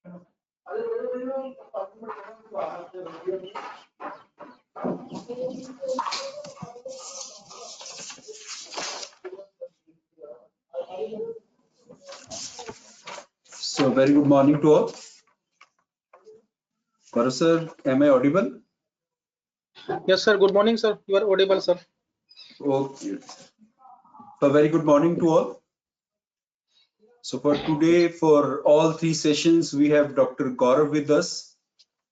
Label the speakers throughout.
Speaker 1: So very good morning to all. Gaurav sir, am I audible?
Speaker 2: Yes, sir. Good morning, sir. You are audible, sir.
Speaker 1: Okay. So very good morning to all. So for today, for all three sessions, we have Dr. Gaurav with us.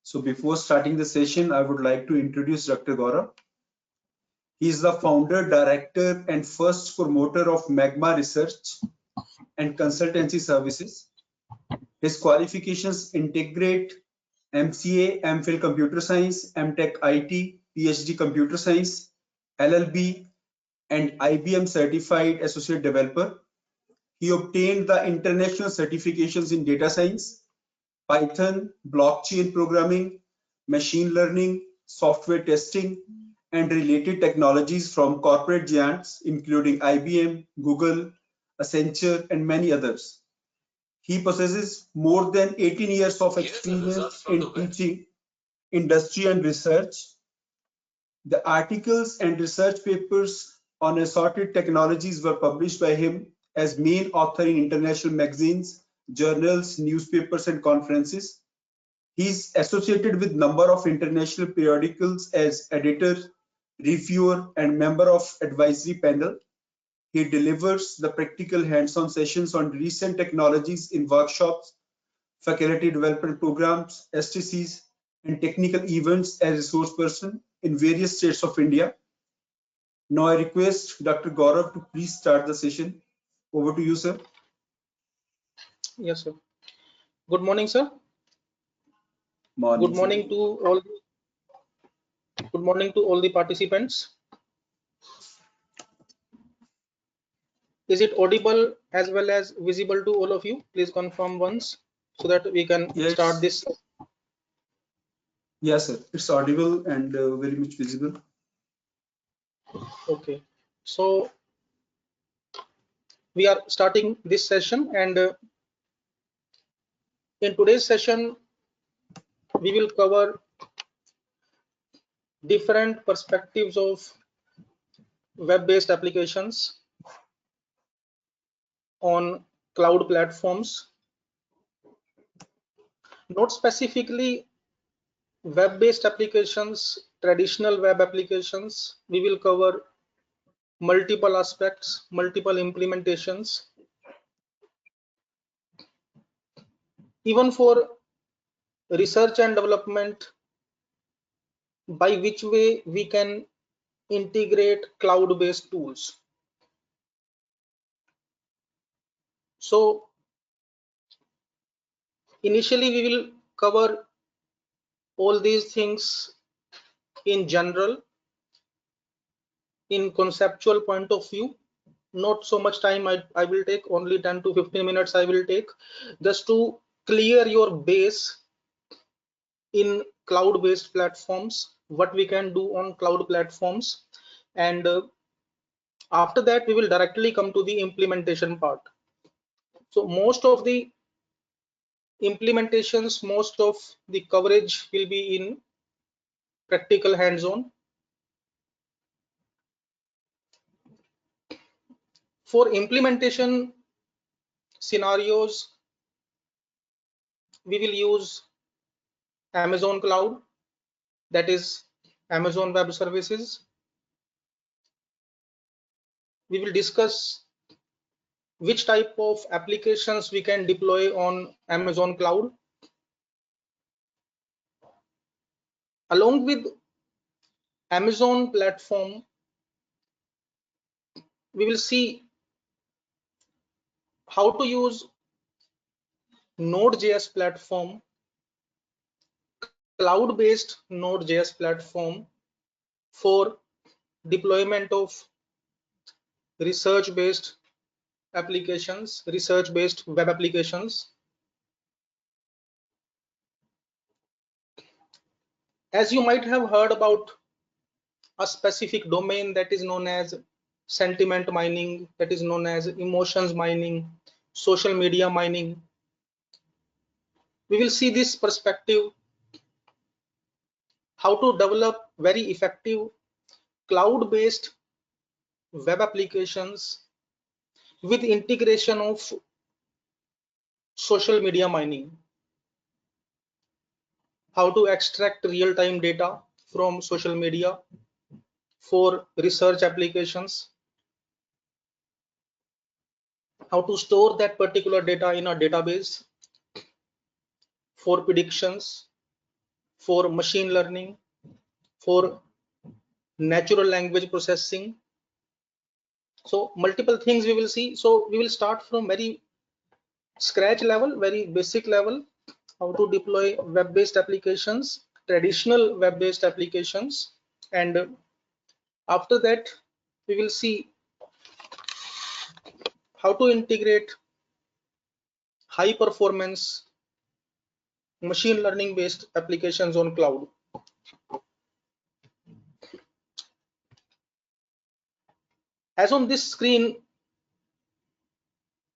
Speaker 1: So before starting the session, I would like to introduce Dr. Gaurav. He is the founder, director, and first promoter of Magma Research and Consultancy Services. His qualifications integrate MCA, MPhil Computer Science, MTech IT, PhD Computer Science, LLB, and IBM Certified Associate Developer. He obtained the international certifications in data science, Python, blockchain programming, machine learning, software testing, and related technologies from corporate giants including IBM, Google, Accenture, and many others. He possesses more than 18 years of experience in teaching, industry, and research. The articles and research papers on assorted technologies were published by him as main author in international magazines, journals, newspapers, and conferences. He is associated with number of international periodicals as editor, reviewer, and member of advisory panel. He delivers the practical hands-on sessions on recent technologies in workshops, faculty development programs, STCs, and technical events as a resource person in various states of India. Now I request Dr. Gaurav to please start the session. Over to you, sir.
Speaker 2: Yes, sir. Good morning, sir.
Speaker 1: Morning,
Speaker 2: Good morning to all. Good morning to all the participants. Is it audible as well as visible to all of you? Please confirm once so that we can start this.
Speaker 1: Yes, sir. It's audible and very much visible.
Speaker 2: Okay. So we are starting this session, and in today's session, we will cover different perspectives of web-based applications on cloud platforms, not specifically web-based applications, traditional web applications. We will cover multiple aspects, multiple implementations. Even for research and development, by which way we can integrate cloud-based tools. So initially we will cover all these things in general, in conceptual point of view. Not so much time I will take, only 10 to 15 minutes I will take, just to clear your base in cloud-based platforms, what we can do on cloud platforms, and after that we will directly come to the implementation part. So most of the implementations, most of the coverage will be in practical hands-on. For implementation scenarios, we will use Amazon Cloud, that is Amazon Web Services. We will discuss which type of applications we can deploy on Amazon Cloud. Along with Amazon platform, we will see how to use Node.js platform, cloud-based Node.js platform, for deployment of research-based applications, research-based web applications. As you might have heard about a specific domain that is known as sentiment mining, that is known as emotions mining, social media mining. we will see this perspective, how to develop very effective cloud-based web applications with integration of social media mining, how to extract real-time data from social media for research applications, how to store that particular data in a database for predictions, for machine learning, for natural language processing. So multiple things we will see. So we will start from very scratch level, very basic level, how to deploy web-based applications, traditional web-based applications, and after that we will see how to integrate high performance machine learning based applications on cloud. As on this screen,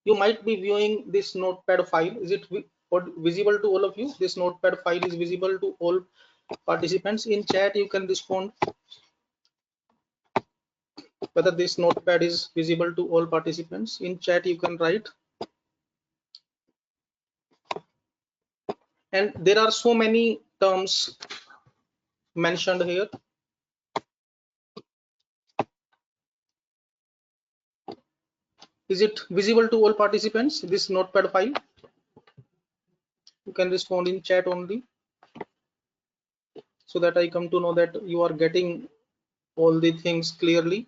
Speaker 2: you might be viewing this notepad file. Is it visible to all of you? This notepad file is visible to all participants. In chat you can respond whether this notepad is visible to all participants. In chat you can write. And there are so many terms mentioned here. Is it visible to all participants, this notepad file? You can respond in chat only, so that I come to know that you are getting all the things clearly.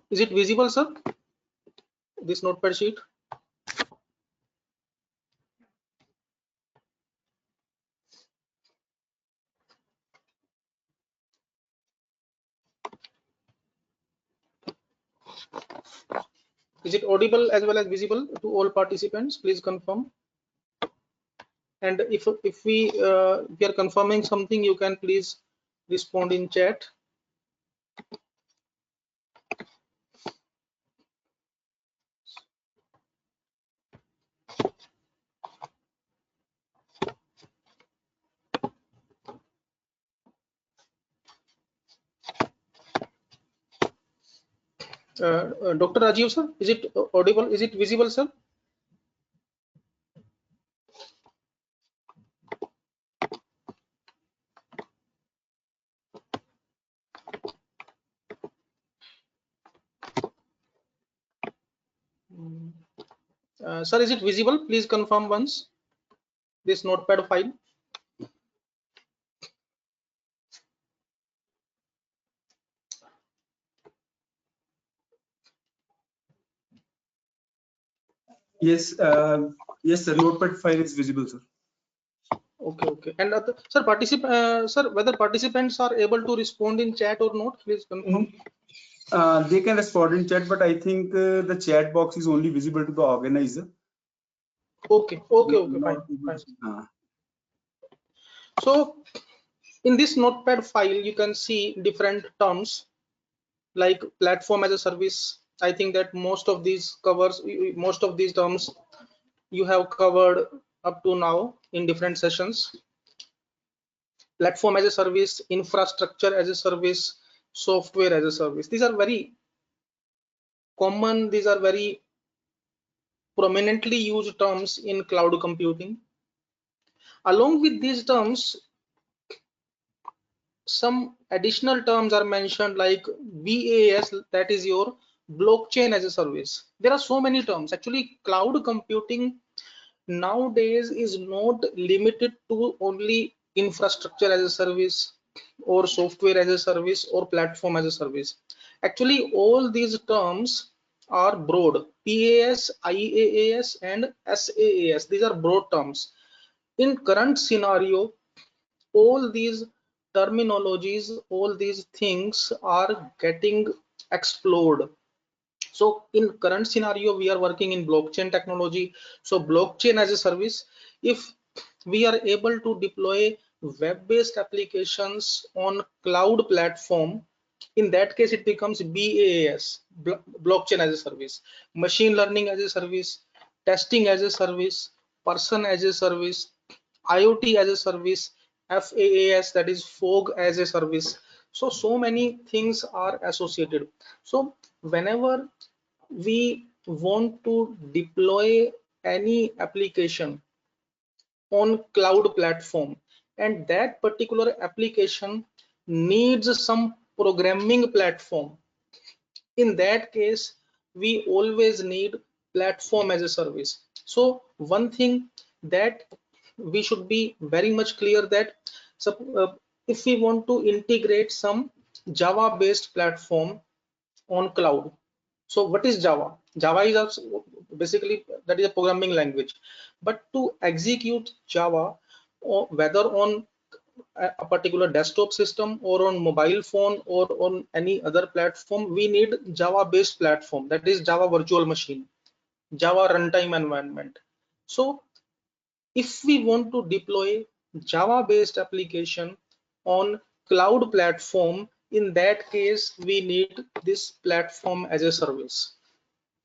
Speaker 2: Is it visible, sir? This notepad sheet? Is it audible as well as visible to all participants? Please confirm. And if we are confirming something, you can please respond in chat. Dr. Rajeev, sir, is it audible? Is it visible, sir? Sir, is it visible? Please confirm once. This notepad file.
Speaker 1: Yes, yes, the notepad file is visible, sir.
Speaker 2: Okay. And sir, whether participants are able to respond in chat or not, please confirm.
Speaker 1: They can respond in chat, but I think the chat box is only visible to the organizer.
Speaker 2: Okay, fine. So in this notepad file, you can see different terms like platform as a service. I think that most of these terms you have covered up to now in different sessions. Platform as a service, infrastructure as a service, software as a service. These are very common, these are very prominently used terms in cloud computing. Along with these terms, some additional terms are mentioned like BaaS, that is your blockchain as a service. There are so many terms. Actually, cloud computing nowadays is not limited to only infrastructure as a service or software as a service or platform as a service. Actually, all these terms are broad. PaaS, IaaS and SaaS, these are broad terms. In current scenario, all these terminologies, all these things are getting explored. So in current scenario, we are working in blockchain technology. So blockchain as a service, if we are able to deploy web-based applications on cloud platform. In that case, it becomes BaaS, blockchain as a service, machine learning as a service, testing as a service, person as a service, IoT as a service, FaaS, that is fog as a service. So many things are associated. So whenever we want to deploy any application on cloud platform, and that particular application needs some programming platform, in that case we always need platform as a service. So one thing that we should be very much clear that, so, if we want to integrate some Java based platform on cloud, so what is Java? Java is also basically that is a programming language, but to execute Java, or whether on a particular desktop system or on mobile phone or on any other platform, we need Java based platform, that is Java virtual machine, Java runtime environment. So if we want to deploy Java based application on cloud platform, in that case we need this platform as a service.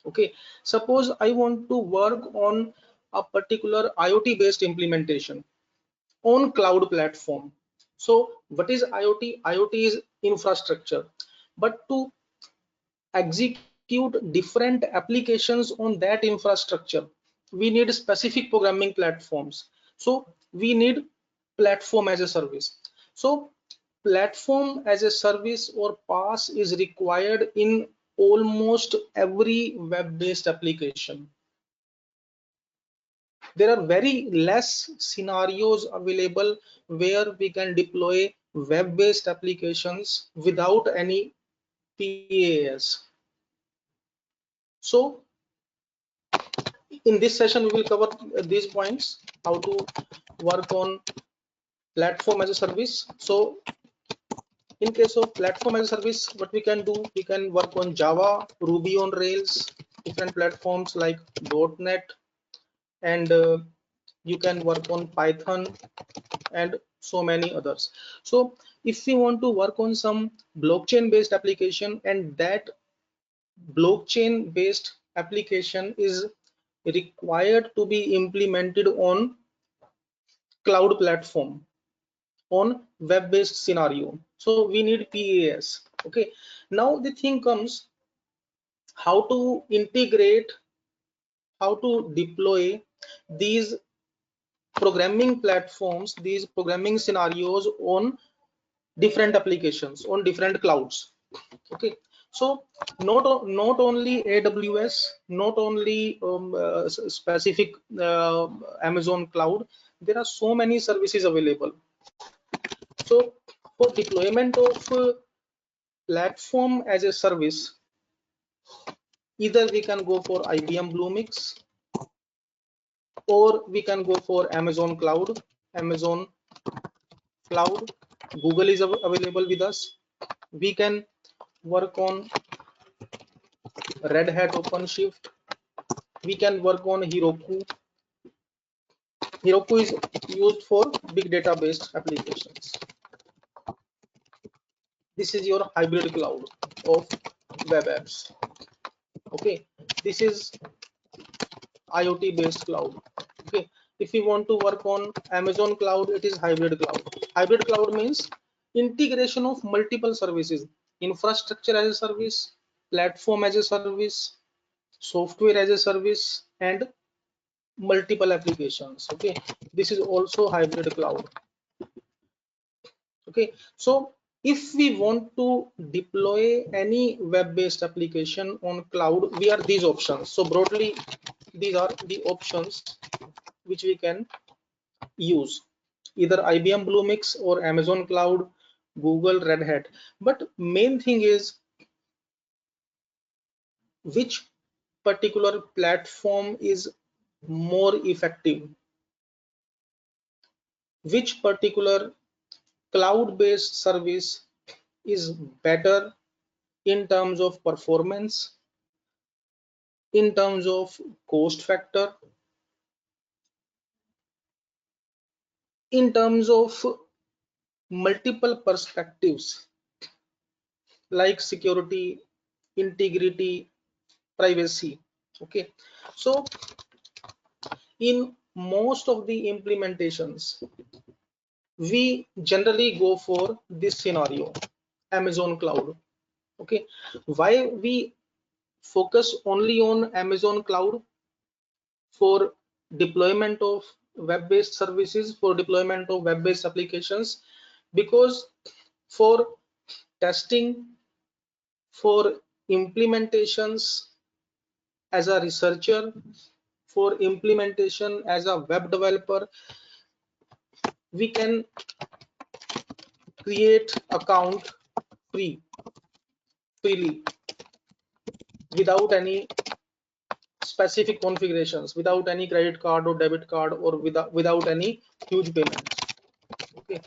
Speaker 2: Okay, suppose I want to work on a particular IoT based implementation on cloud platform. So what is IoT? IoT is infrastructure, but to execute different applications on that infrastructure, we need specific programming platforms. So we need platform as a service. So platform as a service or PaaS is required in almost every web-based application. There are very less scenarios available where we can deploy web-based applications without any PaaS. So in this session, we will cover these points: how to work on platform as a service. So in case of platform as a service, what we can do, we can work on Java, Ruby on Rails, different platforms like .NET, and you can work on Python and so many others. So if we want to work on some blockchain based application, and that blockchain based application is required to be implemented on cloud platform on web based scenario, so we need PaaS. Okay, now the thing comes, how to integrate, how to deploy these programming platforms, these programming scenarios on different applications on different clouds. Okay, so not only AWS, not only specific Amazon cloud, there are so many services available. So for deployment of platform as a service, either we can go for IBM Bluemix, or we can go for Amazon cloud, Amazon cloud. Google is available with us. We can work on Red Hat OpenShift. We can work on Heroku. Heroku is used for big data based applications. This is your hybrid cloud of web apps. Okay, this is IoT based cloud. Okay, if you want to work on Amazon cloud, it is hybrid cloud. Hybrid cloud means integration of multiple services: infrastructure as a service, platform as a service, software as a service, and multiple applications. Okay, this is also hybrid cloud. Okay, so if we want to deploy any web-based application on cloud, we are these options. So broadly, these are the options which we can use: either IBM Bluemix or Amazon cloud, Google, Red Hat. But main thing is which particular platform is more effective, which particular cloud-based service is better in terms of performance, in terms of cost factor, in terms of multiple perspectives like security, integrity, privacy. Okay, so in most of the implementations, we generally go for this scenario, Amazon cloud. Okay, why we focus only on Amazon cloud? For deployment of web-based services, for deployment of web-based applications, because for testing, for implementations as a researcher, for implementation as a web developer, we can create account freely without any specific configurations, without any credit card or debit card, or without any huge payments. Okay,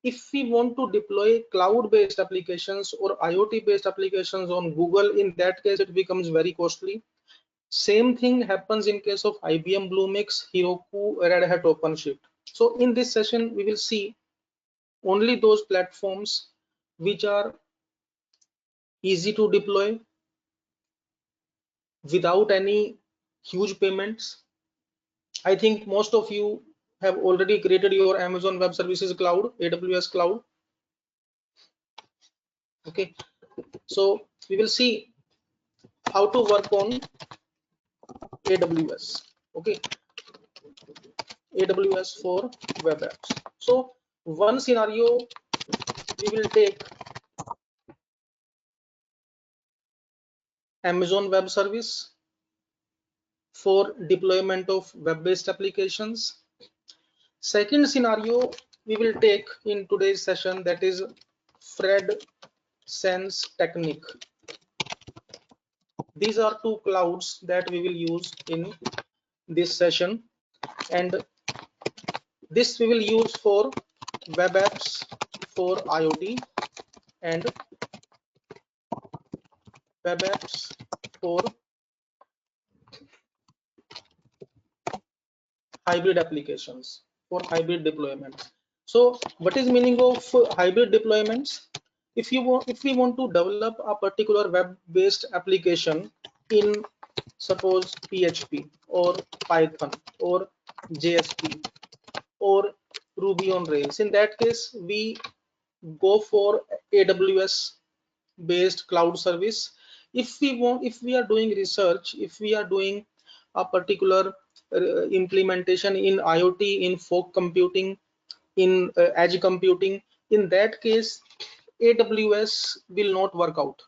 Speaker 2: if we want to deploy cloud-based applications or IoT-based applications on Google, in that case it becomes very costly. Same thing happens in case of IBM Bluemix, Heroku, Red Hat OpenShift. So in this session, we will see only those platforms which are easy to deploy without any huge payments. I think most of you have already created your Amazon Web Services Cloud, AWS Cloud. Okay, so we will see how to work on AWS. Okay, AWS for web apps. So one scenario we will take Amazon Web Service for deployment of web-based applications. Second scenario we will take in today's session, that is Fred Sense Technique. These are two clouds that we will use in this session, and this we will use for web apps for IoT and web apps for hybrid applications, for hybrid deployments. So what is meaning of hybrid deployments? If we want to develop a particular web-based application in, suppose, PHP or Python or JSP or Ruby on Rails, in that case we go for AWS based cloud service. If we are doing research, if we are doing a particular implementation in IoT, in fog computing, in edge computing, in that case AWS will not work out.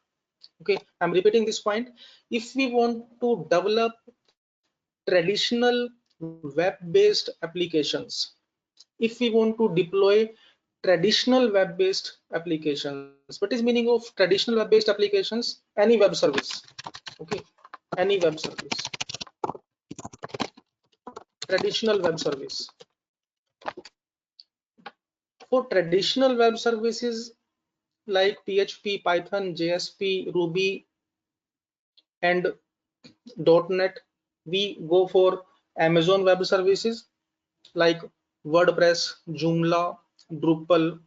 Speaker 2: Okay, I'm repeating this point. If we want to develop traditional web-based applications, if we want to deploy traditional web-based applications, what is meaning of traditional web-based applications? Any web service. Okay, any web service, traditional web service. For traditional web services like PHP, Python, JSP, Ruby and .NET, we go for Amazon Web Services like WordPress, Joomla, Drupal,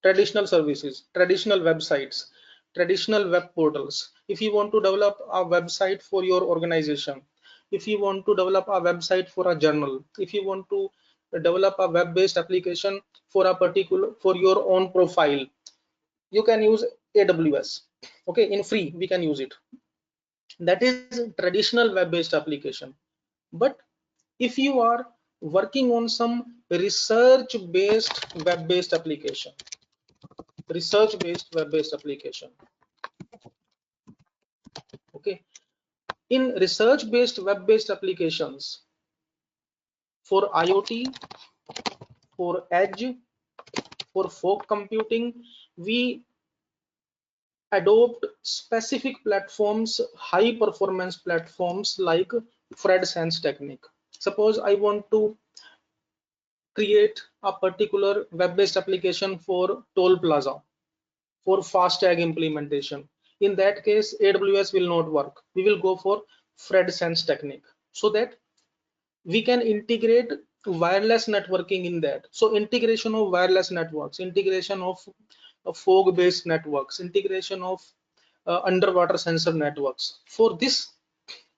Speaker 2: traditional services, traditional websites, traditional web portals. If you want to develop a website for your organization, if you want to develop a website for a journal, if you want to develop a web-based application for a particular, for your own profile, you can use AWS. Okay, in free we can use it. That is traditional web-based application. But if you are working on some research-based web-based application, research-based web-based application, okay, in research-based web-based applications for IoT, for edge, for fog computing, we adopt specific platforms, high performance platforms like Fred Sense Technique. Suppose I want to create a particular web-based application for toll plaza, for FASTag implementation. In that case, AWS will not work. We will go for Fred Sense Technique, so that we can integrate wireless networking in that. So integration of wireless networks, integration of fog based networks, integration of underwater sensor networks. For this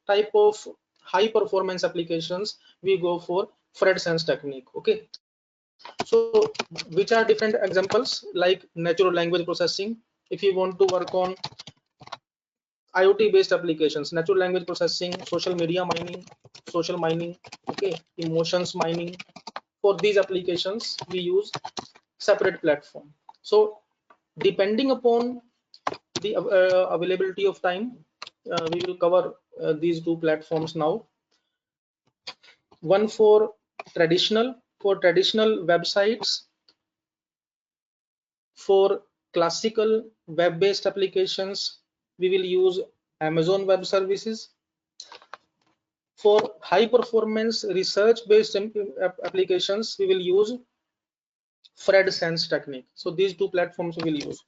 Speaker 2: type of high performance applications, we go for Fred sense technique. Okay, so which are different examples like natural language processing. If you want to work on IoT based applications, natural language processing, social media mining, social mining, okay, emotions mining, for these applications we use separate platform. So depending upon the availability of time, we will cover these two platforms now. One for traditional websites, for classical web-based applications, we will use Amazon Web Services. For high performance research-based applications, we will use Fred Sense technique. So these two platforms we will use.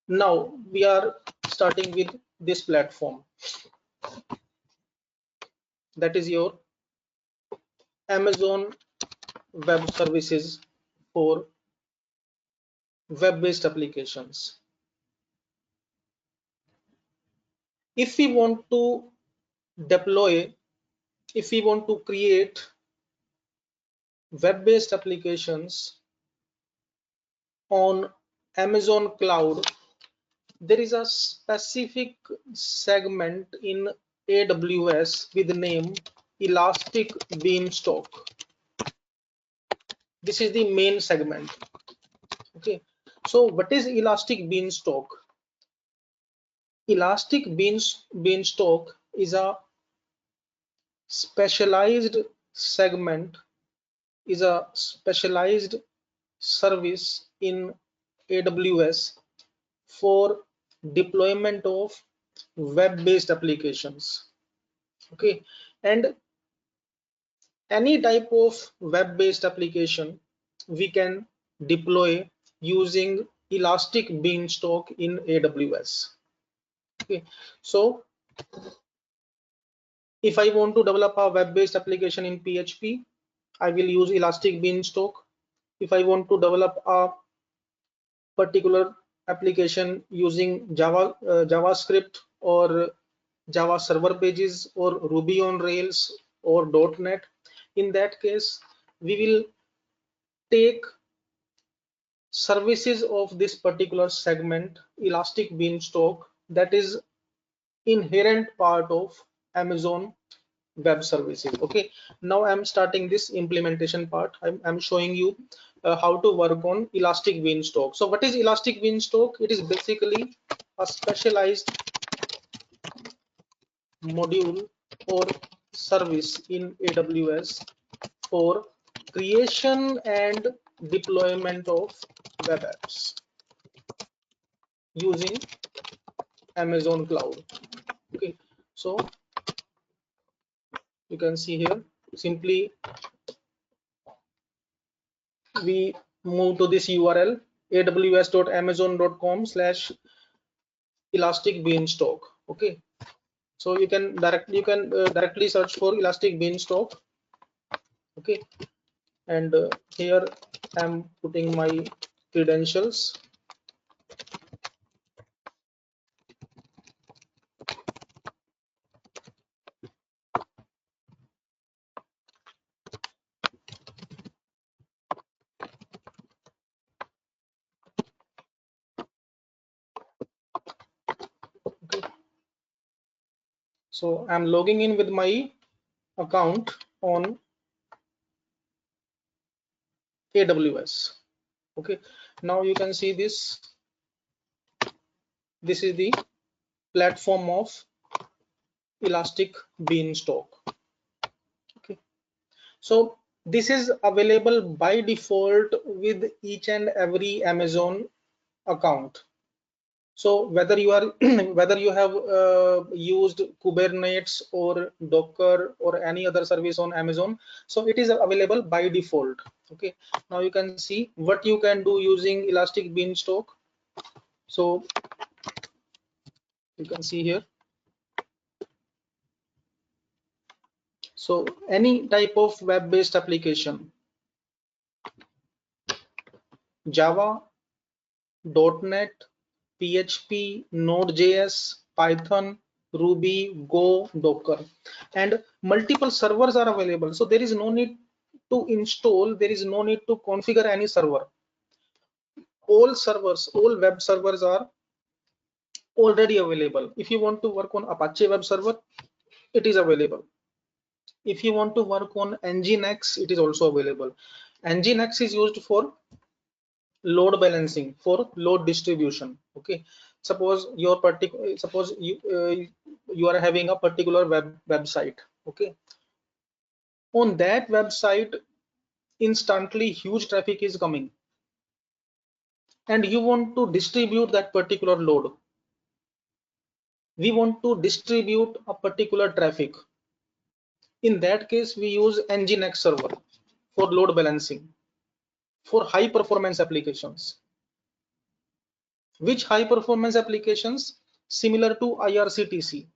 Speaker 2: Now we are starting with this platform. That is your Amazon Web Services for web-based applications. If we want to deploy, if we want to create web-based applications on Amazon cloud, there is a specific segment in AWS with the name Elastic Beanstalk. This is the main segment. Okay, so what is Elastic Beanstalk? Elastic Beanstalk is a specialized segment, is a specialized service in AWS for deployment of web-based applications. Okay, and any type of web-based application we can deploy using Elastic Beanstalk in AWS. Okay, so if I want to develop a web-based application in PHP, I will use Elastic Beanstalk. If I want to develop a particular application using JavaScript or Java server pages or Ruby on Rails or .NET, in that case, we will take services of this particular segment, Elastic Beanstalk, that is inherent part of Amazon Web Services. Okay, now I'm starting this implementation part. I'm showing you how to work on Elastic Beanstalk. So what is Elastic Beanstalk? It is basically a specialized module or service in AWS for creation and deployment of web apps using Amazon cloud. Okay, so you can see here, simply we move to this URL aws.amazon.com/elastic beanstalk. Okay, so you can directly search for Elastic Beanstalk. Okay, and here I'm putting my credentials. Okay, so I'm logging in with my account on AWS. Okay, now you can see this. This is the platform of Elastic Beanstalk. Okay, so this is available by default with each and every Amazon account. So whether you are whether you have used Kubernetes or Docker or any other service on Amazon, so it is available by default. Okay, now you can see what you can do using Elastic Beanstalk. So you can see here, So any type of web-based application, Java, .NET, PHP, Node.js, Python, Ruby, Go, Docker, and multiple servers are available. So there is no need to install, there is no need to configure any server. All servers, all web servers are already available. If you want to work on Apache web server, it is available. If you want to work on Nginx, it is also available. Nginx is used for load balancing, for load distribution. Okay, suppose your particular, suppose you are having a particular website. Okay, on that website instantly huge traffic is coming, and you want to distribute that particular load. We want to distribute a particular traffic. In that case, we use Nginx server for load balancing for high performance applications. Which high performance applications? Similar to IRCTC.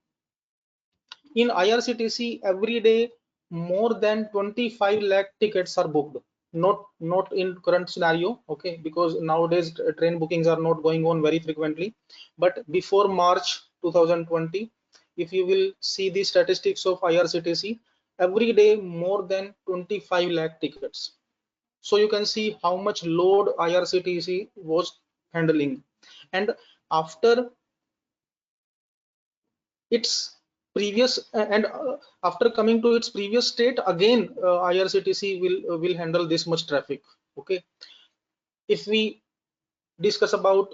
Speaker 2: In IRCTC, every day more than 25 lakh tickets are booked. Not in current scenario, okay, because nowadays train bookings are not going on very frequently. But before March 2020, if you will see the statistics of IRCTC, every day more than 25 lakh tickets. So you can see how much load IRCTC was handling. And after its previous after coming to its previous state, again IRCTC will handle this much traffic. Okay, if we discuss about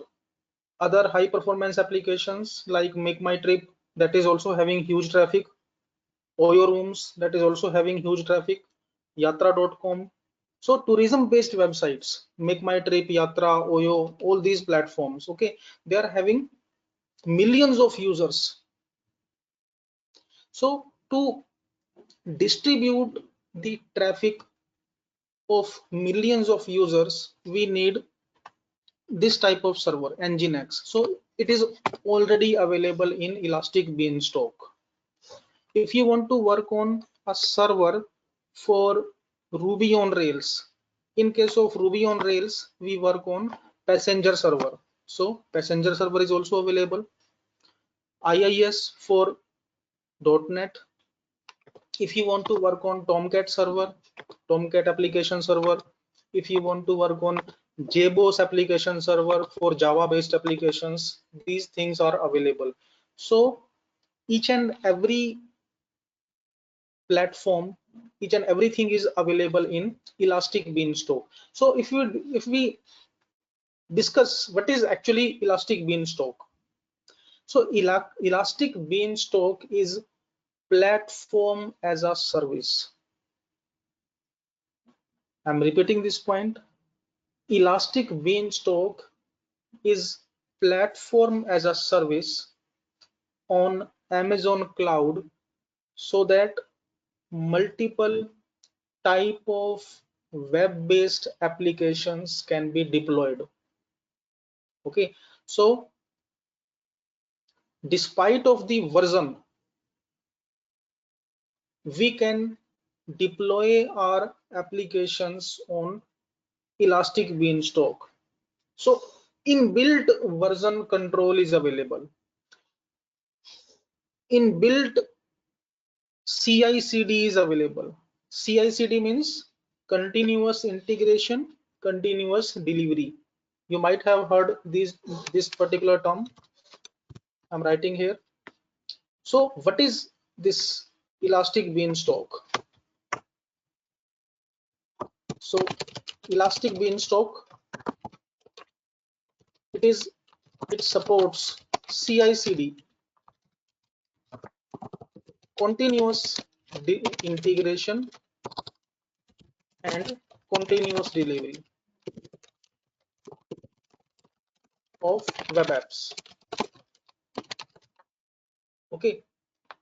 Speaker 2: other high performance applications like Make My Trip, that is also having huge traffic. Oyo Rooms, that is also having huge traffic. Yatra.com. So tourism based websites, Make My Trip, Yatra, Oyo, all these platforms, okay, they are having millions of users. So to distribute the traffic of millions of users, we need this type of server, Nginx. So it is already available in Elastic Beanstalk. If you want to work on a server for Ruby on Rails, in case of Ruby on Rails, we work on passenger server. So passenger server is also available. IIS for .NET. If you want to work on Tomcat server, Tomcat application server, if you want to work on JBoss application server for Java based applications, these things are available. So each and every platform, each and everything is available in Elastic Beanstalk. So if we discuss what is actually Elastic Beanstalk, so Elastic Beanstalk is platform as a service. I'm repeating this point. Elastic Beanstalk is platform as a service on Amazon cloud, so that multiple type of web-based applications can be deployed. Okay, so despite of the version, we can deploy our applications on Elastic Beanstalk. So inbuilt version control is available. Inbuilt CI/CD is available. CI/CD means continuous integration, continuous delivery. You might have heard this particular term. I'm writing here. So what is this Elastic Beanstalk? So Elastic Beanstalk, it supports CI/CD, continuous integration and continuous delivery of web apps. Okay,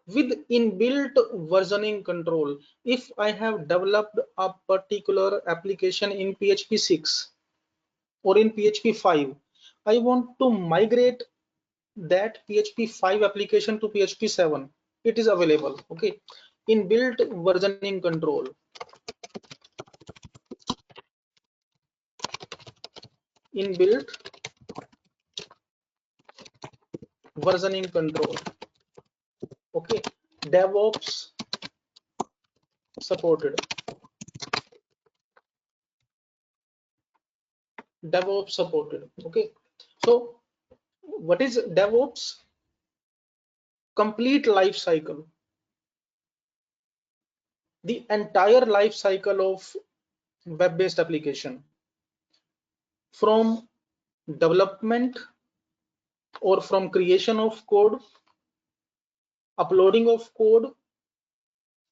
Speaker 2: with inbuilt versioning control, if I have developed a particular application in PHP 6 or in PHP 5, I want to migrate that PHP 5 application to PHP 7. It is available. Okay, inbuilt versioning control. Inbuilt versioning control. Okay, DevOps supported. DevOps supported. Okay, so what is DevOps? Complete life cycle. The entire life cycle of web-based application, from development or from creation of code, uploading of code,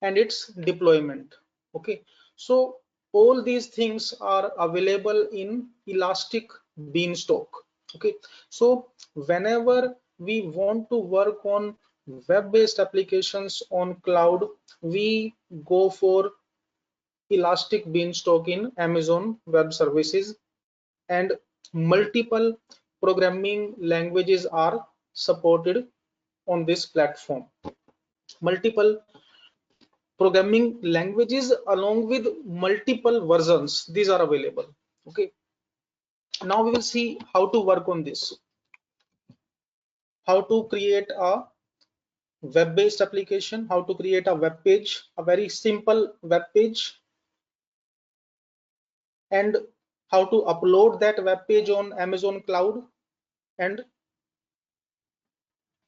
Speaker 2: and its deployment. Okay, so all these things are available in Elastic Beanstalk. Okay, so whenever we want to work on web-based applications on cloud, we go for Elastic Beanstalk in Amazon Web Services, and multiple programming languages are supported on this platform. Multiple programming languages along with multiple versions, these are available. Okay, now we will see how to work on this, how to create a web-based application, how to create a web page, a very simple web page, and how to upload that web page on Amazon cloud, and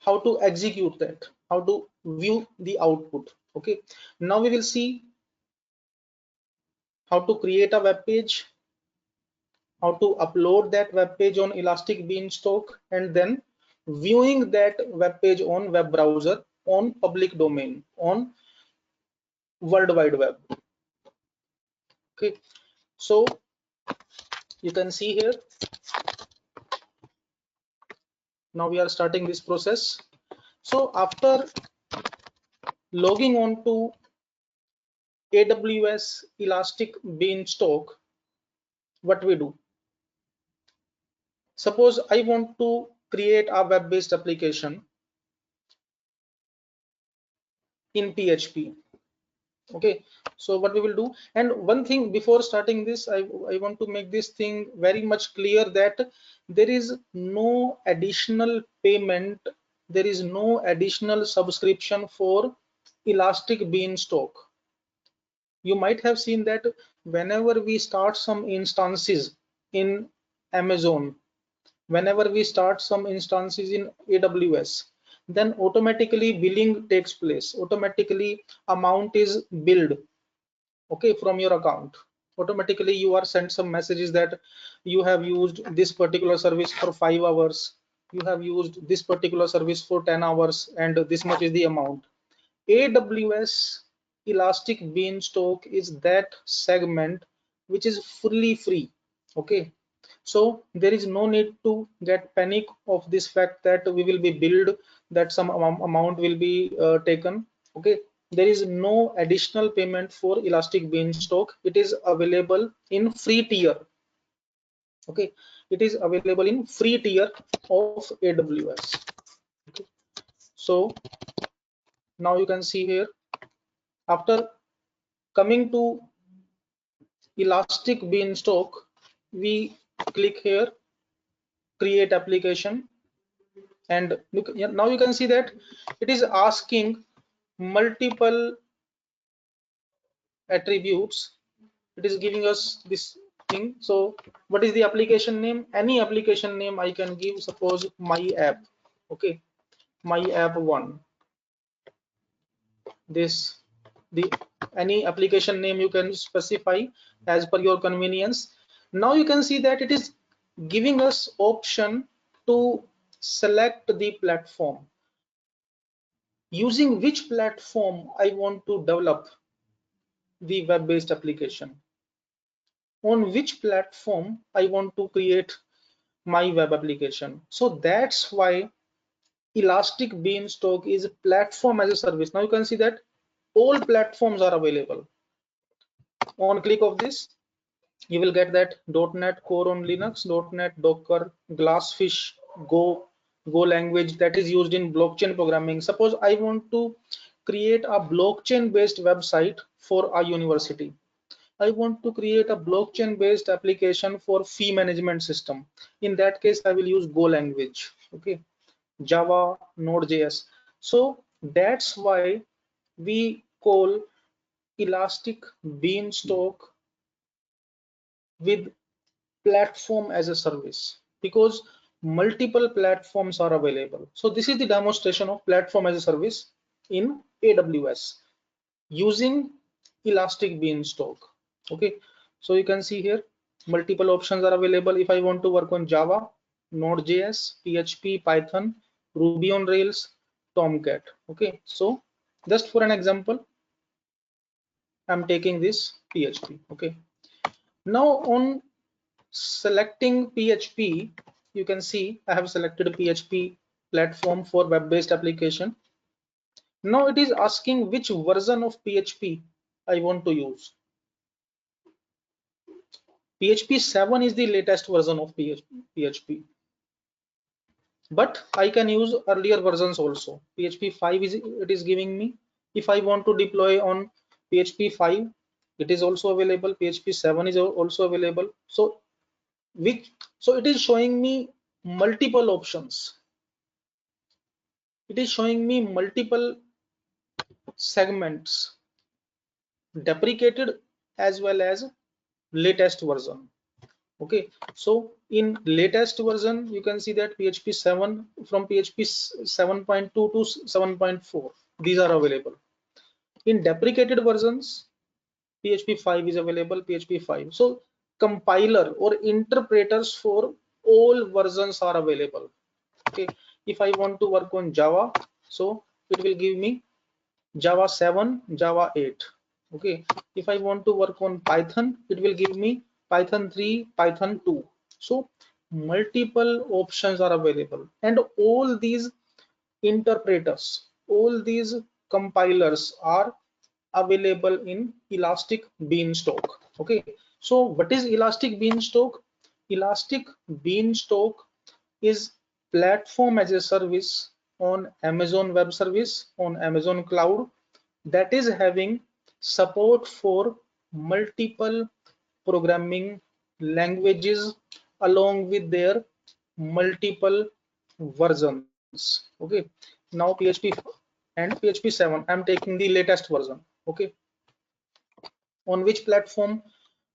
Speaker 2: how to execute that, how to view the output. Okay, now we will see how to create a web page, how to upload that web page on Elastic Beanstalk, and then viewing that web page on web browser on public domain on World Wide Web. Okay, so you can see here, now we are starting this process. So after logging on to AWS Elastic Beanstalk, what we do? Suppose I want to create a web-based application in PHP. Okay, so what we will do, and one thing before starting this, I want to make this thing very much clear that there is no additional payment, there is no additional subscription for Elastic Beanstalk. You might have seen that whenever we start some instances in Amazon, whenever we start some instances in AWS, then automatically billing takes place, automatically amount is billed, okay, from your account. Automatically you are sent some messages that you have used this particular service for 5 hours, you have used this particular service for 10 hours, and this much is the amount. AWS Elastic Beanstalk is that segment which is fully free. Okay, so there is no need to get panic of this fact that we will be billed, that some amount will be taken. Okay, there is no additional payment for Elastic Beanstalk. It is available in free tier. Okay, it is available in free tier of AWS. Okay, so now you can see here, after coming to Elastic Beanstalk, we click here, create application, and look, now you can see that it is asking multiple attributes. It is giving us this thing. So what is the application name? Any application name I can give, suppose my app. Okay, my app 1. This, the any application name you can specify as per your convenience. Now you can see that it is giving us option to select the platform, using which platform I want to develop the web-based application, on which platform I want to create my web application. So that's why Elastic Beanstalk is platform as a service. Now you can see that all platforms are available. On click of this, you will get that .NET Core on Linux, .NET Docker, Glassfish, Go language that is used in blockchain programming. Suppose I want to create a blockchain based website for a university. I want to create a blockchain based application for fee management system. In that case, I will use Go language. Okay, Java, Node.js. So that's why we call Elastic Beanstalk with platform as a service, because multiple platforms are available. So this is the demonstration of platform as a service in AWS using Elastic Beanstalk. Okay, so you can see here multiple options are available. If I want to work on Java, Node.js, PHP, Python, Ruby on Rails, Tomcat. Okay, so just for an example, I'm taking this PHP. Okay, now on selecting PHP, you can see I have selected PHP platform for web-based application. Now it is asking which version of PHP I want to use. PHP 7 is the latest version of PHP, but I can use earlier versions also. PHP 5 is it is giving me. If I want to deploy on PHP 5, it is also available. PHP 7 is also available. So it is showing me multiple options. It is showing me multiple segments, deprecated as well as latest version. Okay, so in latest version you can see that PHP 7, from PHP 7.2 to 7.4, these are available. In deprecated versions, PHP 5 is available, PHP 5. So compiler or interpreters for all versions are available. Okay, if I want to work on Java, so it will give me Java 7, Java 8. Okay, if I want to work on Python, it will give me Python 3, Python 2. So multiple options are available, and all these interpreters, all these compilers are available in Elastic Beanstalk. Okay, so what is Elastic Beanstalk? Elastic Beanstalk is platform as a service on Amazon Web Service, on Amazon Cloud, that is having support for multiple programming languages along with their multiple versions. Okay, now PHP and PHP 7, I'm taking the latest version. Okay, on which platform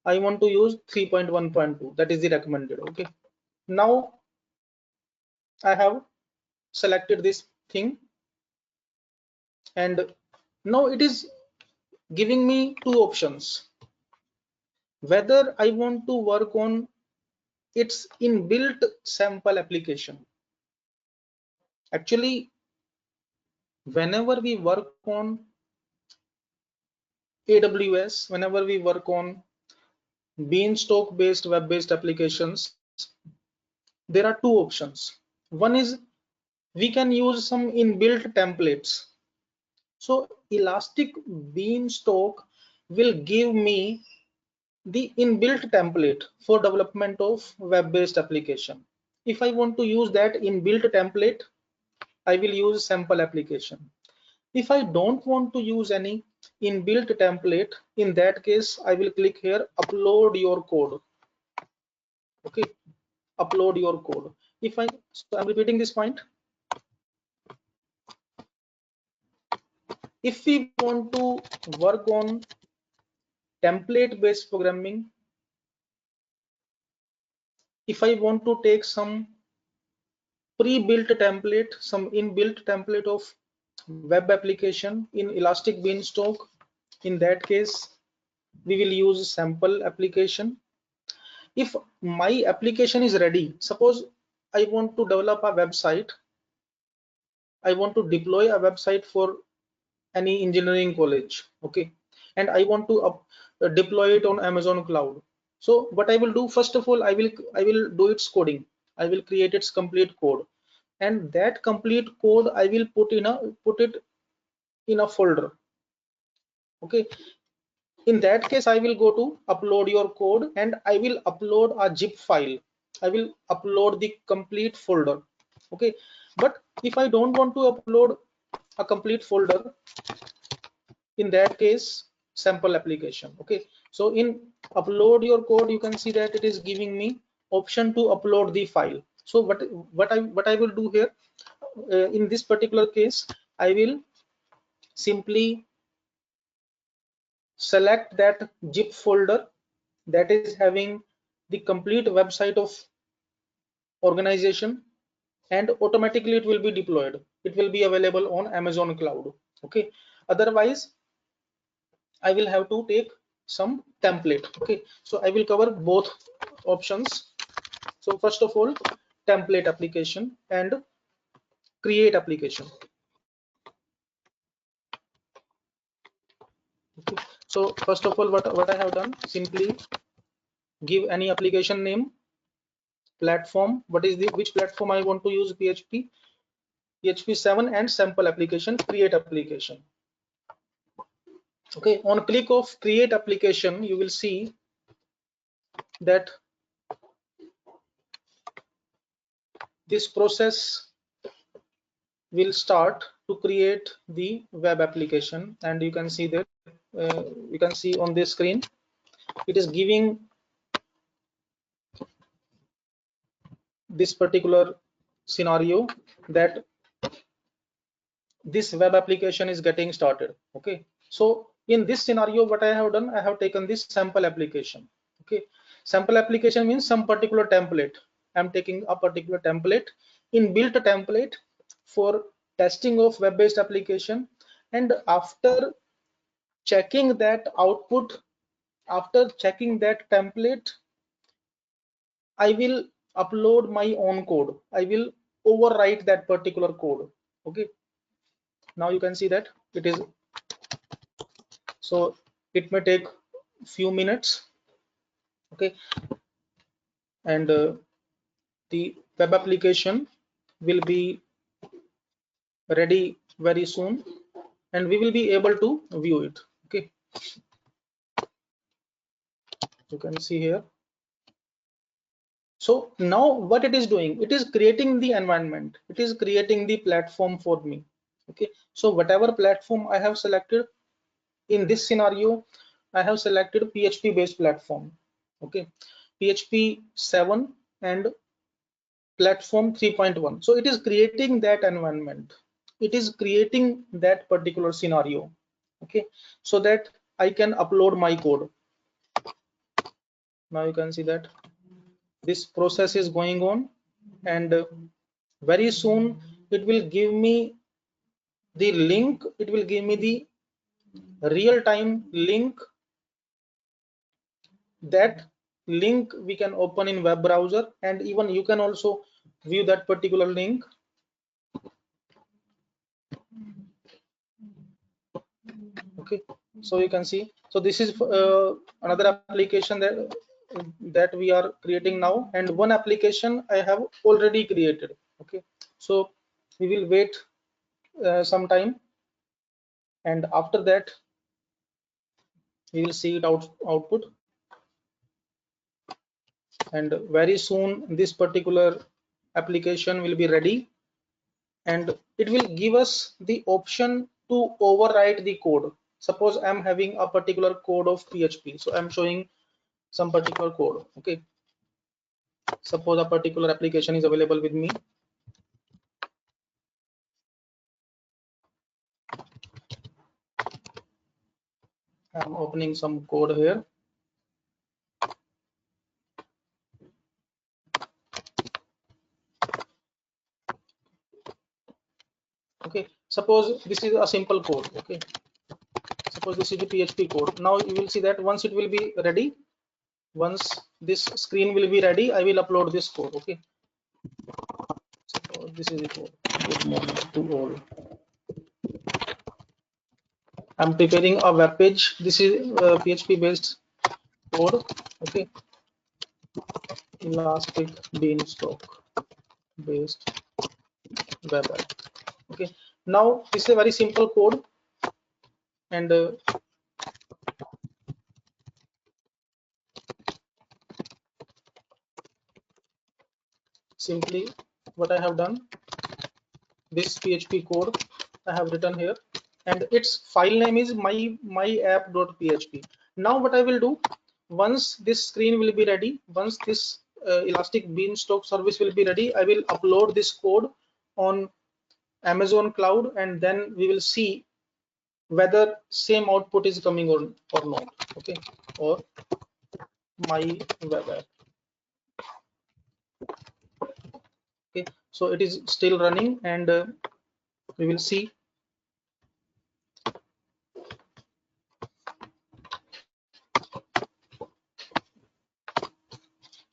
Speaker 2: I want to use 3.1.2, that is the recommended. Okay, now I have selected this thing, and now it is giving me two options, whether I want to work on its inbuilt sample application. Actually, whenever we work on AWS, whenever we work on Beanstalk based web based applications, there are two options. One is we can use some inbuilt templates. So Elastic Beanstalk will give me the inbuilt template for development of web-based application. If I want to use that inbuilt template, I will use sample application. If I don't want to use any inbuilt template, in that case, I will click here, upload your code. Okay, upload your code. So I'm repeating this point. If we want to work on template-based programming, if I want to take some pre-built template, some inbuilt template of web application in Elastic Beanstalk, in that case, we will use sample application. If my application is ready, suppose I want to develop a website, I want to deploy a website for any engineering college, okay, and I want to deploy it on Amazon Cloud. So what I will do, first of all, I will do its coding. I will create its complete code, and that complete code I will put it in a folder. Okay, in that case, I will go to upload your code, and I will upload a zip file. I will upload the complete folder. Okay, but if I don't want to upload a complete folder, in that case sample application. Okay, so in upload your code, you can see that it is giving me option to upload the file. So what I will do here, in this particular case, I will simply select that zip folder that is having the complete website of organization, and automatically it will be deployed. It will be available on Amazon cloud. Okay, otherwise I will have to take some template. Okay, so I will cover both options. So first of all, template application and create application. Okay, so first of all, what I have done, simply give any application name, platform, what is the which platform I want to use, PHP 7, and sample application, create application. Okay, on click of create application, you will see that this process will start to create the web application, and you can see that you can see on this screen it is giving this particular scenario that this web application is getting started. Okay, so in this scenario, what I have done, I have taken this sample application. Okay, sample application means some particular template. I'm taking a particular template, inbuilt template for testing of web-based application, and after checking that output, after checking that template, I will upload my own code. I will overwrite that particular code. Okay, now you can see that it is, so it may take few minutes. Okay, and the web application will be ready very soon, and we will be able to view it. Okay, you can see here. So now what it is doing, it is creating the environment, it is creating the platform for me. Okay, so whatever platform I have selected, in this scenario I have selected PHP based platform. Okay, PHP 7 and platform 3.1. So it is creating that environment, it is creating that particular scenario. Okay, so that I can upload my code. Now you can see that this process is going on, and very soon it will give me the link, it will give me the real-time link. That link we can open in web browser, and even you can also view that particular link. Okay, so you can see, so this is another application that we are creating now, and one application I have already created. Okay, so we will wait some time, and after that we will see it output, and very soon this particular application will be ready, and it will give us the option to overwrite the code. Suppose I'm having a particular code of PHP, so I'm showing some particular code. Okay, suppose a particular application is available with me. I'm opening some code here. Okay, suppose this is a simple code. Okay, suppose this is the PHP code. Now you will see that once it will be ready, once this screen will be ready, I will upload this code. Okay, so this is the code. Good morning to all. I'm preparing a web page. This is PHP based code. Okay, elastic beanstalk based web app. Okay, now this is a very simple code, and simply what I have done, this PHP code I have written here, and its file name is myapp.php. Now what I will do, once this screen will be ready, once this Elastic Beanstalk service will be ready, I will upload this code on Amazon cloud, and then we will see whether same output is coming or not. Okay, or my web app. Okay, so it is still running, and we will see.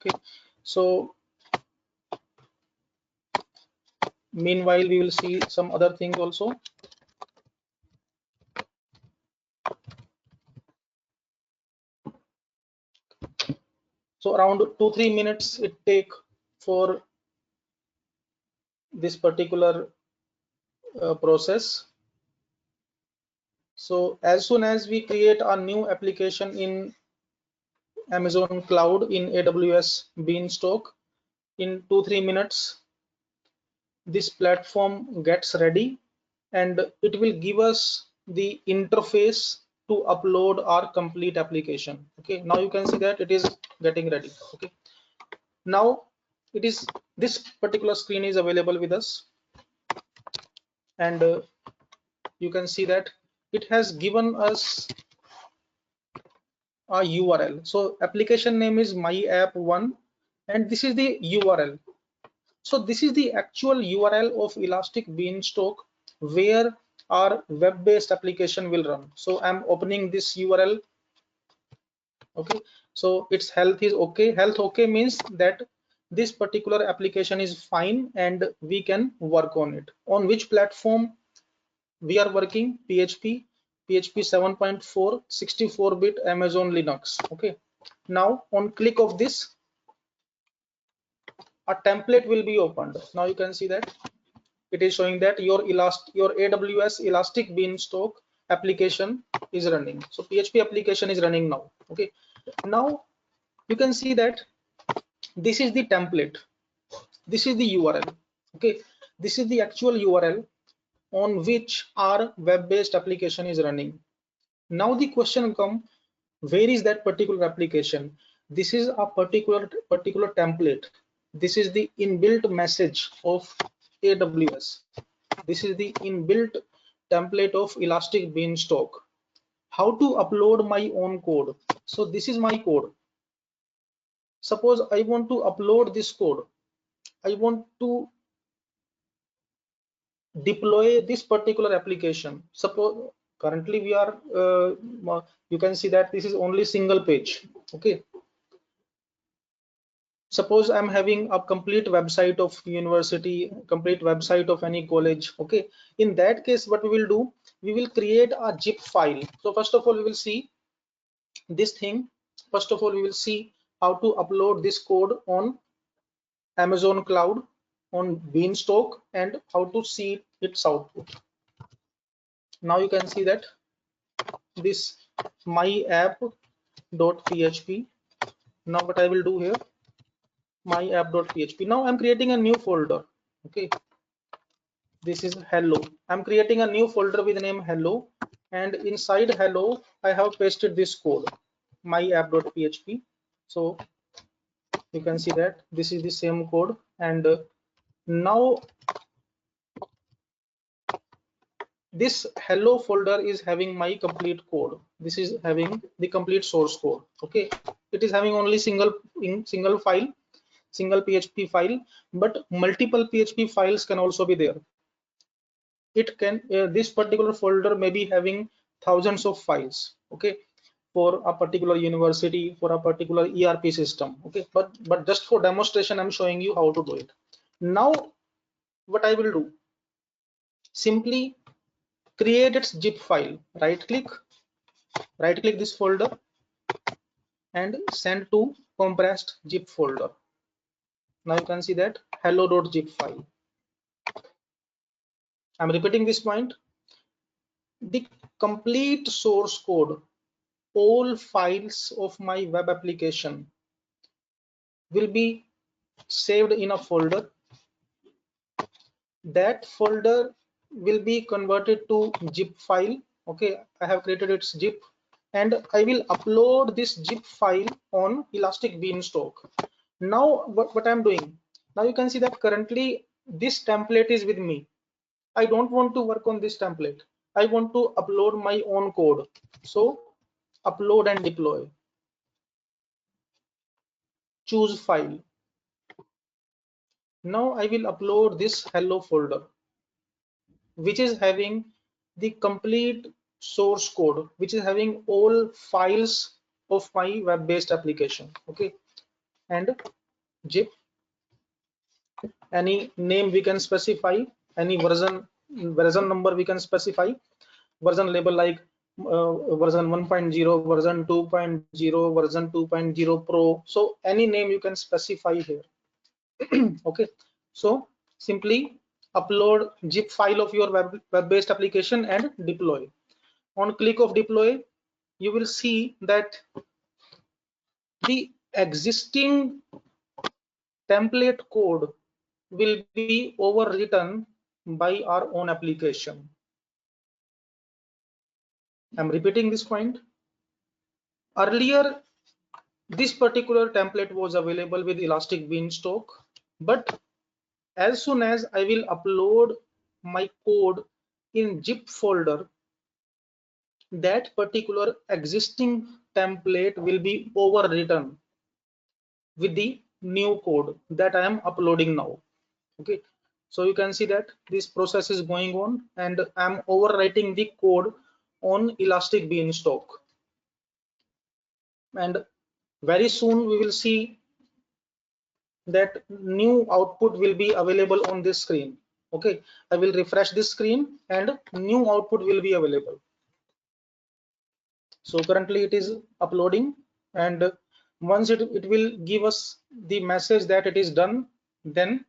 Speaker 2: Okay, so meanwhile we will see some other things also. So around 2-3 minutes it take for this particular process. So as soon as we create a new application in Amazon cloud in AWS Beanstalk, in 2-3 minutes this platform gets ready, and it will give us the interface to upload our complete application. Okay, now you can see that it is getting ready. Okay, now it is, this particular screen is available with us, and you can see that it has given us a URL. So application name is myapp1, and this is the URL. So this is the actual URL of Elastic Beanstalk where our web-based application will run. So I'm opening this URL. Okay, so its health is okay. Health okay means that this particular application is fine and we can work on it. On which platform we are working? PHP 7.4 64-bit Amazon Linux. Okay, now on click of this, a template will be opened. Now you can see that it is showing that your AWS Elastic Beanstalk application is running. So PHP application is running now. Okay, now you can see that this is the template, this is the URL. Okay, this is the actual URL on which our web-based application is running. Now the question comes, where is that particular application? This is a particular template. This is the inbuilt message of AWS. This is the inbuilt template of Elastic Beanstalk. How to upload my own code? So this is my code. Suppose I want to upload this code. I want to deploy this particular application. Suppose currently we are you can see that this is only single page. Okay, suppose I'm having a complete website of university, complete website of any college. Okay, in that case what we will do, we will create a zip file. So first of all we will see this thing. First of all we will see how to upload this code on Amazon cloud on Beanstalk and how to see its output. Now you can see that this myapp.php. Now what I will do here, myapp.php. Now I'm creating a new folder. Okay, this is hello. I'm creating a new folder with the name hello, and inside hello I have pasted this code, myapp.php. So you can see that this is the same code, and now this hello folder is having my complete code. This is having the complete source code. Okay, it is having only single file, single PHP file, but multiple PHP files can also be there. It can this particular folder may be having thousands of files. Okay, for a particular university, for a particular ERP system. Okay, but just for demonstration I'm showing you how to do it. Now what I will do, simply create its zip file. Right click this folder and send to compressed zip folder. Now you can see that hello.zip file. I'm repeating this point. The complete source code, all files of my web application will be saved in a folder. That folder will be converted to zip file. Okay, I have created its zip, and I will upload this zip file on Elastic Beanstalk. Now what I'm doing, now you can see that currently this template is with me. I don't want to work on this template. I want to upload my own code. So upload and deploy. Choose file. Now I will upload this hello folder, which is having the complete source code, which is having all files of my web-based application. Okay, and zip, any name we can specify, any version number we can specify, version label like version 1.0, version 2.0, version 2.0 pro. So any name you can specify here. Okay, so simply upload zip file of your web-based application and deploy. On click of deploy, you will see that the existing template code will be overwritten by our own application. I'm repeating this point. Earlier, this particular template was available with Elastic Beanstalk, but as soon as I will upload my code in zip folder, that particular existing template will be overwritten with the new code that I am uploading now. Okay, so you can see that this process is going on, and I'm overwriting the code on Elastic Beanstalk, and very soon we will see that new output will be available on this screen. Okay, I will refresh this screen and new output will be available. So currently it is uploading, and once it will give us the message that it is done, then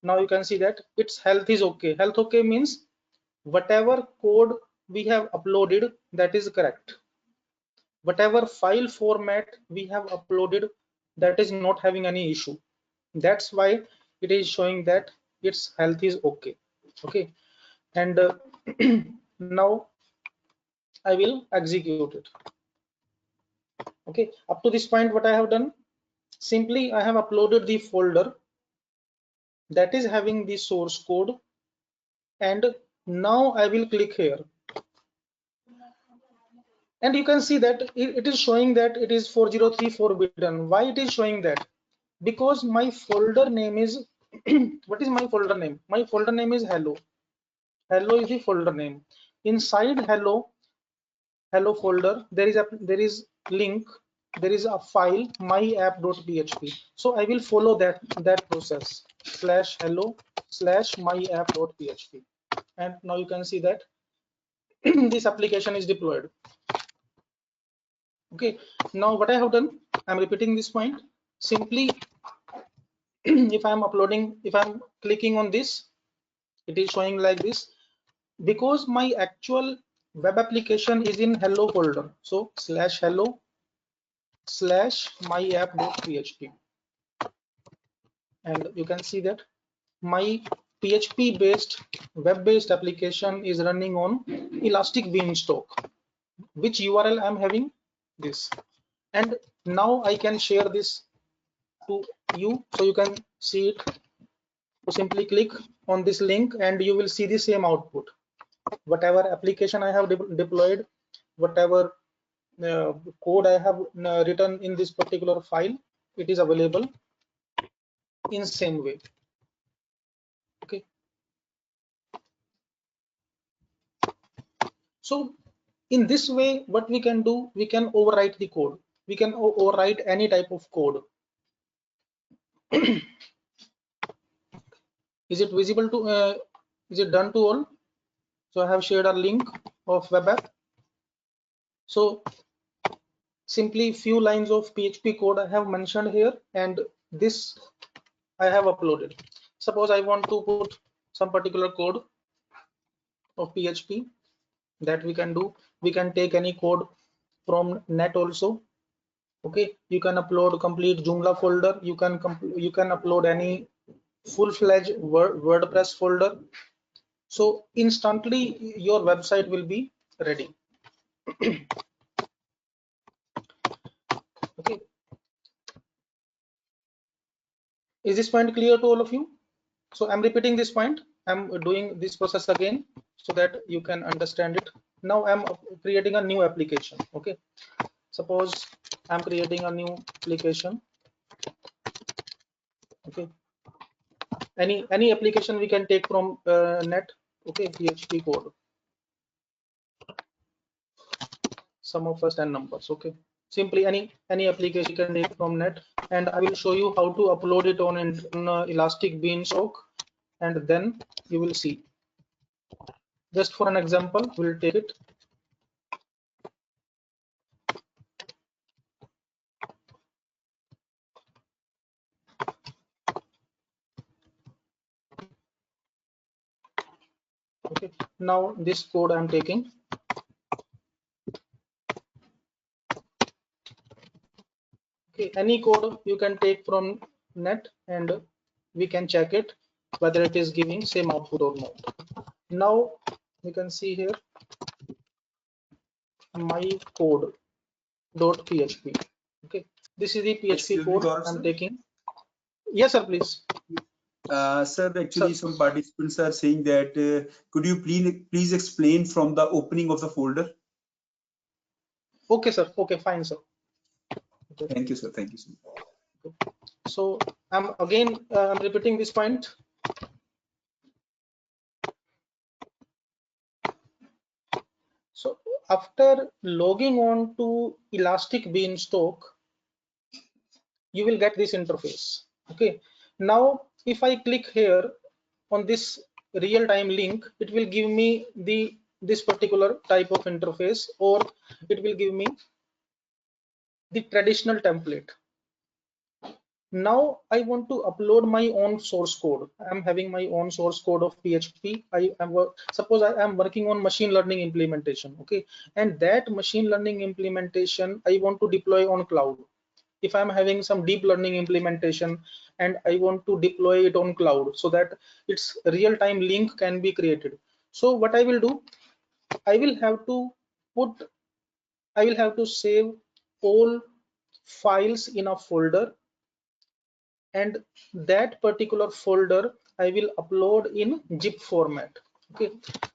Speaker 2: now you can see that its health is okay. Health okay means whatever code we have uploaded, that is correct. Whatever file format we have uploaded, that is not having any issue. That's why it is showing that its health is okay. Okay, and now I will execute it. Okay, up to this point, what I have done, simply I have uploaded the folder that is having the source code, and now I will click here, and you can see that it is showing that it is 403 forbidden. Why it is showing that? Because my folder name is what is my folder name? My folder name is hello. Hello is the folder name. Inside hello folder, there is link, there is a file myapp.php. So I will follow that process, /hello/myapp.php, and now you can see that this application is deployed. Okay, now what I have done, I'm repeating this point. Simply if I'm clicking on this, it is showing like this, because my actual web application is in hello folder. So /hello/myapp.php, and you can see that my PHP based web based application is running on Elastic Beanstalk, which URL I'm having this, and now I can share this to you so you can see it. So simply click on this link and you will see the same output. Whatever application I have deployed, whatever code I have written in this particular file, it is available in same way. Okay, so in this way, what we can do, we can overwrite the code. We can overwrite any type of code. Is it visible to is it done to all? So I have shared a link of web app. So simply few lines of PHP code I have mentioned here, and this I have uploaded. Suppose I want to put some particular code of PHP, that we can do. We can take any code from net also. Okay, you can upload complete Joomla folder. You can upload any full-fledged WordPress folder. So instantly your website will be ready. Okay, is this point clear to all of you? So I'm repeating this point. I'm doing this process again so that you can understand it. Now I'm creating a new application. Okay, suppose I'm creating a new application. Okay, any application we can take from net. Okay, PHP code, sum of first and numbers. Okay, simply any application you can take from net, and I will show you how to upload it on in Elastic Beanstalk, and then you will see. Just for an example, we'll take it. Okay, now this code I'm taking. Okay, any code you can take from net and we can check it whether it is giving same output or not. Now you can see here my code.php. Okay, this is the PHP
Speaker 1: Excuse me,
Speaker 2: code
Speaker 1: Gaurav,
Speaker 2: I'm
Speaker 1: sir.
Speaker 2: taking. Yes, sir, please.
Speaker 1: Sir, actually,
Speaker 2: Sir.
Speaker 1: some participants are saying that could you please explain from the opening of the folder?
Speaker 2: Okay, sir. Okay, fine, sir. Okay.
Speaker 1: Thank you, sir. Thank you, sir.
Speaker 2: So I'm repeating this point. So after logging on to Elastic Beanstalk, you will get this interface. Okay, now if I click here on this real-time link, it will give me this particular type of interface, or it will give me the traditional template. Now I want to upload my own source code. I'm having my own source code of PHP. Suppose I am working on machine learning implementation. Okay, and that machine learning implementation I want to deploy on cloud. If I'm having some deep learning implementation and I want to deploy it on cloud so that its real-time link can be created. So what I will do, I will have to put, I will have to save all files in a folder, and that particular folder I will upload in zip format. Okay,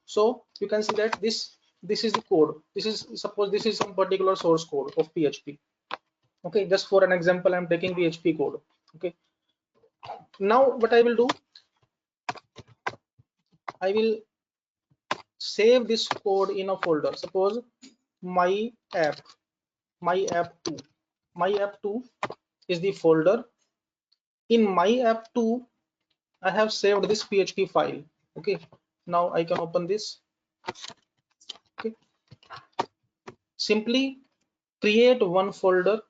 Speaker 2: so you can see that this is the code. This is, suppose this is some particular source code of PHP. Okay, just for an example, I'm taking PHP code. Okay, now what I will do, I will save this code in a folder. Suppose my app, my app2, my app2 is the folder. In my app2, I have saved this PHP file. Okay, now I can open this. Okay, simply create one folder.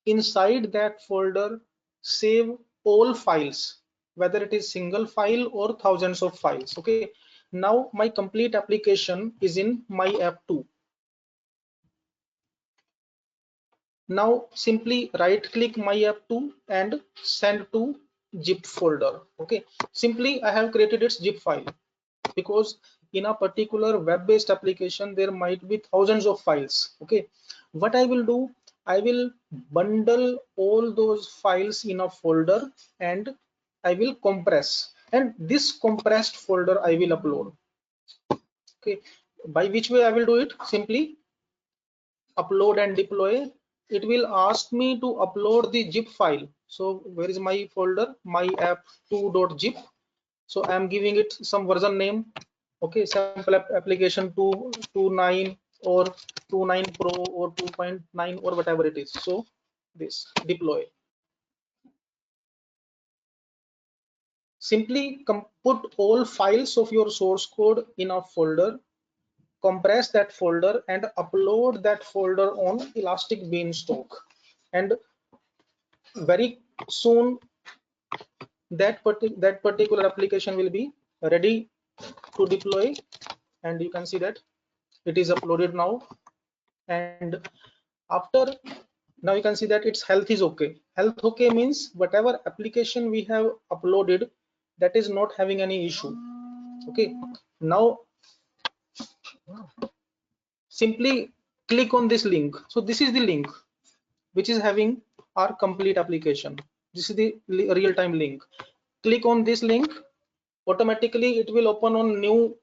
Speaker 2: Inside that folder, save all files, whether it is single file or thousands of files. Okay, now my complete application is in my app2. Now simply right click my app2 and send to zip folder. Okay, simply I have created its zip file, because in a particular web-based application there might be thousands of files. Okay, what I will do, I will bundle all those files in a folder and I will compress, and this compressed folder I will upload. Okay, by which way I will do it? Simply upload and deploy. It will ask me to upload the zip file. So where is my folder? My app2.zip. So I am giving it some version name. Okay, sample application 2.9 or 2.9 pro or 2.9 or whatever it is. So this deploy. Simply put all files of your source code in a folder, compress that folder and upload that folder on Elastic Beanstalk, and very soon that particular application will be ready to deploy. And you can see that it is uploaded now, and after, now you can see that its health is okay. Health okay means whatever application we have uploaded, that is not having any issue. Okay, now simply click on this link. So this is the link which is having our complete application. This is the real-time link. Click on this link, automatically it will open on new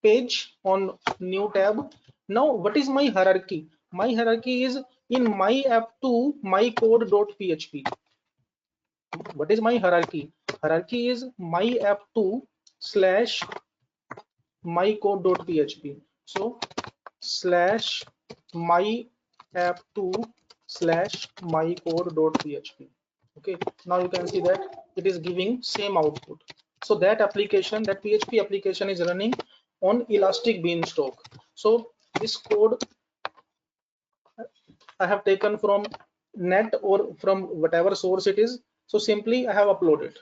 Speaker 2: page, on new tab. Now what is my hierarchy? My hierarchy is in my app to my code.php. What is my hierarchy? Hierarchy is my app to slash my code.php. So slash my app to slash my code.php. Okay, now you can see that it is giving same output. So that application, that PHP application is running on Elastic Beanstalk. So this code I have taken from net or from whatever source it is. So simply I have uploaded.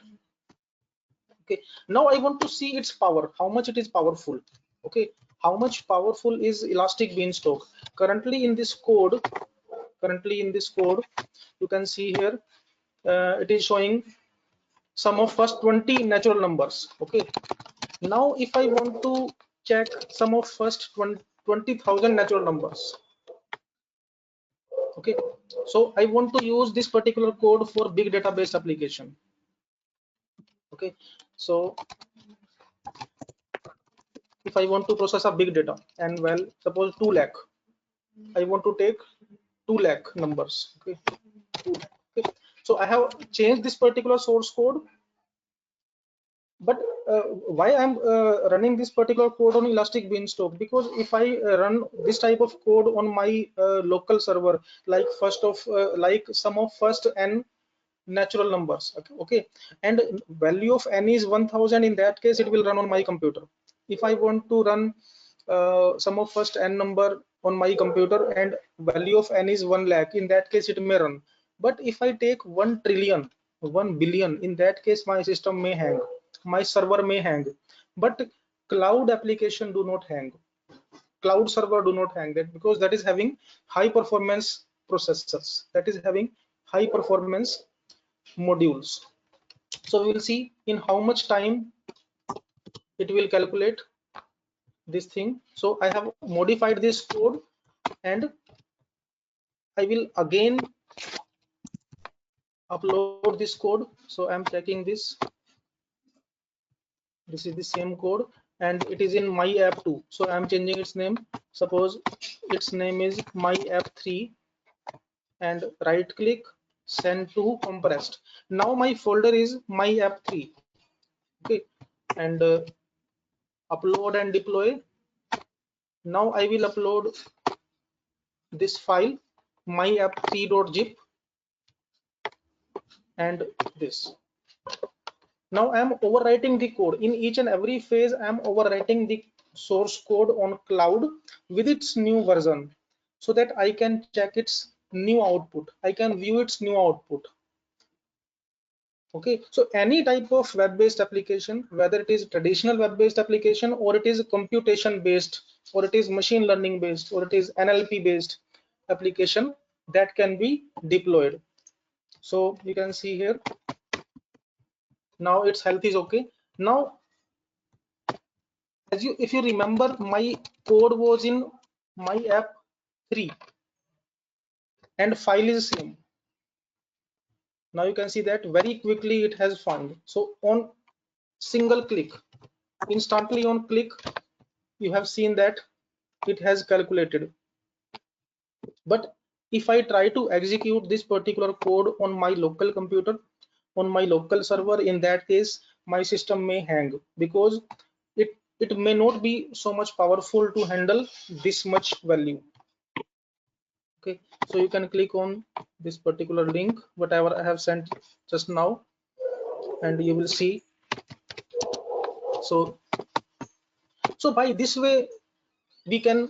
Speaker 2: Okay, now I want to see its power, how much it is powerful. Okay, how much powerful is Elastic Beanstalk? Currently in this code you can see here, it is showing sum of first 20 natural numbers. Okay, now if I want to check sum of first 20,000 natural numbers. Okay, so I want to use this particular code for big database application. Okay, so if I want to process a big data, and well, suppose 2 lakh, I want to take 2 lakh numbers. Okay, 2 lakh. Okay, so I have changed this particular source code, but why I'm running this particular code on Elastic Beanstalk? Because if I run this type of code on my local server, like like sum of first n natural numbers. Okay, okay, and value of n is 1000, in that case it will run on my computer. If I want to run sum of first n number on my computer and value of n is 1 lakh, in that case it may run. But if I take 1 trillion, 1 billion, in that case my system may hang, my server may hang. But cloud application do not hang, cloud server do not hang, that because that is having high performance processors, that is having high performance modules. So we will see in how much time it will calculate this thing. So I have modified this code and I will again upload this code. So I'm checking this. This is the same code and it is in my app 2. So I'm changing its name. Suppose its name is my app 3 and right click, send to compressed. Now my folder is my app 3. Okay, and upload and deploy. Now I will upload this file my app3.zip and this. Now I am overwriting the code in each and every phase. I am overwriting the source code on cloud with its new version so that I can check its new output, I can view its new output. Okay, so any type of web-based application, whether it is traditional web-based application or it is computation based or it is machine learning based or it is NLP based application, that can be deployed. So you can see here now its health is okay. Now as you, if you remember, my code was in my app 3 and file is same. Now you can see that very quickly it has found. So on single click, instantly on click, you have seen that it has calculated. But if I try to execute this particular code on my local computer, on my local server, in that case my system may hang because it may not be so much powerful to handle this much value. Okay, so you can click on this particular link whatever I have sent just now and you will see. So by this way we can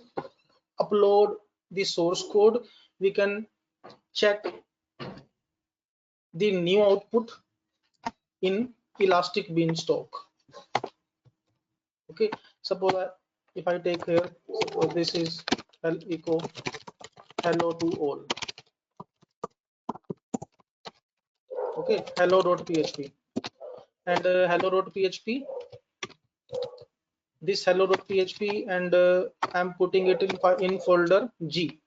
Speaker 2: upload the source code, we can check the new output in Elastic Beanstalk. Okay, suppose if I take here, suppose this is echo hello to all. Okay, hello.php and hello.php, this hello.php, and I'm putting it in folder G.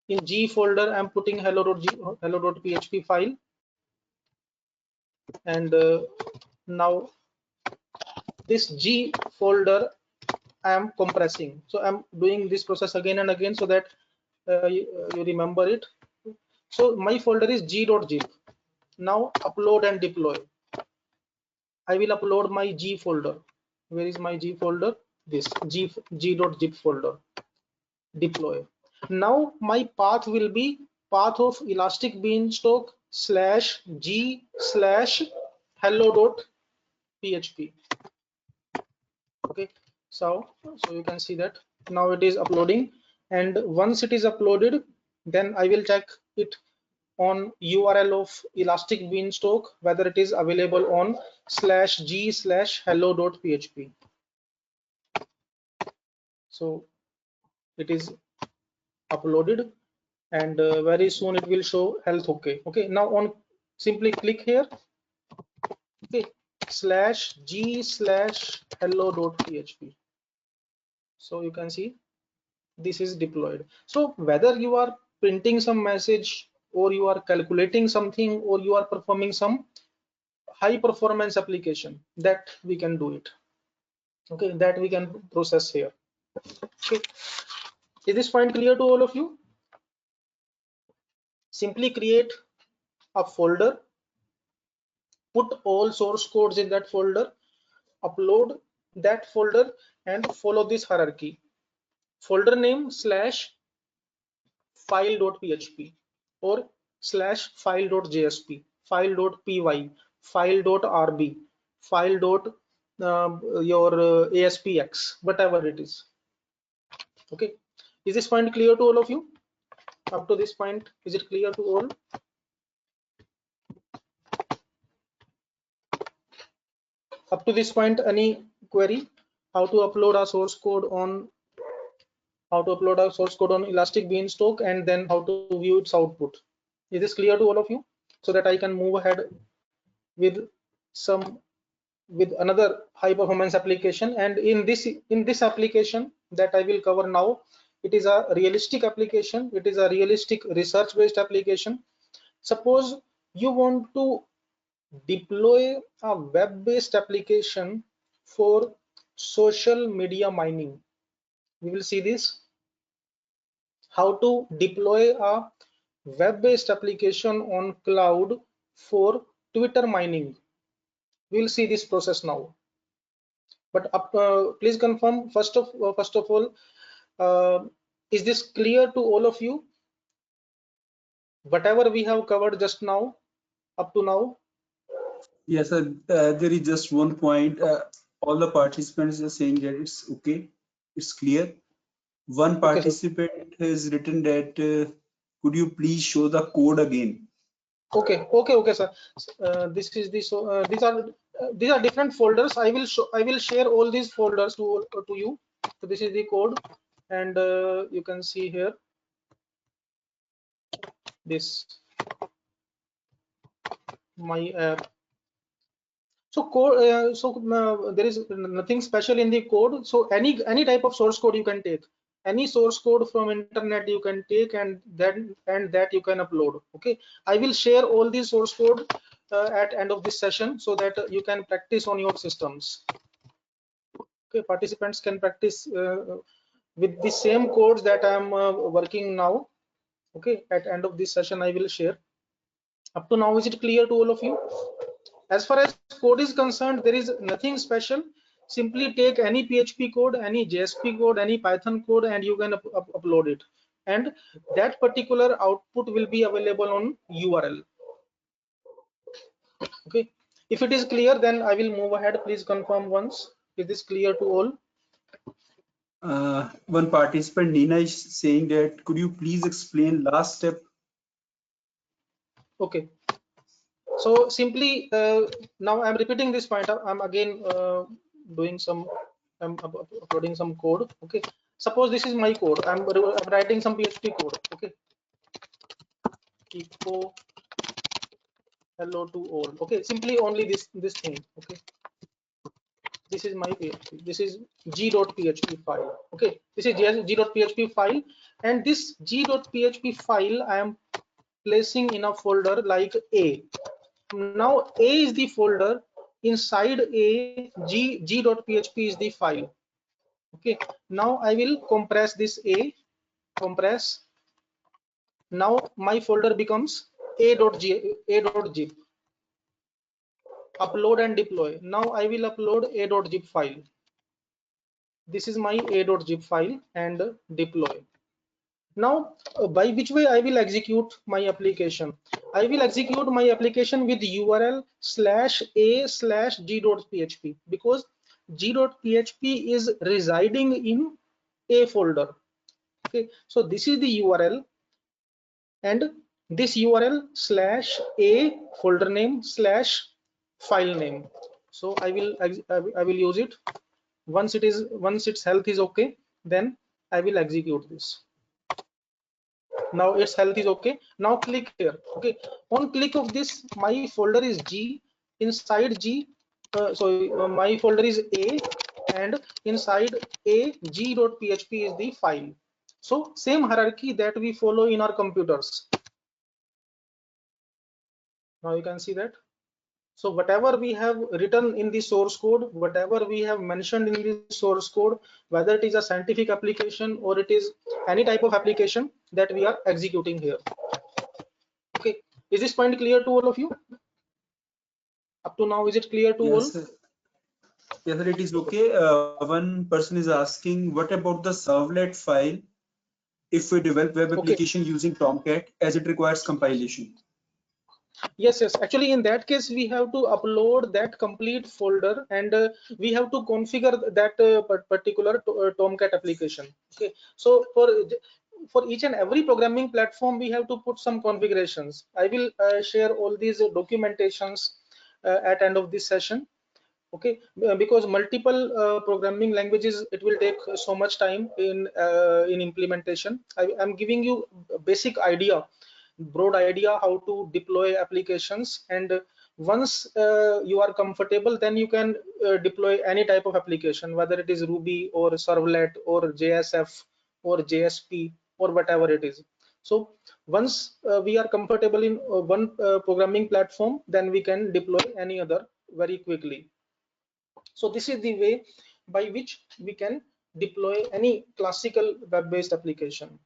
Speaker 2: In G folder, I'm putting hello.php file, and now this G folder I am compressing. So I'm doing this process again and again so that you remember it. So my folder is g.zip. Now upload and deploy. I will upload my G folder. Where is my G folder? This g.zip folder. Deploy. Now my path will be path of elastic beanstalk /g/hello.php. Okay, so you can see that now it is uploading, and once it is uploaded, then I will check it on URL of elastic beanstalk whether it is available on /g/hello.php. So it is uploaded, and very soon it will show health okay. Okay, now on simply click here, okay, /g/hello.php. so you can see this is deployed. So whether you are printing some message, or you are calculating something, or you are performing some high performance application, that we can do it. Okay, that we can process here. Okay, is this point clear to all of you? Simply create a folder, put all source codes in that folder, upload that folder, and follow this hierarchy. Folder name /file.php or /file.jsp, file.py, file.rb, file. Your ASPX, whatever it is. Okay, is this point clear to all of you? Up to this point, is it clear to all? Up to this point, any query? How to upload our source code on Elastic Beanstalk, and then how to view its output? Is this clear to all of you? So that I can move ahead with another high performance application. And in this application that I will cover now, it is a realistic application. It is a realistic research based application. Suppose you want to deploy a web based application for social media mining. We will see this, how to deploy a web based application on cloud for Twitter mining. We will see this process now. But please confirm first of all, is this clear to all of you? Whatever we have covered just now, up to now.
Speaker 1: Yes, sir. There is just one point. All the participants are saying that it's okay, it's clear. One
Speaker 2: Okay, sir.
Speaker 1: participant has written that could you please show the code again?
Speaker 2: Okay, sir. This is this. These are different folders. I will share all these folders to you. So this is the code, and you can see here this my app. So code. There is nothing special in the code. So any type of source code you can take. Any source code from internet you can take, and that you can upload. Okay, I will share all these source code at end of this session so that you can practice on your systems. Okay, participants can practice with the same codes that I am working now. Okay, at end of this session I will share. Up to now, is it clear to all of you? As far as code is concerned, there is nothing special. Simply take any PHP code, any JSP code, any Python code, and you can upload it, and that particular output will be available on URL. Okay, if it is clear, then I will move ahead. Please confirm once. Is this clear to all?
Speaker 1: One participant, Nina, is saying that could you please explain last step?
Speaker 2: Okay, so simply now I'm repeating this point. I'm again doing some, I'm uploading some code. Okay, suppose this is my code. I'm writing some PHP code. Okay, echo hello to all. Okay, simply only this thing. Okay, this is my PHP. This is g.php file. Okay, this is g.php file, and this g.php file I am placing in a folder like A. Now A is the folder. Inside A, g.php is the file. Okay, now I will compress this A, compress. Now my folder becomes a.zip. Upload and deploy. Now I will upload a.zip file. This is my a.zip file and deploy. Now by which way I will execute my application? I will execute my application with URL /a/g.php, because g.php is residing in a folder. Okay, so this is the URL, and this URL /a folder name /file name. So I will use it. Once its health is okay, then I will execute this. Now its health is okay. Now click here. Okay, on click of this, my folder is G. Inside G, my folder is A, and inside A, g.php is the file. So same hierarchy that we follow in our computers. Now you can see that. So whatever we have written in the source code, whatever we have mentioned in the source code, whether it is a scientific application or it is any type of application that we are executing here. Okay, is this point clear to all of you? Up to now, is it clear to all?
Speaker 1: Yes, sir. Yes, sir, it is okay. One person is asking, what about the servlet file if we develop web
Speaker 2: Okay.
Speaker 1: application using Tomcat as it requires compilation?
Speaker 2: Yes, actually in that case we have to upload that complete folder, and we have to configure that particular Tomcat application. Okay, so for each and every programming platform we have to put some configurations. I will share all these documentations at end of this session. Okay, because multiple programming languages, it will take so much time in implementation. I'm giving you a basic idea, broad idea how to deploy applications, and once you are comfortable, then you can deploy any type of application, whether it is Ruby or servlet or JSF or JSP or whatever it is. So once we are comfortable in one programming platform, then we can deploy any other very quickly. So this is the way by which we can deploy any classical web-based application.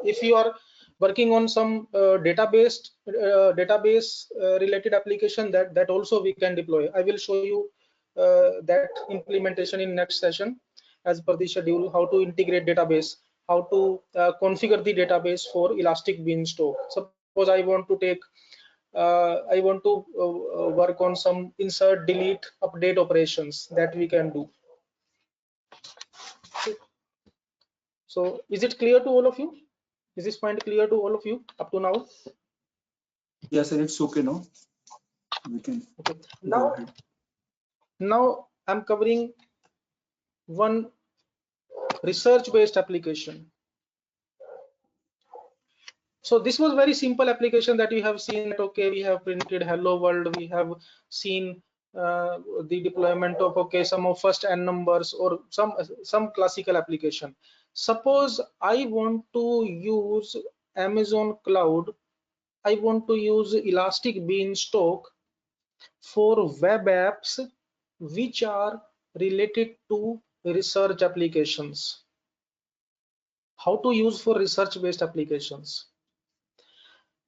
Speaker 2: If you are working on some database related application, that also we can deploy. I will show you that implementation in next session as per the schedule, how to integrate database, how to configure the database for elastic beanstalk. Suppose I want to work on some insert, delete, update operations that we can do. So is it clear to all of you? Is this point clear to all of you up to now?
Speaker 1: Yes, sir, it's okay now. We can go ahead.
Speaker 2: Now I'm covering one research-based application. So this was very simple application that you have seen that, okay, we have printed hello world, we have seen the deployment of, okay, some of first n numbers or some classical application. Suppose I want to use Amazon cloud, I want to use elastic beanstalk for web apps which are related to research applications. How to use for research based applications?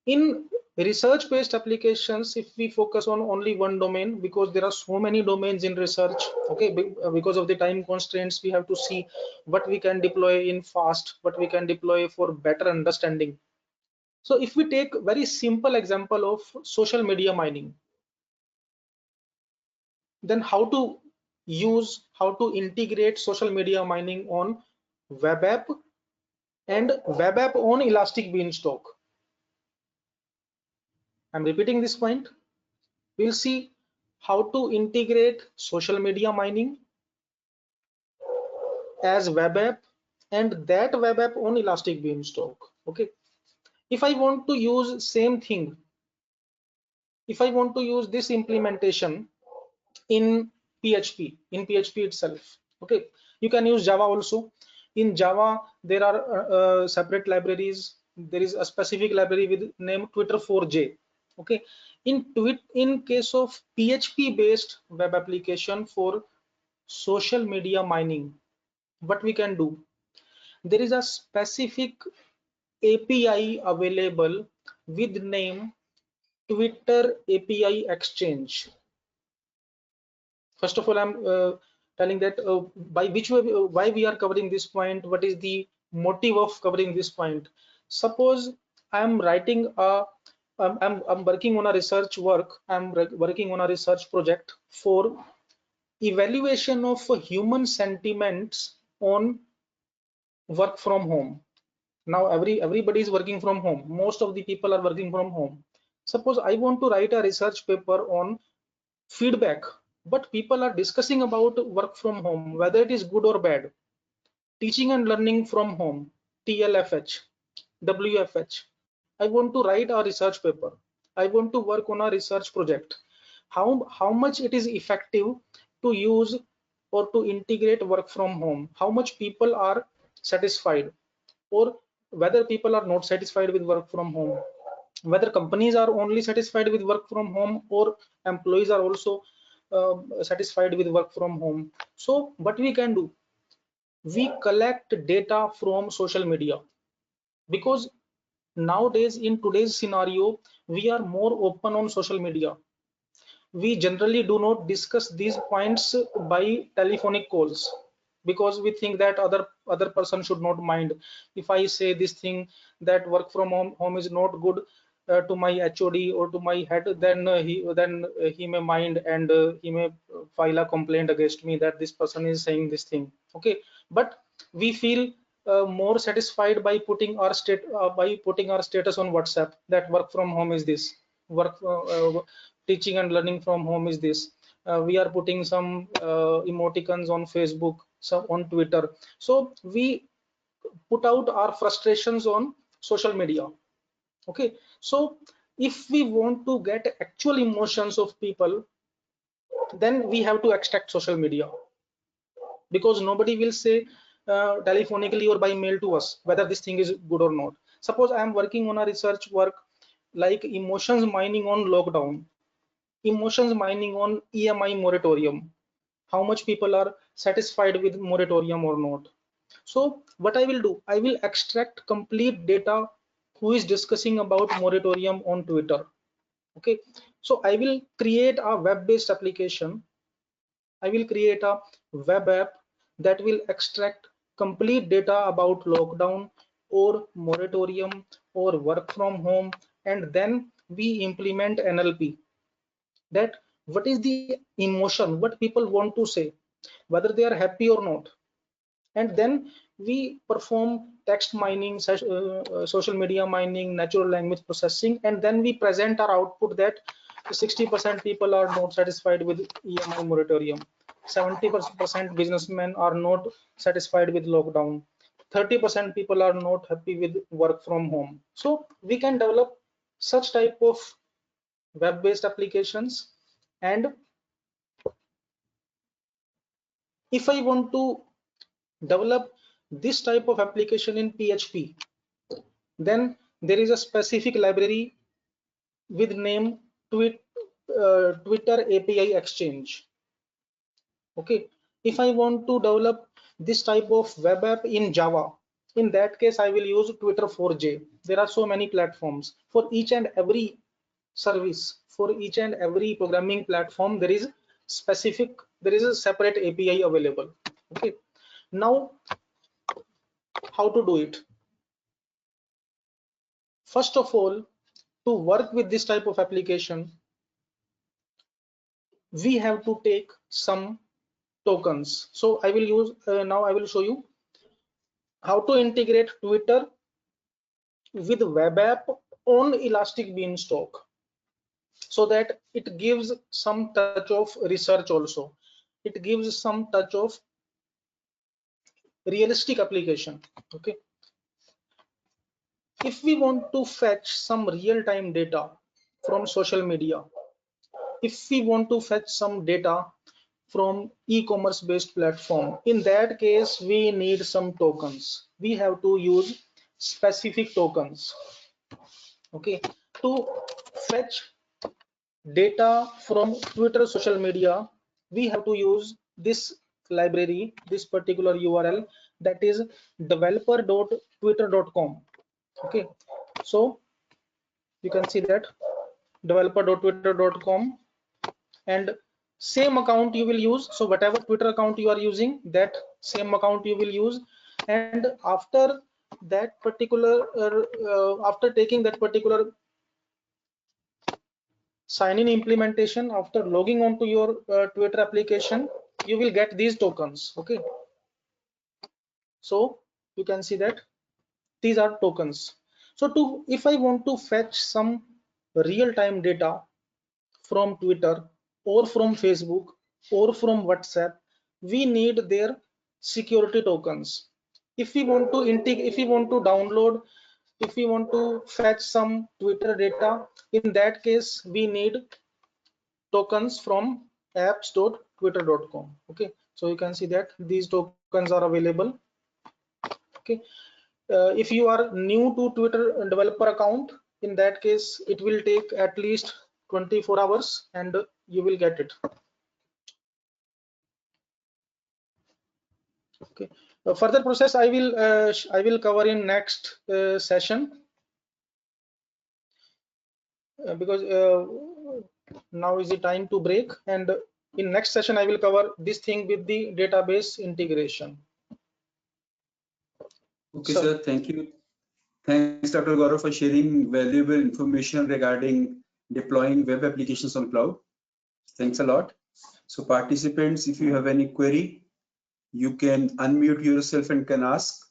Speaker 2: In research based applications, if we focus on only one domain, because there are so many domains in research, okay, because of the time constraints, we have to see what we can deploy in fast, what we can deploy for better understanding. So if we take very simple example of social media mining, then how to integrate social media mining on web app and web app on elastic beanstalk. I'm repeating this point. We'll see how to integrate social media mining as web app and that web app on elastic beanstalk. Okay, if I want to use same thing, if I want to use this implementation in PHP, in PHP itself. Okay, you can use Java also. In Java, there are separate libraries. There is a specific library with name Twitter4j. Okay, in case of PHP based web application for social media mining, what we can do? There is a specific API available with name Twitter API Exchange. First of all, I'm telling that by which way, why we are covering this point, what is the motive of covering this point. Suppose I'm writing a I'm working on a research work, working on a research project for evaluation of human sentiments on work from home. Now everybody is working from home, most of the people are working from home. Suppose I want to write a research paper on feedback, but people are discussing about work from home, whether it is good or bad. Teaching and learning from home, TLFH, WFH. I want to write a research paper, I want to work on a research project. How much it is effective to use or to integrate work from home, how much people are satisfied, or whether people are not satisfied with work from home, whether companies are only satisfied with work from home or employees are also satisfied with work from home. So what we can do, we collect data from social media, because nowadays in today's scenario we are more open on social media. We generally do not discuss these points by telephonic calls, because we think that other person should not mind if I say this thing, that work from home is not good to my HOD or to my head, then he may mind, and he may file a complaint against me that this person is saying this thing. Okay, but we feel more satisfied by putting our status on WhatsApp, that work from home is this, work teaching and learning from home is this. We are putting some emoticons on Facebook, some on Twitter. So we put out our frustrations on social media. Okay, so if we want to get actual emotions of people, then we have to extract social media, because nobody will say telephonically or by mail to us whether this thing is good or not. Suppose I am working on a research work like emotions mining on lockdown, emotions mining on EMI moratorium, how much people are satisfied with moratorium or not. So what I will do, I will extract complete data who is discussing about moratorium on Twitter. Okay, so I will create a web-based application. I will create a web app that will extract complete data about lockdown or moratorium or work from home, and then we implement NLP, that what is the emotion, what people want to say, whether they are happy or not, and then we perform text mining, social media mining, natural language processing, and then we present our output that 60% people are not satisfied with EMI moratorium, 70% businessmen are not satisfied with lockdown, 30% people are not happy with work from home. So we can develop such type of web-based applications. And if I want to develop this type of application in PHP, then there is a specific library with name Twitter API Exchange. Okay, if I want to develop this type of web app in Java, in that case I will use Twitter4j. There are so many platforms for each and every service, for each and every programming platform. There is a separate API available. Okay, now how to do it? First of all, to work with this type of application, we have to take some tokens. So I will use now I will show you how to integrate Twitter with web app on Elastic Beanstalk, so that it gives some touch of research also. It gives some touch of realistic application. Okay, if we want to fetch some real-time data from social media, if we want to fetch some data from e-commerce based platform. In that case, we need some tokens. We have to use specific tokens. Okay, to fetch data from Twitter social media, we have to use this library, this particular URL, that is developer.twitter.com. Okay, so you can see that developer.twitter.com, and same account you will use. So whatever Twitter account you are using, that same account you will use. And after that particular after taking that particular sign in implementation, after logging on to your Twitter application, you will get these tokens. Okay, so you can see that these are tokens. So to, if I want to fetch some real-time data from Twitter or from Facebook or from WhatsApp, we need their security tokens. If we want to integrate, if we want to download, if we want to fetch some Twitter data, in that case we need tokens from apps.twitter.com. Okay, so you can see that these tokens are available. Okay, if you are new to Twitter developer account, in that case it will take at least 24 hours and you will get it. Okay, further process I will cover in next session, because now is the time to break, and in next session I will cover this thing with the database integration.
Speaker 1: Okay, sir. Thank you. Thanks, Dr. Gaurav, for sharing valuable information regarding deploying web applications on cloud. Thanks a lot. So participants, if you have any query, you can unmute yourself and can ask.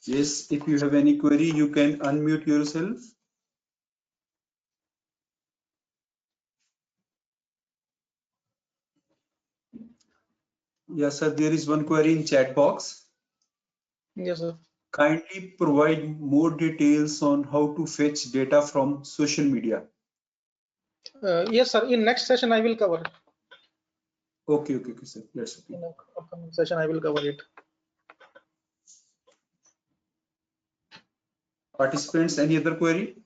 Speaker 1: Yes, if you have any query, you can unmute yourself. Yes, sir, there is one query in chat box.
Speaker 2: Yes, sir.
Speaker 1: Kindly provide more details on how to fetch data from social media.
Speaker 2: Yes, sir. In next session, I will cover.
Speaker 1: Okay, sir. That's okay.
Speaker 2: In upcoming session, I will cover it.
Speaker 1: Participants, any other query?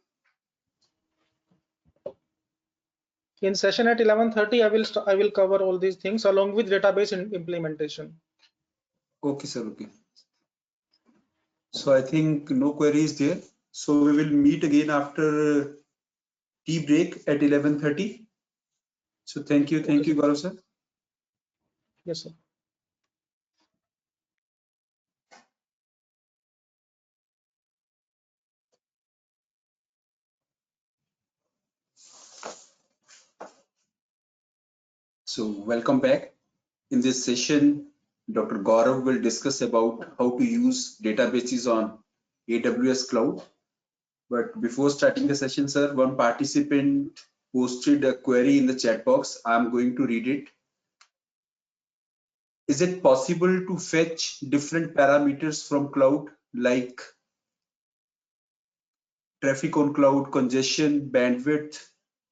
Speaker 2: In session at 11:30, I will cover all these things along with database implementation.
Speaker 1: Okay, sir. Okay. So I think no query is there. So we will meet again after tea break at 11:30. So thank you,
Speaker 2: Okay,
Speaker 1: Gaurav sir.
Speaker 2: yes, sir.
Speaker 1: So welcome back. In this session, Dr. Gaurav will discuss about how to use databases on AWS cloud. But before starting the session, sir, one participant posted a query in the chat box. I'm going to read it. Is it possible to fetch different parameters from cloud like traffic on cloud, congestion, bandwidth,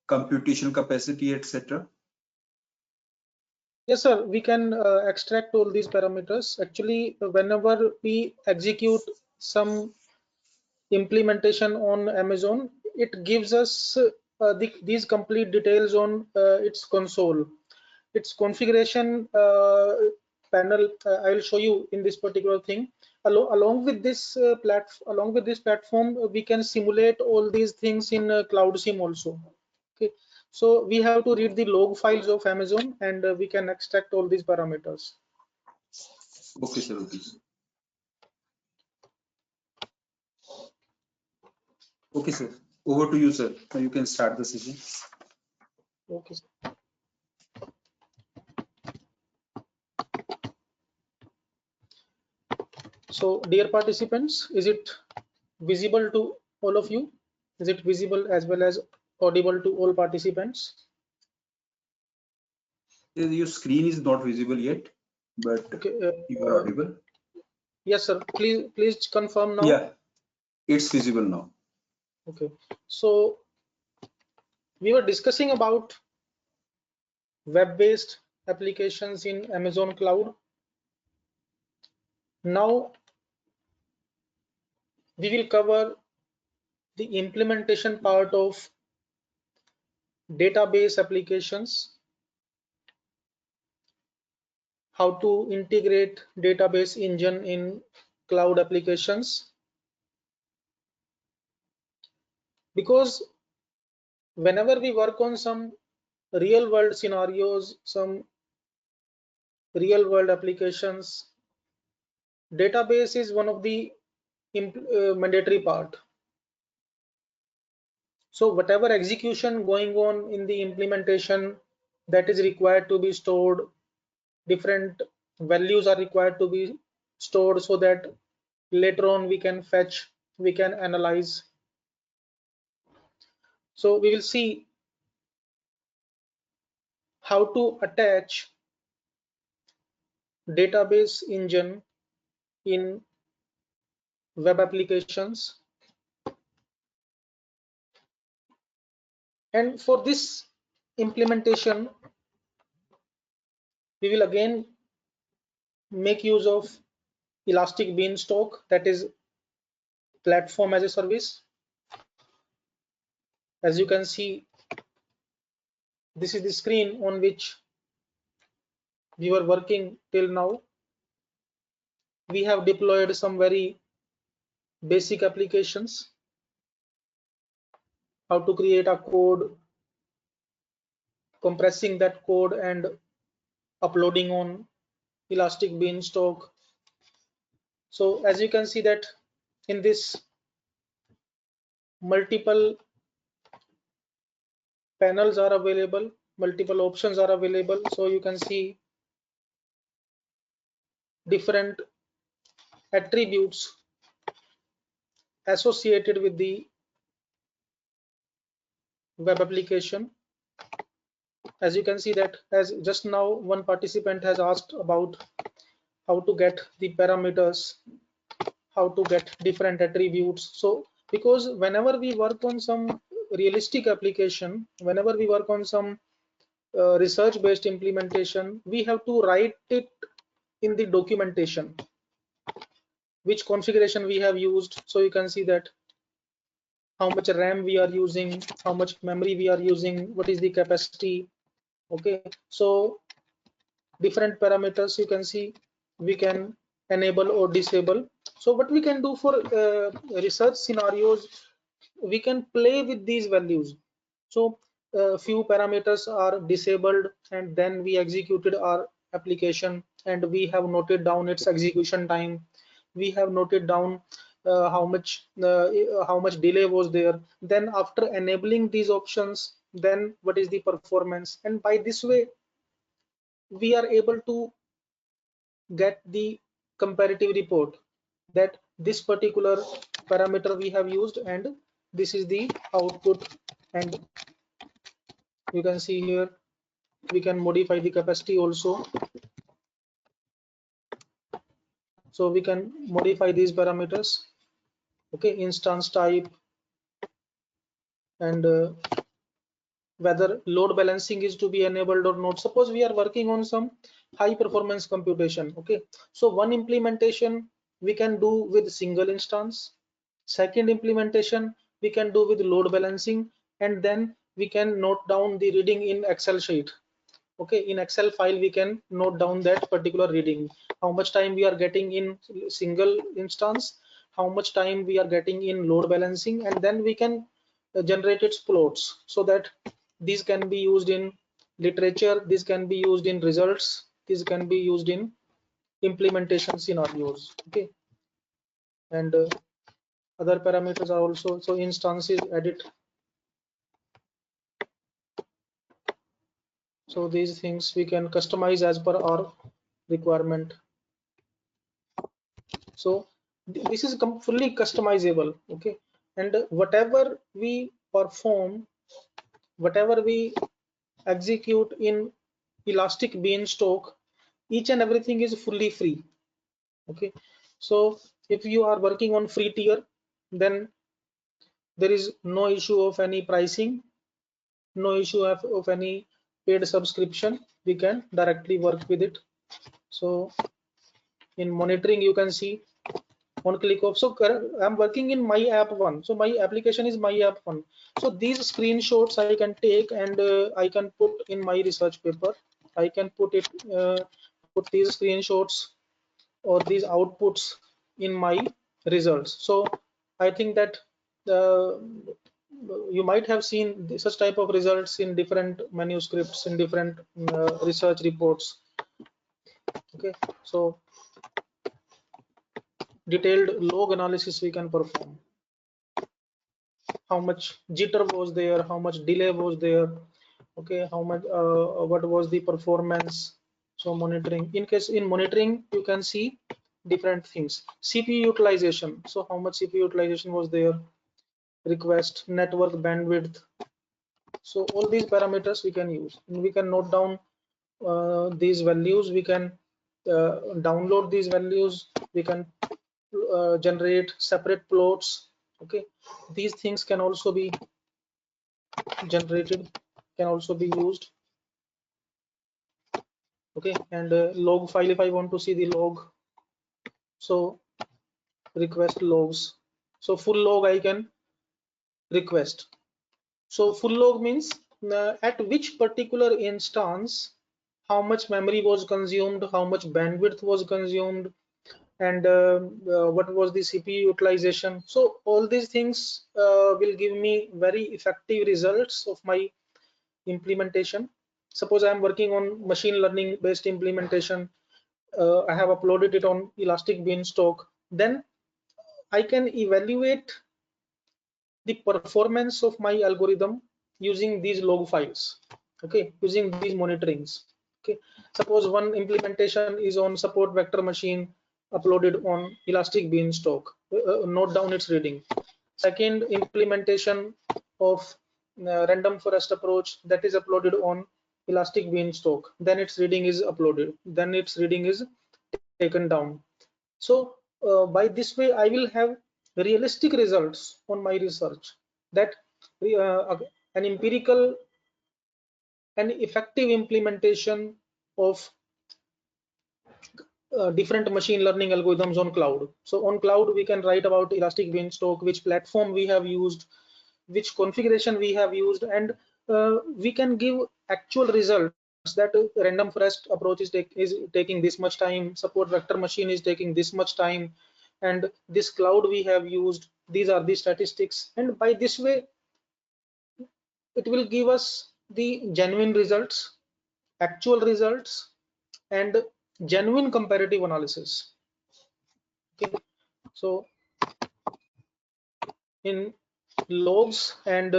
Speaker 1: computational capacity, etc.?
Speaker 2: Yes, sir. We can extract all these parameters. Actually, whenever we execute some implementation on Amazon, it gives us these complete details on its console. Its configuration panel, I will show you in this particular thing. Along with this platform, we can simulate all these things in Cloud Sim also. Okay, so we have to read the log files of Amazon, and we can extract all these parameters.
Speaker 1: Okay, sir. Okay. Okay, sir. Over to you, sir. Now you can start the session.
Speaker 2: Okay. So, dear participants, is it visible to all of you? Is it visible as well as audible to all participants?
Speaker 1: Your screen is not visible yet, but
Speaker 2: Okay.
Speaker 1: you are audible.
Speaker 2: Yes, sir. Please confirm now.
Speaker 1: Yeah, it's visible now.
Speaker 2: Okay. So we were discussing about web-based applications in Amazon Cloud. Now we will cover the implementation part of database applications, how to integrate database engine in cloud applications. Because whenever we work on some real world scenarios, some real world applications, database is one of the mandatory part. So whatever execution going on in the implementation that is required to be stored, different values are required to be stored so that later on we can fetch, we can analyze. So we will see how to attach database engine in web applications. And for this implementation, we will again make use of Elastic Beanstalk, that is platform as a service. As you can see, this is the screen on which we were working till now. We have deployed some very basic applications, how to create a code, compressing that code and uploading on Elastic Beanstalk. So as you can see that in this multiple panels are available, multiple options are available. So you can see different attributes associated with the web application. As you can see that, as just now one participant has asked about how to get the parameters, how to get different attributes. So because whenever we work on some realistic application, whenever we work on some research based implementation, we have to write it in the documentation, which configuration we have used. So you can see that how much RAM we are using, how much memory we are using, what is the capacity. Okay, so different parameters you can see we can enable or disable. So what we can do for research scenarios, we can play with these values. So few parameters are disabled and then we executed our application and we have noted down its execution time, we have noted down how much delay was there, then after enabling these options, then what is the performance, and by this way we are able to get the comparative report that this particular parameter we have used and this is the output. And you can see here we can modify the capacity also, so we can modify these parameters. Okay, instance type, and whether load balancing is to be enabled or not. Suppose we are working on some high performance computation. Okay, so one implementation we can do with single instance, second implementation we can do with load balancing, and then we can note down the reading in Excel sheet. Okay, in Excel file we can note down that particular reading, how much time we are getting in single instance, how much time we are getting in load balancing, and then we can generate its plots so that these can be used in literature, this can be used in results, this can be used in implementation scenarios. Okay, and other parameters are also, so instances edit. So these things we can customize as per our requirement. So this is fully customizable. Okay, and whatever we perform, whatever we execute in elastic beanstalk, each and everything is fully free. Okay, so if you are working on free tier, then there is no issue of any pricing, no issue of any paid subscription. We can directly work with it. So in monitoring, you can see one click of, so I'm working in my app one, so my application is my app one. So these screenshots I can take and I can put in my research paper. I can put it put these screenshots or these outputs in my results. So I think that uh, you might have seen such type of results in different manuscripts, in different research reports. Okay, so detailed log analysis we can perform. How much jitter was there, how much delay was there, okay, how much what was the performance. So monitoring, in case in monitoring you can see different things. CPU utilization, so how much CPU utilization was there, request, network bandwidth. So all these parameters we can use, and we can note down these values. We can download these values. We can generate separate plots. Okay, these things can also be generated, can also be used. Okay, and log file, if I want to see the log, so request logs, so full log I can request. So full log means at which particular instance how much memory was consumed, how much bandwidth was consumed, and what was the CPU utilization. So all these things will give me very effective results of my implementation. Suppose I am working on machine learning based implementation. I have uploaded it on Elastic Beanstalk. Then I can evaluate the performance of my algorithm using these log files. Okay, using these monitorings. Okay, suppose one implementation is on support vector machine uploaded on Elastic Beanstalk. Note down its reading. Second implementation of random forest approach, that is uploaded on Elastic Beanstalk. Then its reading is uploaded. Then its reading is taken down. So by this way, I will have realistic results on my research, that an empirical and effective implementation of different machine learning algorithms on cloud. So on cloud, we can write about Elastic Beanstalk, which platform we have used, which configuration we have used, and we can give actual results that random forest approach is taking this much time, support vector machine is taking this much time, and this cloud we have used, these are the statistics. And by this way, it will give us the genuine results, actual results, and genuine comparative analysis. Okay, so in logs and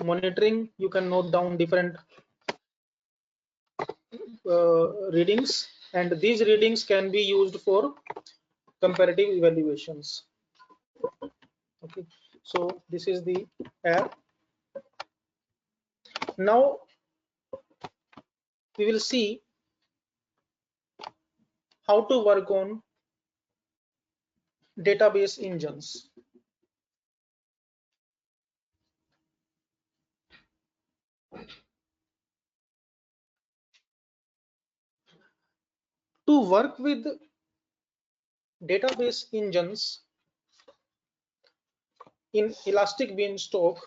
Speaker 2: monitoring, you can note down different readings, and these readings can be used for comparative evaluations. Okay, so this is the app. Now we will see how to work on database engines. To work with database engines in Elastic Beanstalk,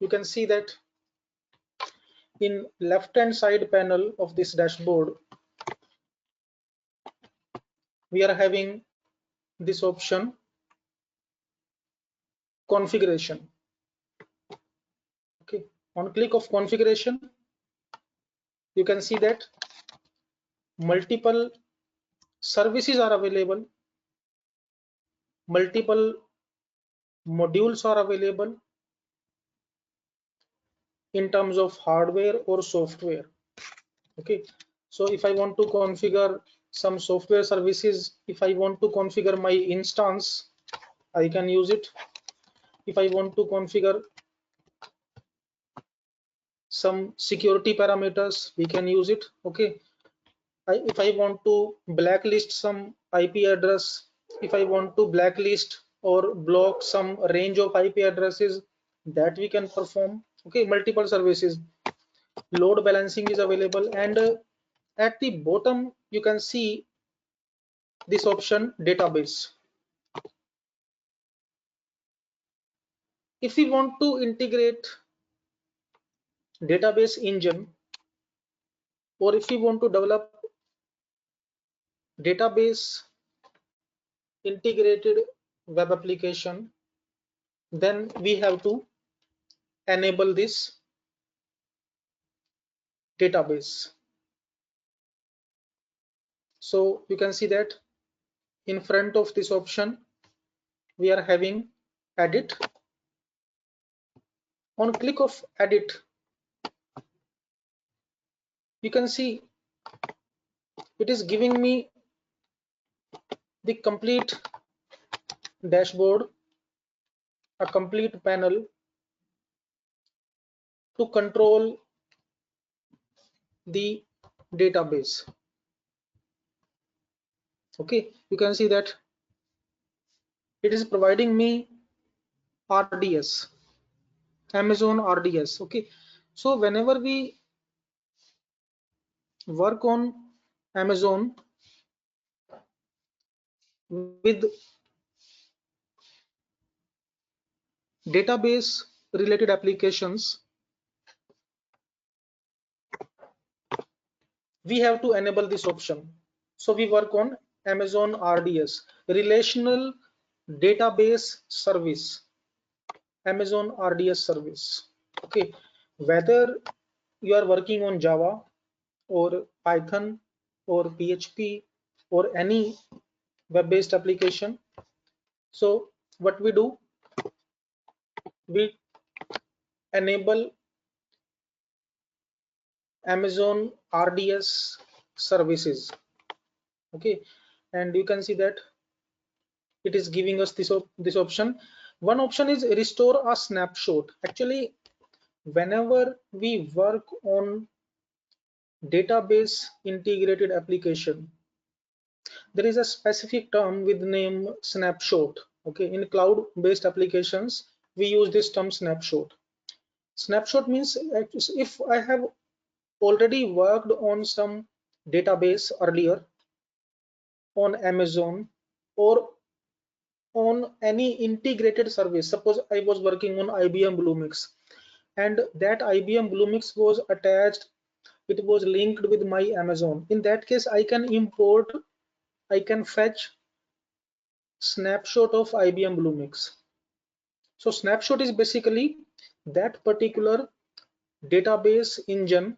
Speaker 2: you can see that in left hand side panel of this dashboard, we are having this option, configuration. Okay, on click of configuration, you can see that multiple services are available, multiple modules are available in terms of hardware or software. Okay, so if I want to configure some software services, if I want to configure my instance, I can use it. If I want to configure some security parameters, we can use it. Okay, if I want to blacklist some IP address, if I want to blacklist or block some range of IP addresses, that we can perform. Okay, multiple services, load balancing is available, and at the bottom you can see this option, database. If we want to integrate database engine, or if we want to develop database integrated web application, then we have to enable this database. So you can see that in front of this option we are having edit. On click of edit, you can see it is giving me the complete dashboard, a complete panel to control the database. Okay, you can see that it is providing me RDS, Amazon RDS. Okay, so whenever we work on Amazon with database related applications, we have to enable this option. So we work on Amazon RDS, relational database service, Amazon RDS service. Okay, whether you are working on Java or Python or PHP or any web-based application, so what we do, we enable Amazon RDS services. Okay, and you can see that it is giving us this option. One option is restore a snapshot. Actually, whenever we work on database integrated application, there is a specific term with name snapshot. Okay, in cloud based applications we use this term snapshot. Snapshot means if I have already worked on some database earlier on Amazon or on any integrated service. Suppose I was working on IBM Bluemix, and that IBM Bluemix was attached, it was linked with my Amazon. In that case, I can import, I can fetch snapshot of IBM Bluemix. So snapshot is basically that particular database engine,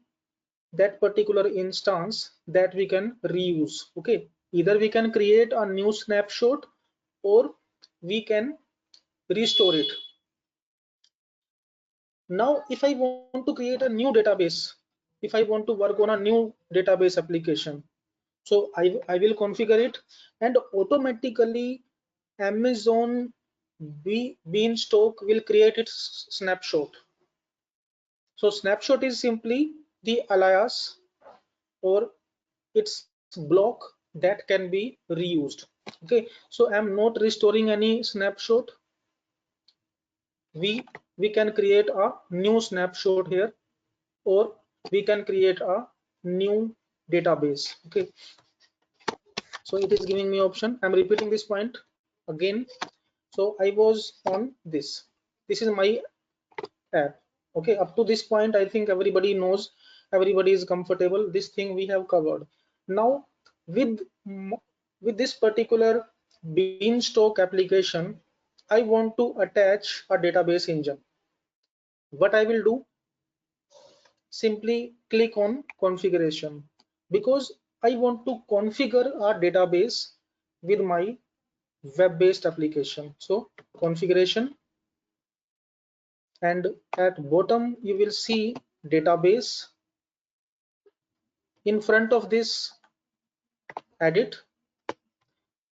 Speaker 2: that particular instance that we can reuse. Okay, either we can create a new snapshot or we can restore it. Now if I want to create a new database, if I want to work on a new database application, so I will configure it, and automatically Amazon Beanstalk will create its snapshot. So snapshot is simply the alias or its block that can be reused. Okay, so I'm not restoring any snapshot. We can create a new snapshot here, or we can create a new database. Okay, so it is giving me option. I'm repeating this point again. So I was on this is my app. Okay, up to this point I think everybody knows, everybody is comfortable, this thing we have covered. Now with this particular Beanstalk application, I want to attach a database engine. What I will do, simply click on configuration, because I want to configure a database with my web-based application. So configuration, and at bottom you will see database. In front of this, edit,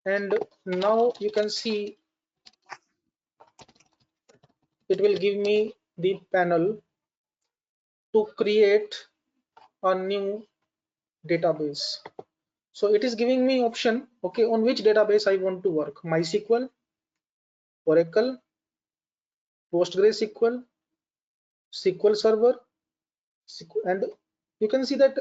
Speaker 2: and now you can see it will give me the panel to create a new database. So it is giving me option, okay, on which database I want to work: MySQL, Oracle, PostgreSQL, SQL Server, and you can see that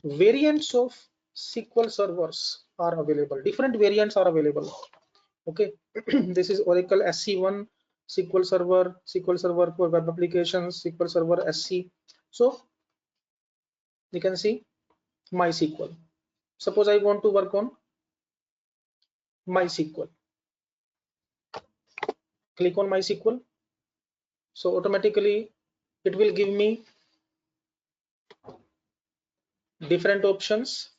Speaker 2: variants of SQL servers are available. Different variants are available. Okay, this is Oracle SC1 SQL Server for web applications, SQL Server SC. So you can see MySQL. Suppose I want to work on MySQL. Click on MySQL. So automatically it will give me different options.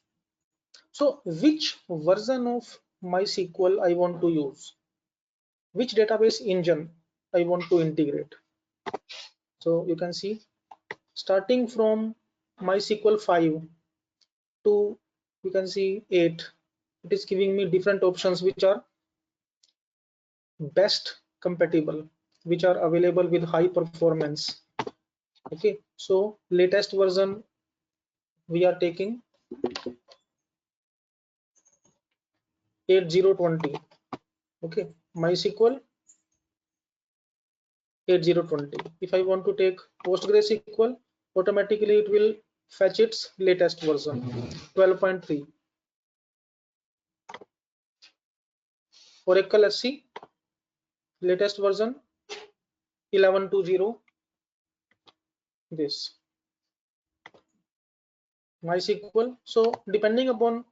Speaker 2: So which version of MySQL I want to use? Which database engine I want to integrate? So you can see starting from MySQL 5 to you can see 8, it is giving me different options which are best compatible, which are available with high performance. Okay, so latest version we are taking 8020. Okay, MySQL 8020. If I want to take PostgreSQL, automatically it will fetch its latest version 12.3. Oracle SC latest version 11.20. This MySQL. So depending upon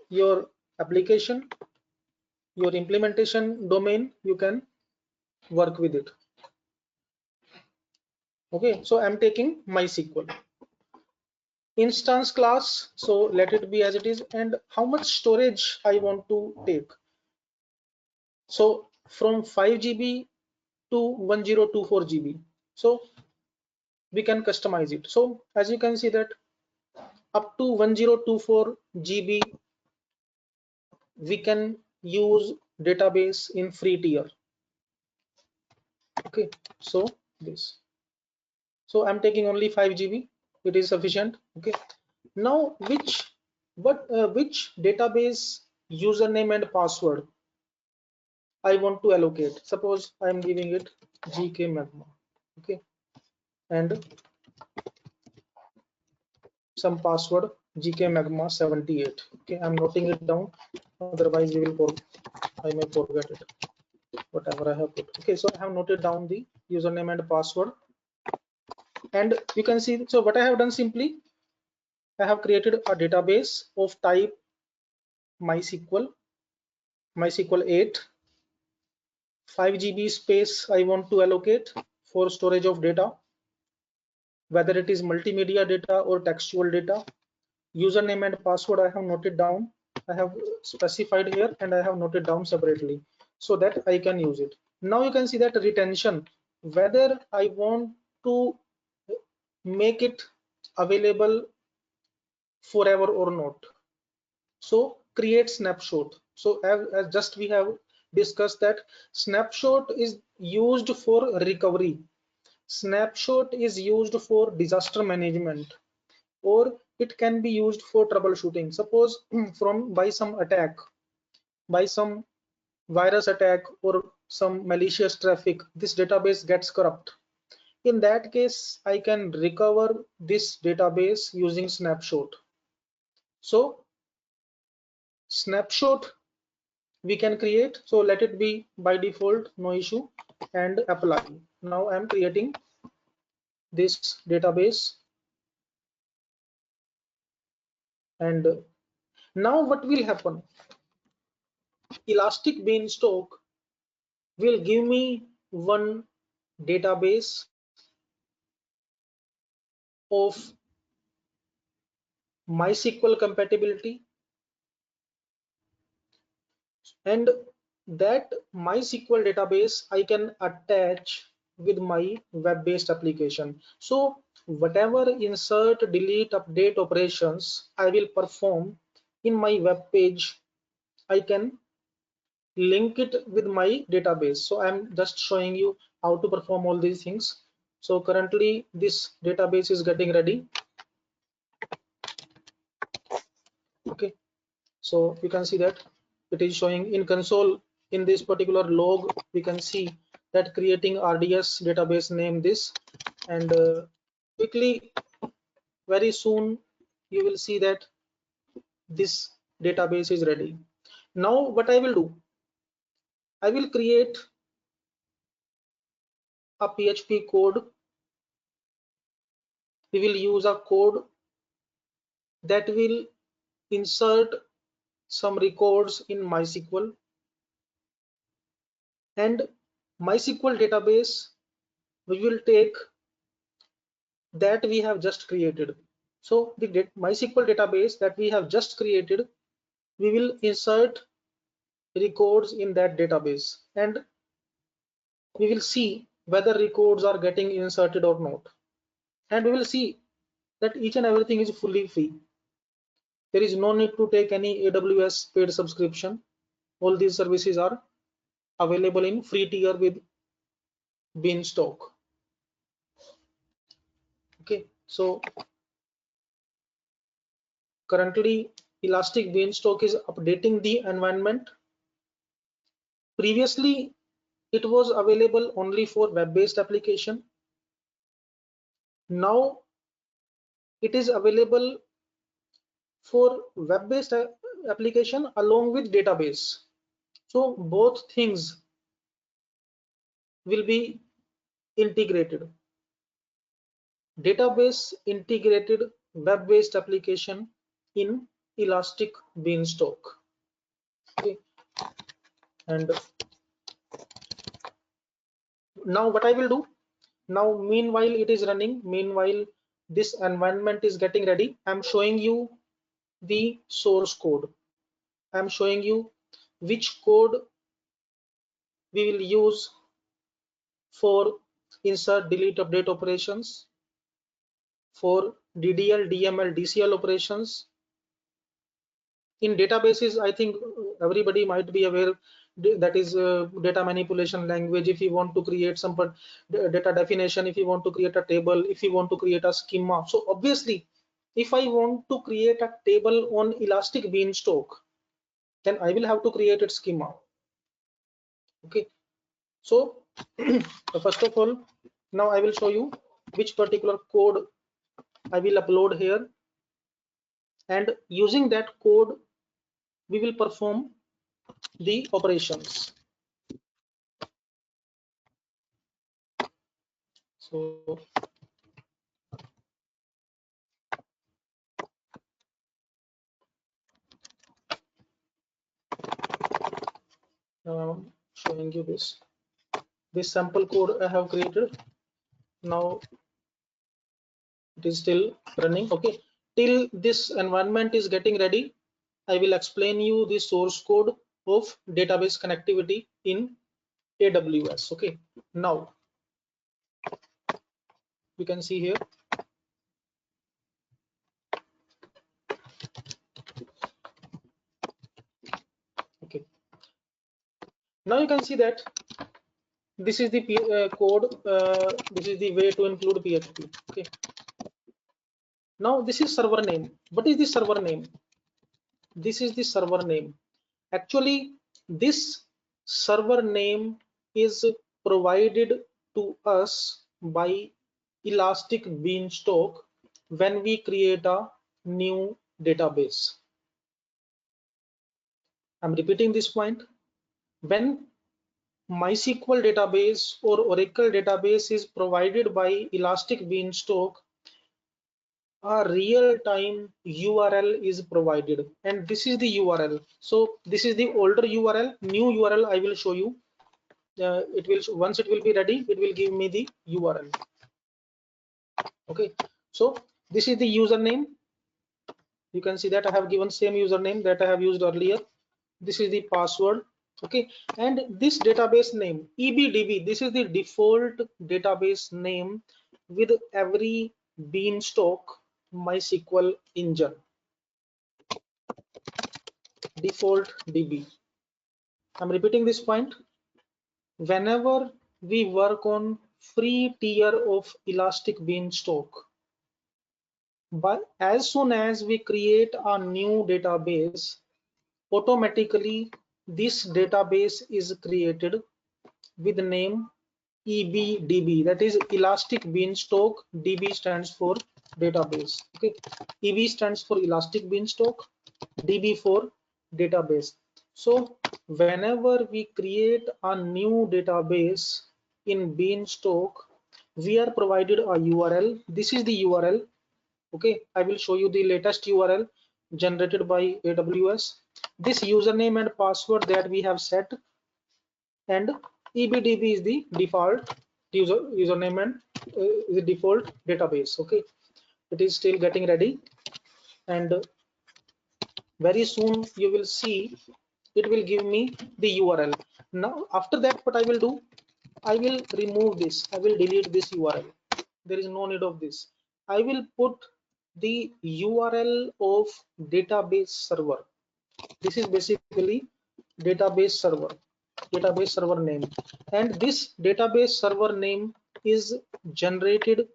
Speaker 2: your application, your implementation domain, you can work with it. Okay, so I'm taking MySQL instance class, so let it be as it is. And how much storage I want to take? So from 5 GB to 1024 GB, so we can customize it. So as you can see that up to 1024 GB we can use database in free tier. Okay, so this, so I'm taking only 5 GB, it is sufficient. Okay, now which database username and password I want to allocate? Suppose I'm giving it GK Magma. Okay, and some password GK Magma 78. Okay, I'm noting it down, otherwise I may forget it, whatever I have put. Okay, so I have noted down the username and password, and you can see, so what I have done, simply I have created a database of type MySQL 8. 5 GB space I want to allocate for storage of data, whether it is multimedia data or textual data. Username and password I have noted down, I have specified here, and I have noted down separately so that I can use it. Now you can see that retention, whether I want to make it available forever or not. So create snapshot. So as just we have discussed that snapshot is used for recovery, snapshot is used for disaster management, or it can be used for troubleshooting. Suppose by some attack, by some virus attack or some malicious traffic, this database gets corrupt. In that case, I can recover this database using snapshot. So snapshot we can create, so let it be by default, no issue, and apply. Now I'm creating this database, and now what will happen? Elastic Beanstalk will give me one database of MySQL compatibility, and that MySQL database I can attach with my web-based application. So whatever insert, delete, update operations I will perform in my web page, I can link it with my database. So I'm just showing you how to perform all these things. So currently this database is getting ready. Okay, so you can see that it is showing in console. In this particular log we can see that creating RDS database name this, and quickly, very soon you will see that this database is ready. Now what I will do, I will create a PHP code. We will use a code that will insert some records in MySQL, and MySQL database we will take that we have just created. So the MySQL database that we have just created, we will insert records in that database, and we will see whether records are getting inserted or not, and we will see that each and everything is fully free. There is no need to take any AWS paid subscription. All these services are available in free tier with Beanstalk. Okay, so currently Elastic Beanstalk is updating the environment. Previously it was available only for web-based application. Now it is available for web-based application along with database. So both things will be integrated. Database integrated web-based application in Elastic Beanstalk. Okay, and now what I will do, now meanwhile it is running, meanwhile this environment is getting ready, I'm showing you the source code. I'm showing you which code we will use for insert, delete, update operations, for DDL, DML, DCL operations. In databases, I think everybody might be aware that is data manipulation language. If you want to create some data definition, if you want to create a table, if you want to create a schema. So obviously, if I want to create a table on Elastic Beanstalk, then I will have to create its schema. Okay, so first of all, now I will show you which particular code I will upload here, and using that code we will perform the operations. So now I'm showing you this sample code I have created. Now it is still running. Okay, till this environment is getting ready, I will explain you the source code of database connectivity in AWS. Okay, now you can see here. Okay, now you can see that this is the code. This is the way to include PHP. Okay, now this is server name. What is the server name? This is the server name. Actually, this server name is provided to us by Elastic Beanstalk when we create a new database. I'm repeating this point. When MySQL database or Oracle database is provided by Elastic Beanstalk, a real-time URL is provided, and this is the URL. So this is the older URL. New URL I will show you. It will, once it will be ready, it will give me the URL. Okay, so this is the username. You can see that I have given same username that I have used earlier. This is the password. Okay, and this database name EBDB, this is the default database name with every Beanstalk MySQL engine. Default DB. I'm repeating this point. Whenever we work on free tier of elastic beanstalk. But as soon as we create a new database, automatically this database is created with the name EBDB, that is Elastic Beanstalk. DB stands for database. Okay, EB stands for Elastic Beanstalk, DB for database. So whenever we create a new database in Beanstalk, we are provided a URL. This is the URL. Okay, I will show you the latest URL generated by AWS. This username and password that we have set, and EBDB is the default username and the default database. Okay, it is still getting ready, and very soon you will see it will give me the URL. Now after that, what I will do, I will remove this, I will delete this URL. There is no need of this. I will put the URL of database server. This is basically database server name, and this database server name is generated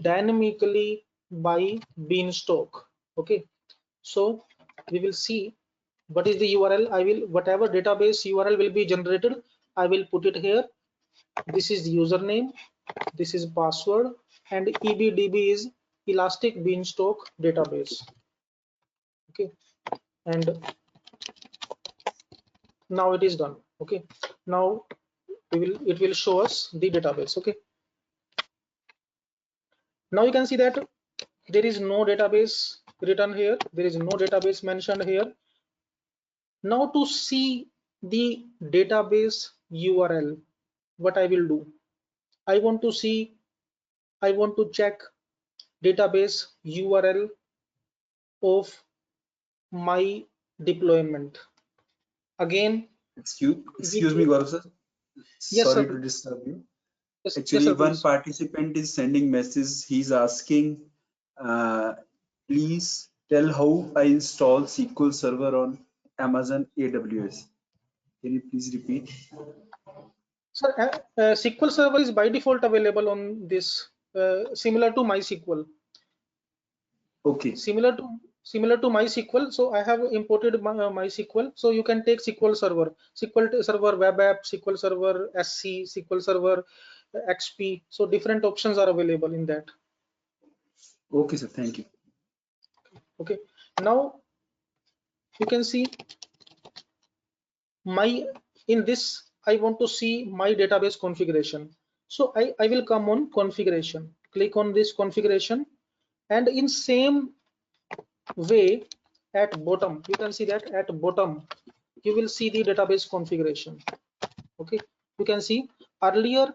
Speaker 2: dynamically by Beanstalk. Okay, so we will see what is the URL. I will, whatever database URL will be generated, I will put it here. This is username, this is password, and EBDB is Elastic Beanstalk database. Okay, and now it is done. Okay, now it will show us the database. Okay, now you can see that there is no database written here, there is no database mentioned here. Now to see the database URL, what I will do, I want to check database URL of my deployment. Again,
Speaker 1: Excuse me, Gaurav sir.
Speaker 2: yes
Speaker 1: Sorry
Speaker 2: sir,
Speaker 1: to disturb you.
Speaker 2: yes
Speaker 1: Actually,
Speaker 2: sir,
Speaker 1: one
Speaker 2: please.
Speaker 1: participant is sending message. He's asking, uh, please tell how I install SQL Server on Amazon AWS. Can you please repeat?
Speaker 2: Sir, SQL Server is by default available on this, similar to MySQL.
Speaker 1: Okay.
Speaker 2: Similar to MySQL. So I have imported MySQL. So you can take SQL Server Web App, SQL Server SC, SQL Server XP. So different options are available in that.
Speaker 1: Okay, sir. Thank you.
Speaker 2: Okay. Now you can see my, in this I want to see my database configuration. So I will come on configuration, click on this configuration, and in same way at bottom you can see that at bottom you will see the database configuration. Okay, you can see earlier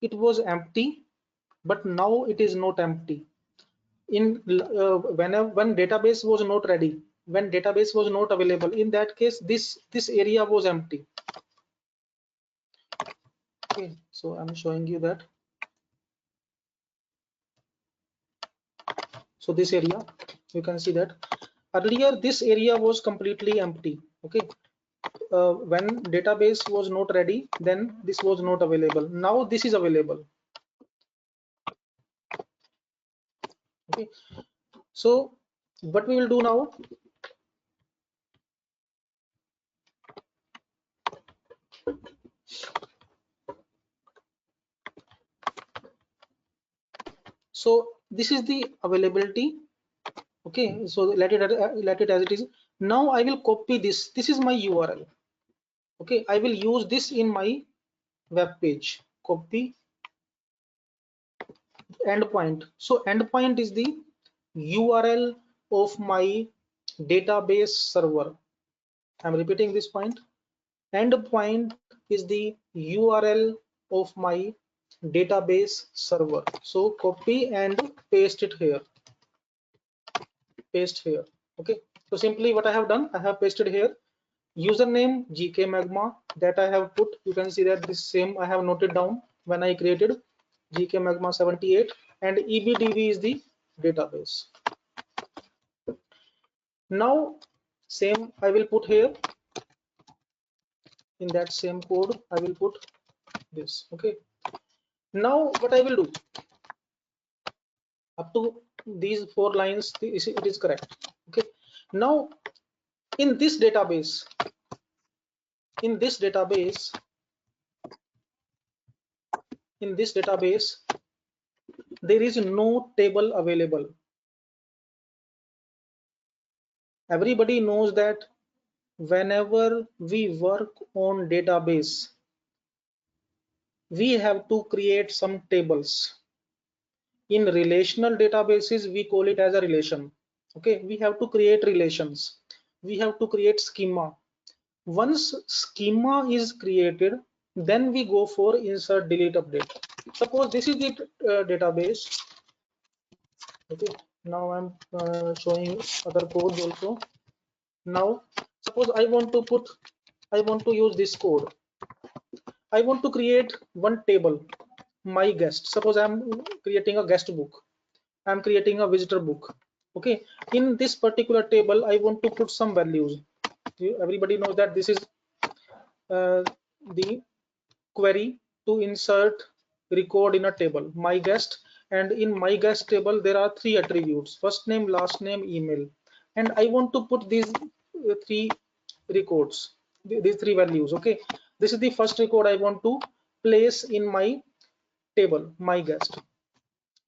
Speaker 2: it was empty, but now it is not empty. In when database was not ready, when database was not available, in that case this area was empty. Okay, so I'm showing you that. So this area, you can see that earlier this area was completely empty. Okay, when database was not ready, then this was not available. Now this is available. Okay, so what we will do now, so this is the availability. Okay, so let it as it is. Now I will copy this. This is my URL. Okay, I will use this in my web page. Copy endpoint. So endpoint is the URL of my database server. I'm repeating this point. Endpoint is the URL of my database server. So copy and paste it here. Paste here. Okay. So simply what I have done, I have pasted here. Username GK Magma that I have put. You can see that this same I have noted down when I created GK Magma 78, and EBDB is the database. Now same I will put here. In that same code I will put this. Okay, Now what I will do, up to these 4 lines it is correct. Okay, now in this database in this database there is no table available. Everybody knows that whenever we work on database, we have to create some tables. In relational databases, we call it as a relation. Okay, we have to create relations. We have to create schema. Once schema is created, then we go for insert, delete, update. Suppose this is the database. Okay, now I'm showing other codes also. Now, suppose I want to use this code. I want to create one table, my guest. Suppose I'm creating a guest book. I'm creating a visitor book. Okay. In this particular table, I want to put some values. Everybody knows that this is the query to insert record in a table, my guest. And in my guest table, there are 3 attributes: first name, last name, email. And I want to put these 3 records, these 3 values. Okay, this is the first record I want to place in my table, my guest.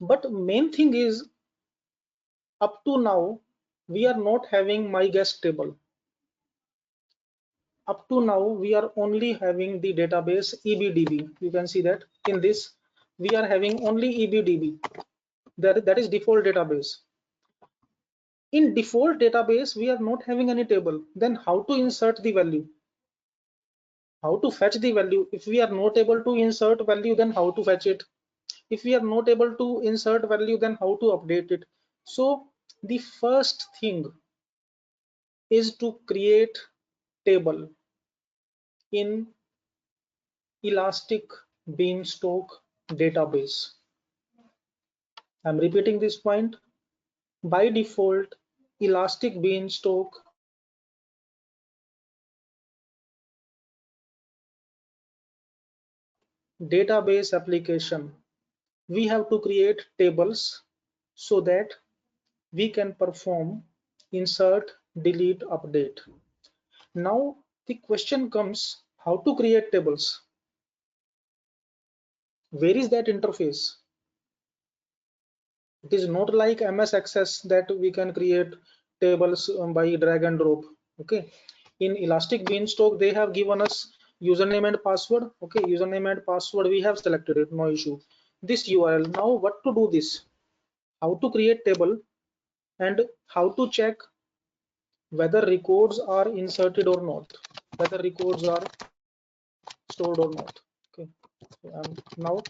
Speaker 2: But main thing is, up to now we are not having my guest table. Up to now we are only having the database ebdb. You can see that in this we are having only ebdb. That is default database. In default database we are not having any table. Then how to insert the value, how to fetch the value? If we are not able to insert value, then how to fetch it? If we are not able to insert value, then how to update it? So the first thing is to create table in elastic beanstalk database. I'm repeating this point. By default, elastic beanstalk database application, we have to create tables so that we can perform insert, delete, update. Now the question comes, how to create tables? Where is that interface? It is not like MS Access that we can create tables by drag and drop. Okay, in elastic beanstalk they have given us username and password. Okay, username and password we have selected it, no issue. This URL. Now what to do this? How to create table and how to check whether records are inserted or not, whether records are stored or not. Okay, now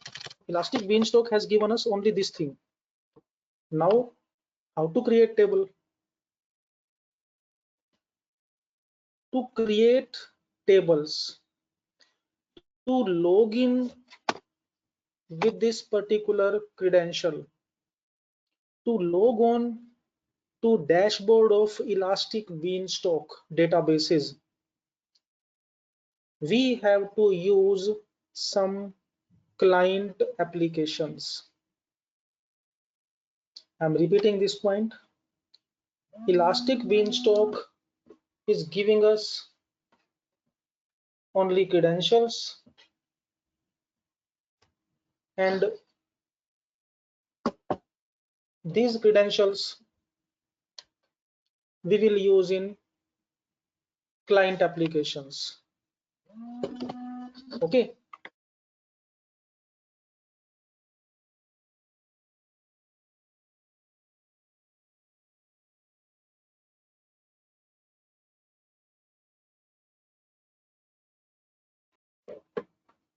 Speaker 2: elastic beanstalk has given us only this thing. Now how to create table? To create tables, to log in with this particular credential, to log on to dashboard of elastic beanstalk databases, we have to use some client applications. I'm repeating this point. Elastic beanstalk is giving us only credentials, and these credentials we will use in client applications. Okay,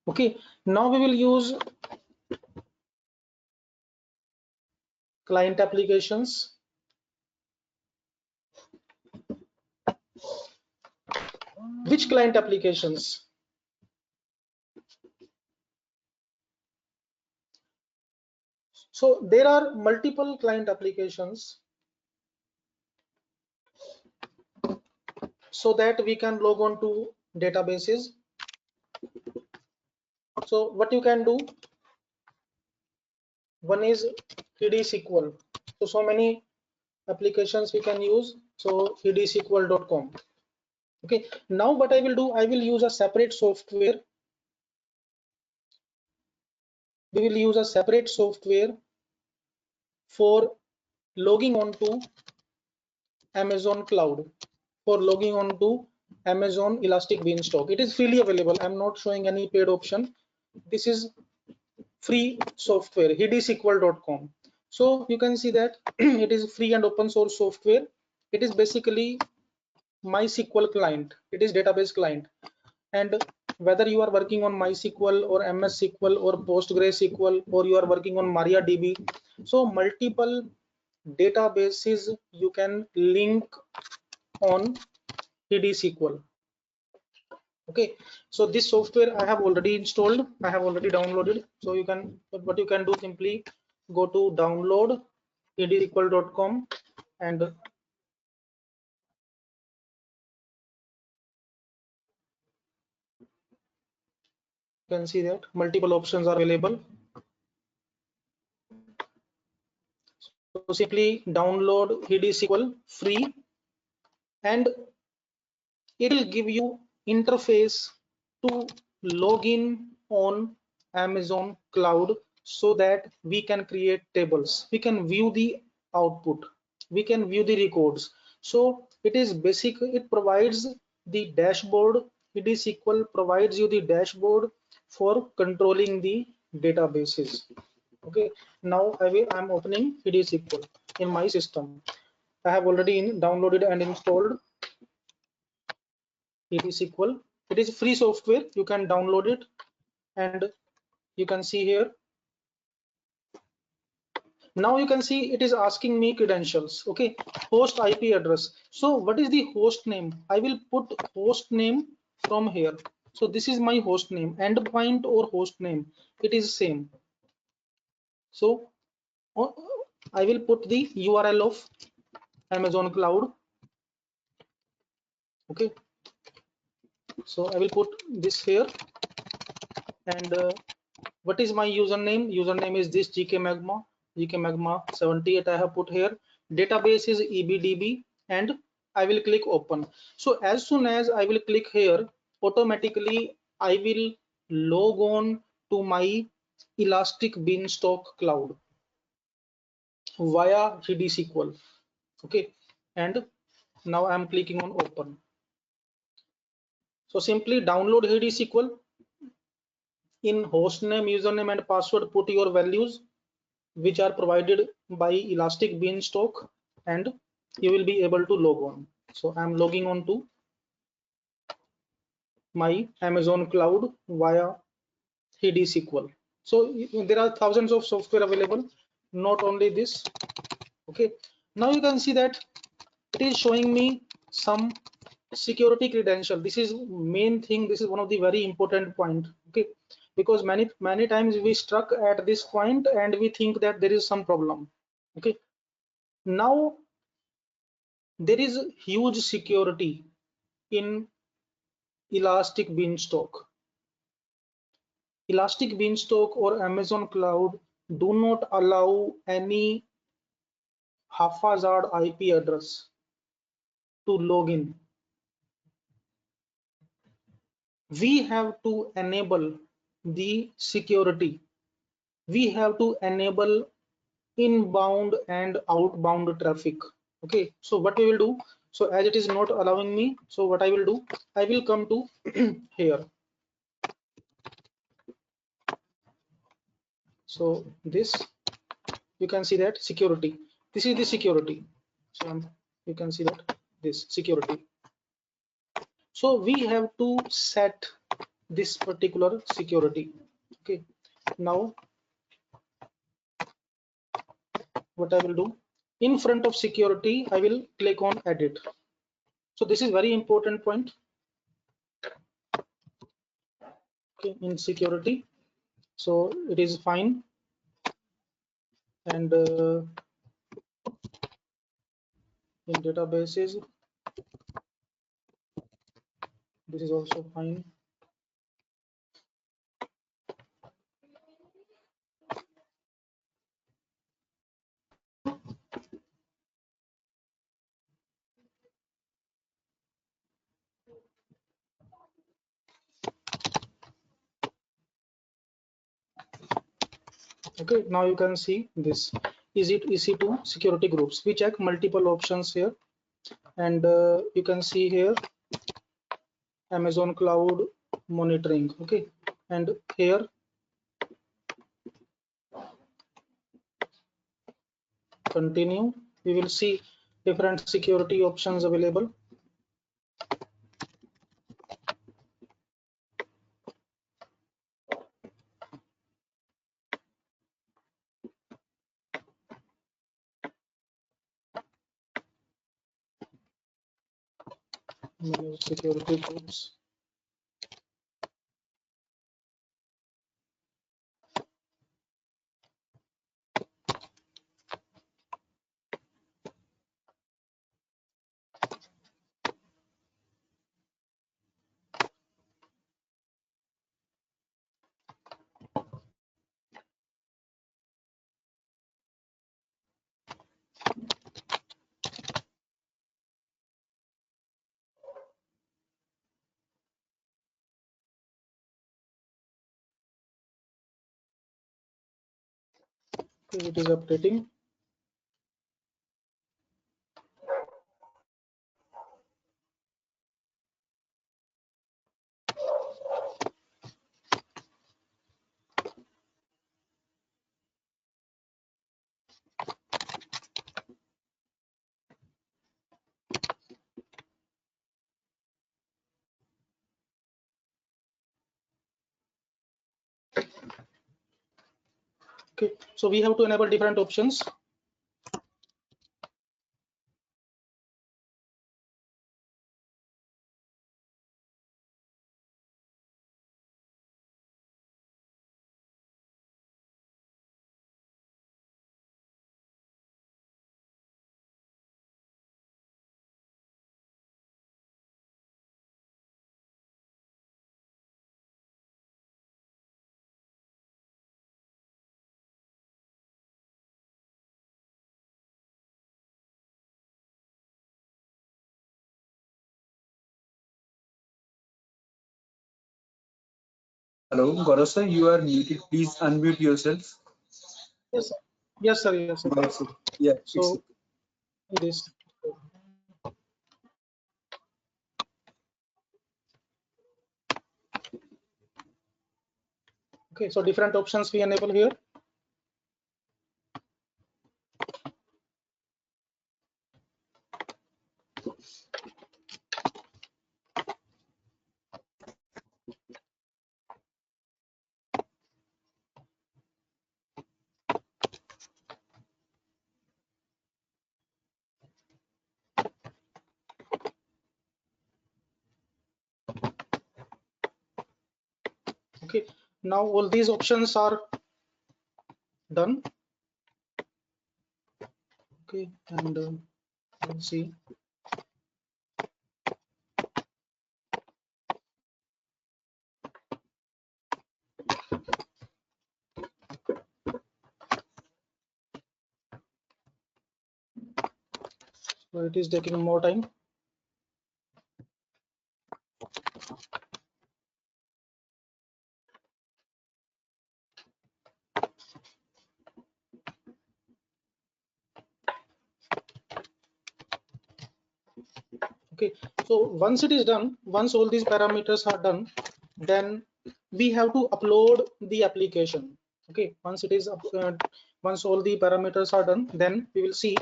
Speaker 2: okay, now we will use client applications. Which client applications? So there are multiple client applications so that we can log on to databases. So what you can do, one is TD-SQL. So many applications we can use. So TD-SQL.com. Okay, now what I will do, I will use a separate software. We will use a separate software for logging on to Amazon Cloud, for logging on to Amazon Elastic Beanstalk. It is freely available. I'm not showing any paid option. This is free software, hdsql.com. So you can see that it is free and open source software. It is basically MySQL client. It is database client. And whether you are working on MySQL or MS SQL or PostgreSQL, or you are working on MariaDB, so multiple databases you can link on TD-SQL. Okay, so this software I have already installed, I have already downloaded. So you can, what you can do, simply go to download tdsql.com, and you can see that multiple options are available. So simply download TD-SQL free, and it will give you interface to log in on Amazon Cloud, so that we can create tables, we can view the output, we can view the records. So it is basic, it provides the dashboard. TD-SQL provides you the dashboard for controlling the databases. Okay, now I'm opening TD-SQL in my system. I have already downloaded and installed TD-SQL. It is free software, you can download it, and you can see here. Now you can see it is asking me credentials. Okay, host IP address. So what is the host name? I will put host name from here. So this is my host name, endpoint or host name, it is same. So I will put the URL of Amazon Cloud. Okay, so I will put this here, and what is my username? Username is this gkmagma 78 I have put here. Database is ebdb, and I will click open. So as soon as I will click here, automatically I will log on to my Elastic Beanstalk cloud via TD-SQL. Okay, and now I'm clicking on open. So simply download TD-SQL. In hostname, username, and password, put your values which are provided by Elastic Beanstalk, and you will be able to log on. So I'm logging on to my Amazon Cloud via TD-SQL. So there are thousands of software available, not only this. Okay, now you can see that it is showing me some security credential. This is main thing, this is one of the very important point. Okay, because many times we struck at this point and we think that there is some problem. Okay, now there is huge security in Elastic Beanstalk. Elastic Beanstalk or Amazon Cloud do not allow any haphazard IP address to log in. We have to enable the security. We have to enable inbound and outbound traffic. Okay, so what we will do, so as it is not allowing me, so what I will do, I will come to here. So this, you can see that security, this is the security. So you can see that this security. So we have to set this particular security. Okay, now what I will do, in front of security I will click on edit. So this is very important point. Okay, in security, so it is fine, and in databases this is also fine. Okay, now you can see this is it EC2 security groups. We check multiple options here, and you can see here Amazon Cloud monitoring. Okay, and here continue. We will see different security options available. Manage security groups. Okay, it is updating. Okay, so we have to enable different options.
Speaker 1: Hello, Gaurav sir, you are muted. Please unmute yourself.
Speaker 2: Yes, sir. Yes, sir. Yes, sir.
Speaker 1: Yes, sir. Yeah, it's
Speaker 2: So it is. Okay, so different options we enable here. Okay, now all these options are done. Okay, and let's see. So it is taking more time. Okay, so once it is done, once all these parameters are done, then we have to upload the application. Okay, once it is once all the parameters are done, then we will see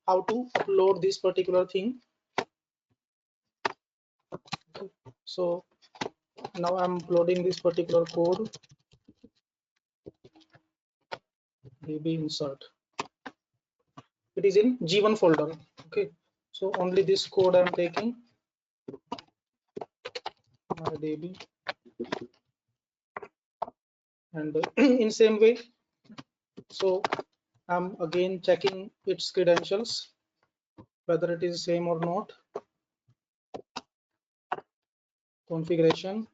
Speaker 2: how to upload this particular thing. Okay, so now I'm uploading this particular code. Maybe insert. It is in G1 folder. Okay, so only this code I'm taking. DB, and in same way, so I'm again checking its credentials, whether it is same or not. Configuration.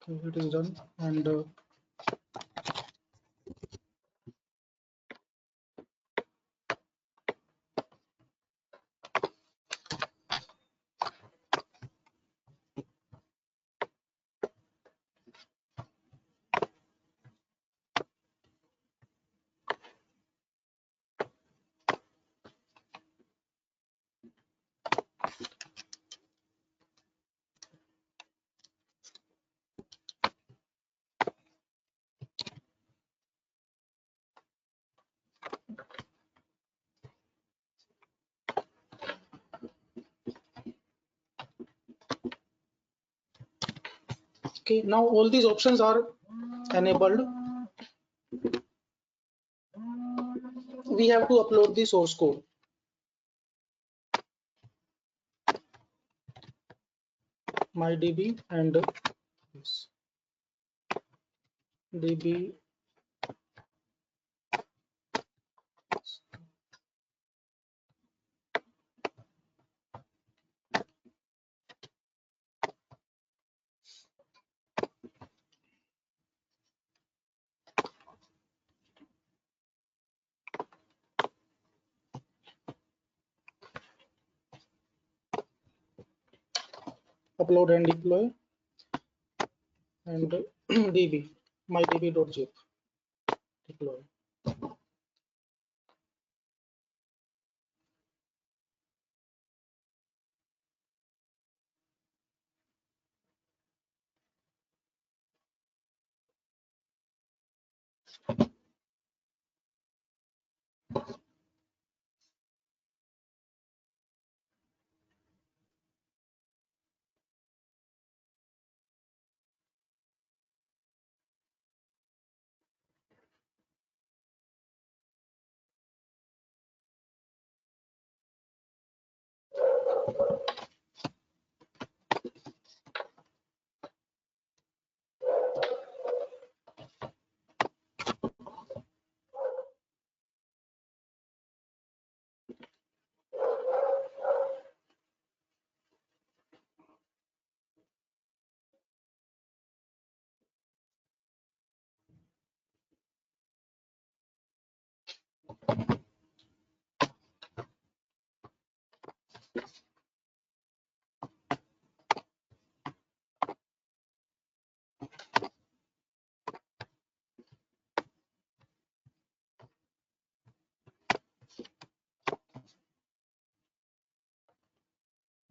Speaker 2: Okay, it is done, and okay, now all these options are enabled. We have to upload the source code. MyDB and yes, DB upload and deploy, and DB mydb.zip deploy.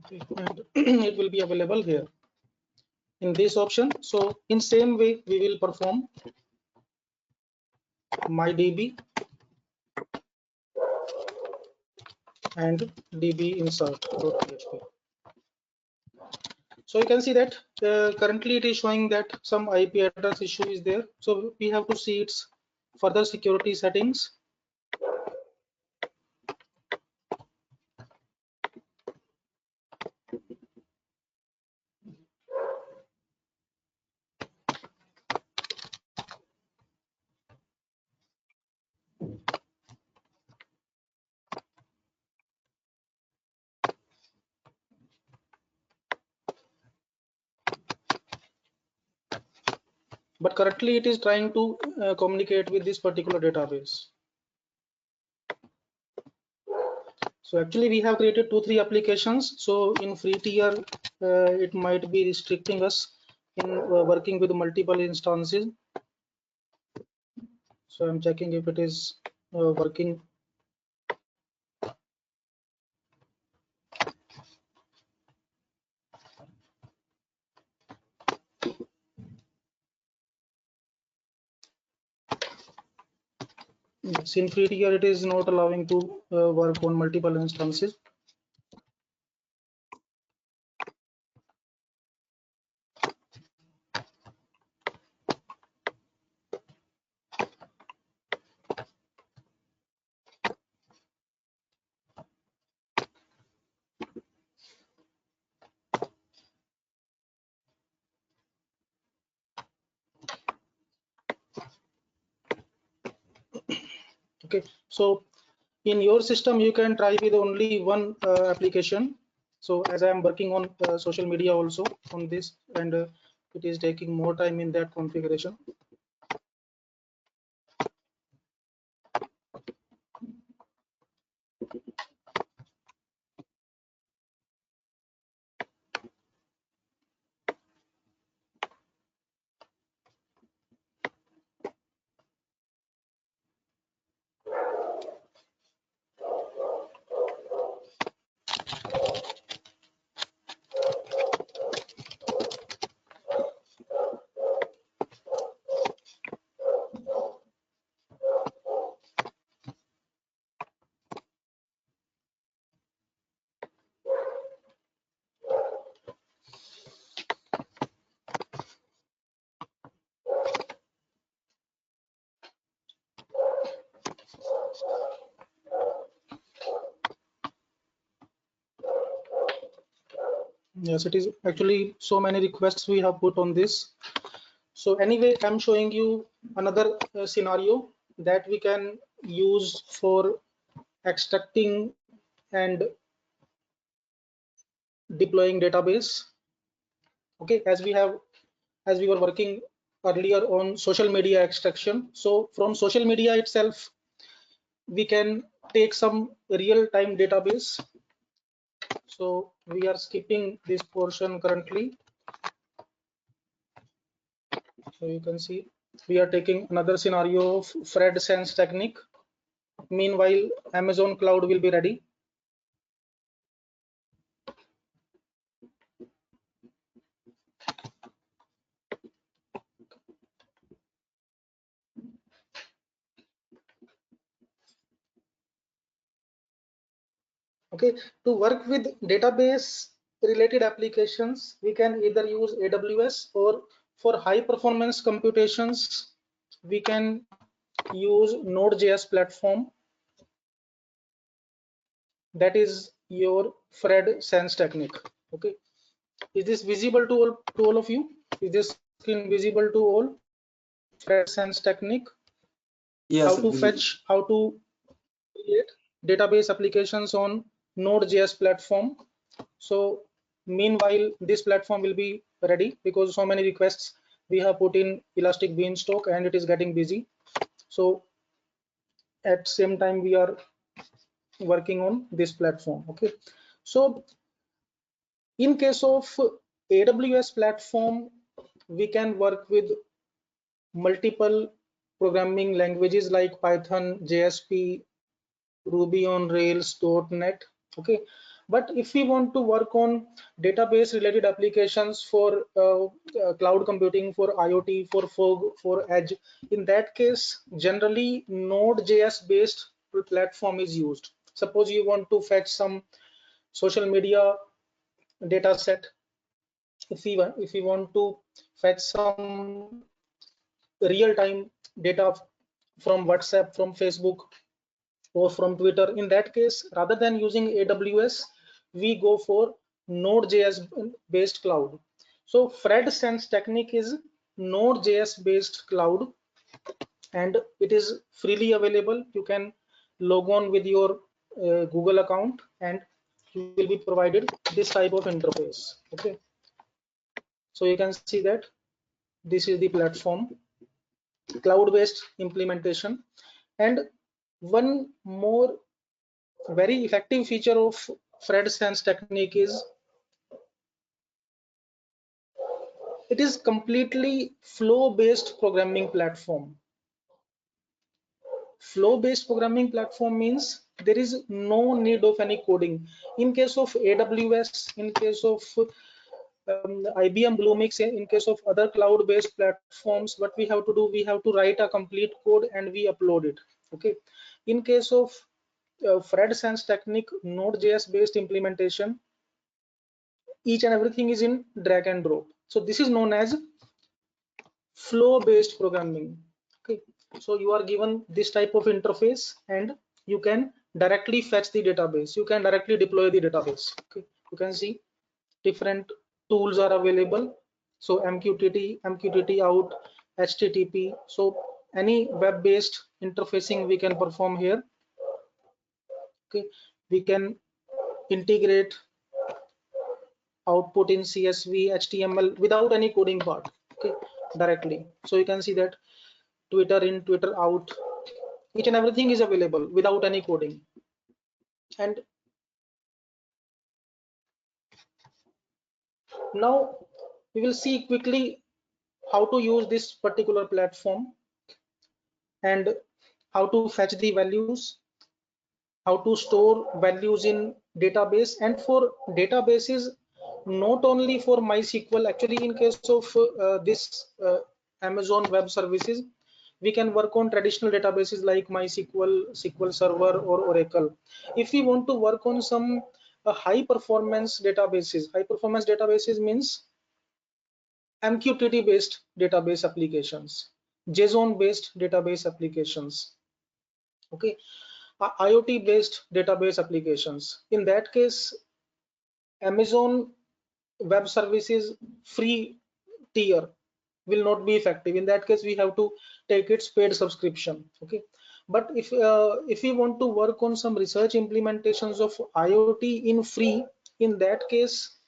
Speaker 2: Okay, and it will be available here in this option. So in same way we will perform mydb and db insert.php. So you can see that currently it is showing that some IP address issue is there. So we have to see its further security settings. But currently it is trying to communicate with this particular database. So actually we have created 2-3 applications. So in free tier, it might be restricting us in working with multiple instances. So I'm checking if it is working. Yes, in free tier, it is not allowing to work on multiple instances. Okay, so in your system you can try with only one application. So as I am working on social media also on this, and it is taking more time in that configuration. Yes, it is actually so many requests we have put on this. So anyway, I'm showing you another scenario that we can use for extracting and deploying database. Okay, as we were working earlier on social media extraction. So from social media itself, we can take some real-time database. So we are skipping this portion currently. So you can see we are taking another scenario of Fred sense technique. Meanwhile, Amazon cloud will be ready. Okay, to work with database related applications, we can either use AWS, or for high performance computations, we can use Node.js platform. That is your Fred sense technique. Okay, is this visible to all of you? Is this screen visible to all? Fred sense technique.
Speaker 1: Yes,
Speaker 2: How to fetch, how to create database applications on Node.js platform. So meanwhile, this platform will be ready because so many requests we have put in Elastic Beanstalk and it is getting busy. So at same time we are working on this platform. Okay, so in case of AWS platform, we can work with multiple programming languages like Python, JSP, Ruby on Rails, .NET. Okay, but if we want to work on database related applications for cloud computing, for IoT, for fog, for edge, in that case generally Node.js based platform is used. Suppose you want to fetch some social media data set. If we want to fetch some real-time data from WhatsApp, from Facebook, or from Twitter, in that case, rather than using AWS, we go for Node.js based cloud. So Fred Sense technique is Node.js based cloud, and it is freely available. You can log on with your Google account and you will be provided this type of interface. Okay, so you can see that this is the platform, cloud-based implementation. And one more very effective feature of Fred Sense technique is it is completely flow-based programming platform. Flow-based programming platform means there is no need of any coding. In case of AWS, in case of IBM Bluemix, in case of other cloud-based platforms, what we have to do, we have to write a complete code and we upload it. Okay. In case of Fred Sense technique, Node.js based implementation, each and everything is in drag and drop. So this is known as flow based programming. Okay, so you are given this type of interface and you can directly fetch the database, you can directly deploy the database. Okay, you can see different tools are available. So MQTT out, HTTP. So any web based interfacing we can perform here. Okay, we can integrate output in CSV, HTML without any coding part, okay, directly. So you can see that Twitter in, Twitter out, each and everything is available without any coding. And now we will see quickly how to use this particular platform and how to fetch the values, how to store values in database. And for databases, not only for MySQL, actually in case of this Amazon Web Services, we can work on traditional databases like MySQL, SQL Server, or Oracle. If we want to work on some high performance databases means MQTT based database applications, JSON based database applications, okay, IoT based database applications. In that case, Amazon Web Services free tier will not be effective. In that case, we have to take its paid subscription, okay. But if we want to work on some research implementations of IoT in free, in that case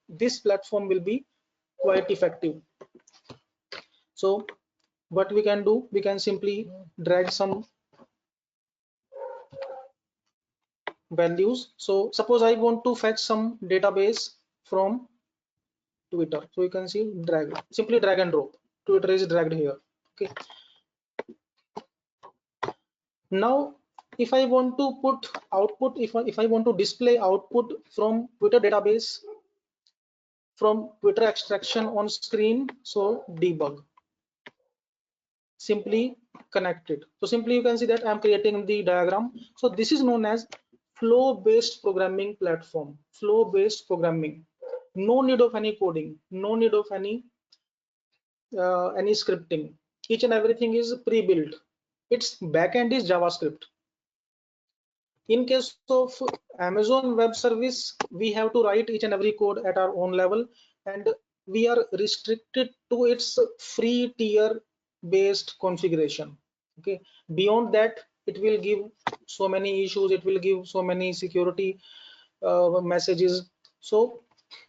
Speaker 2: this platform will be quite effective. So what we can do, we can simply drag some values. So suppose I want to fetch some database from Twitter. So you can see drag, simply drag and drop. Twitter is dragged here, okay. Now if I want to put output, if I want to display output from Twitter database, from Twitter extraction on screen, so debug, simply connect it. So simply you can see that I'm creating the diagram. So this is known as flow based programming platform. Flow based programming, no need of any coding, no need of any scripting. Each and everything is pre-built. Its backend is JavaScript. In case of Amazon Web Service, we have to write each and every code at our own level, and we are restricted to its free tier based configuration, okay. Beyond that, it will give so many issues, it will give so many security messages. So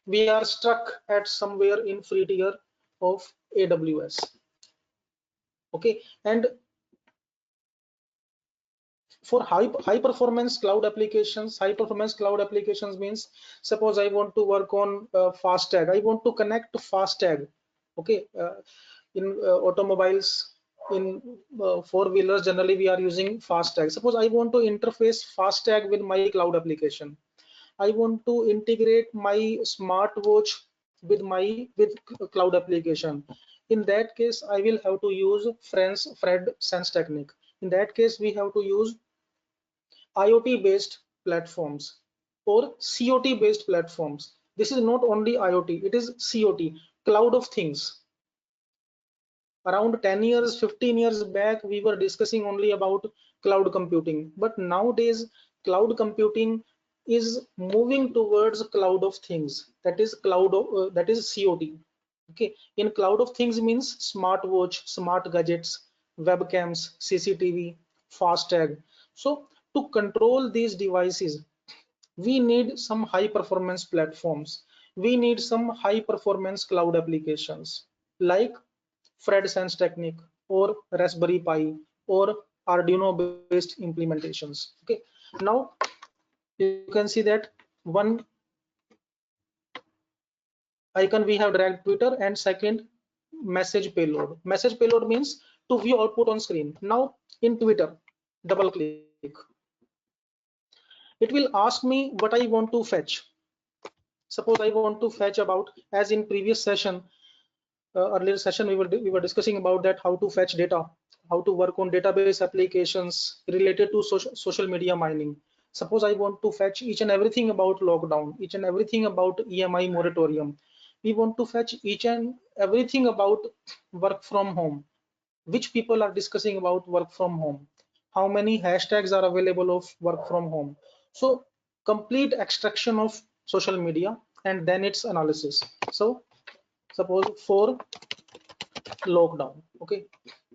Speaker 2: we are stuck at somewhere in free tier of AWS, okay. And for high performance cloud applications, high performance cloud applications means, suppose I want to work on FastTag, I want to connect FastTag, okay. In automobiles, in four-wheelers, generally we are using FastTag. Suppose I want to interface FastTag with my cloud application, I want to integrate my smartwatch with cloud application. In that case, I will have to use Fred sense technique. In that case, we have to use IoT based platforms or COT based platforms. This is not only IoT, it is COT, cloud of things. Around 10 years, 15 years back, we were discussing only about cloud computing. But nowadays, cloud computing is moving towards cloud of things. That is that is COT. Okay. In cloud of things means smartwatch, smart gadgets, webcams, CCTV, FastTag. So to control these devices, we need some high performance platforms. We need some high performance cloud applications like Fred sense technique or Raspberry Pi or Arduino based implementations, okay. Now you can see that one icon we have dragged Twitter, and second, message payload means to view output on screen. Now in Twitter, double click, it will ask me what I want to fetch. Suppose I want to fetch about, as in previous session, earlier session we were discussing about that, how to fetch data, how to work on database applications related to social media mining. Suppose I want to fetch each and everything about lockdown, each and everything about EMI moratorium. We want to fetch each and everything about work from home, which people are discussing about work from home, how many hashtags are available of work from home. So complete extraction of social media and then its analysis. So suppose for lockdown, okay,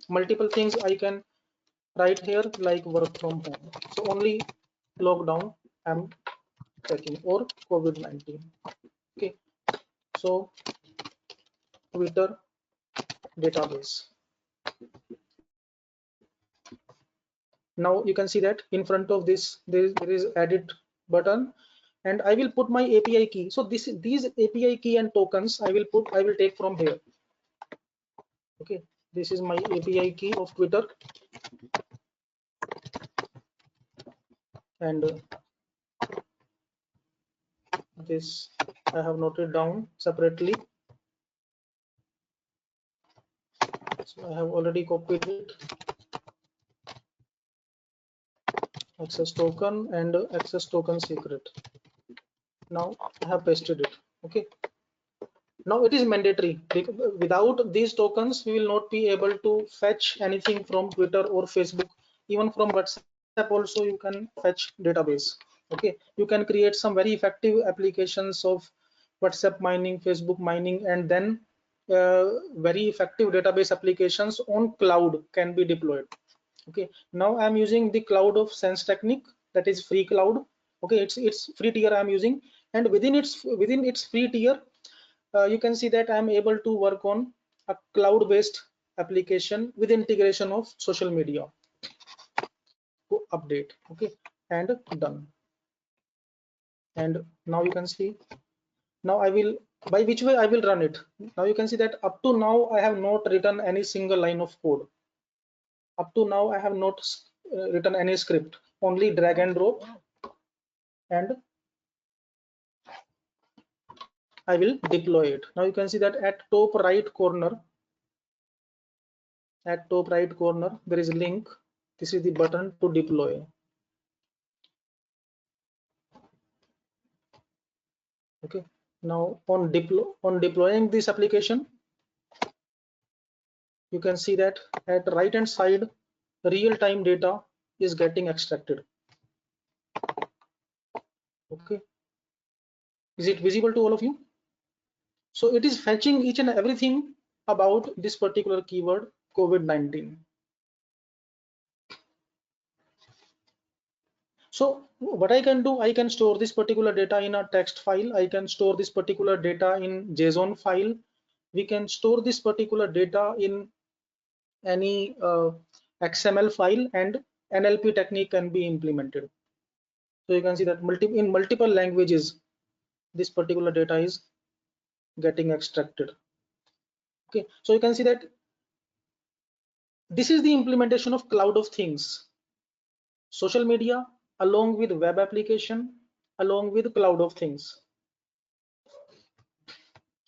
Speaker 2: multiple things I can write here like work from home. So only lockdown I'm checking, or COVID-19. Okay, so Twitter database. Now you can see that in front of this there is edit button, and I will put my API key. So these API key and tokens I will take from here. Okay, this is my API key of Twitter, and this I have noted down separately. So I have already copied it. Access token and access token secret. Now I have pasted it. Okay. Now it is mandatory. Without these tokens, we will not be able to fetch anything from Twitter or Facebook. Even from WhatsApp also you can fetch database. Okay, you can create some very effective applications of WhatsApp mining, Facebook mining, and then very effective database applications on cloud can be deployed. Okay, now I'm using the cloud of Sense Technique, that is free cloud. Okay, it's free tier I'm using, and within its free tier, you can see that I'm able to work on a cloud-based application with integration of social media to update. Okay, and done. And now you can see, now I will, by which way I will run it. Now you can see that up to now I have not written any single line of code. Up to now I have not written any script, only drag and drop, and I will deploy it. Now you can see that at top right corner, there is a link. This is the button to deploy. Okay, now on deploying this application, you can see that at right hand side real-time data is getting extracted. Okay, is it visible to all of you? So it is fetching each and everything about this particular keyword COVID-19. So what I can do, I can store this particular data in a text file. I can store this particular data in JSON file. We can store this particular data in any XML file, and NLP technique can be implemented. So you can see that in multiple languages, this particular data is getting extracted. Okay, so you can see that this is the implementation of cloud of things, social media along with web application, along with cloud of things.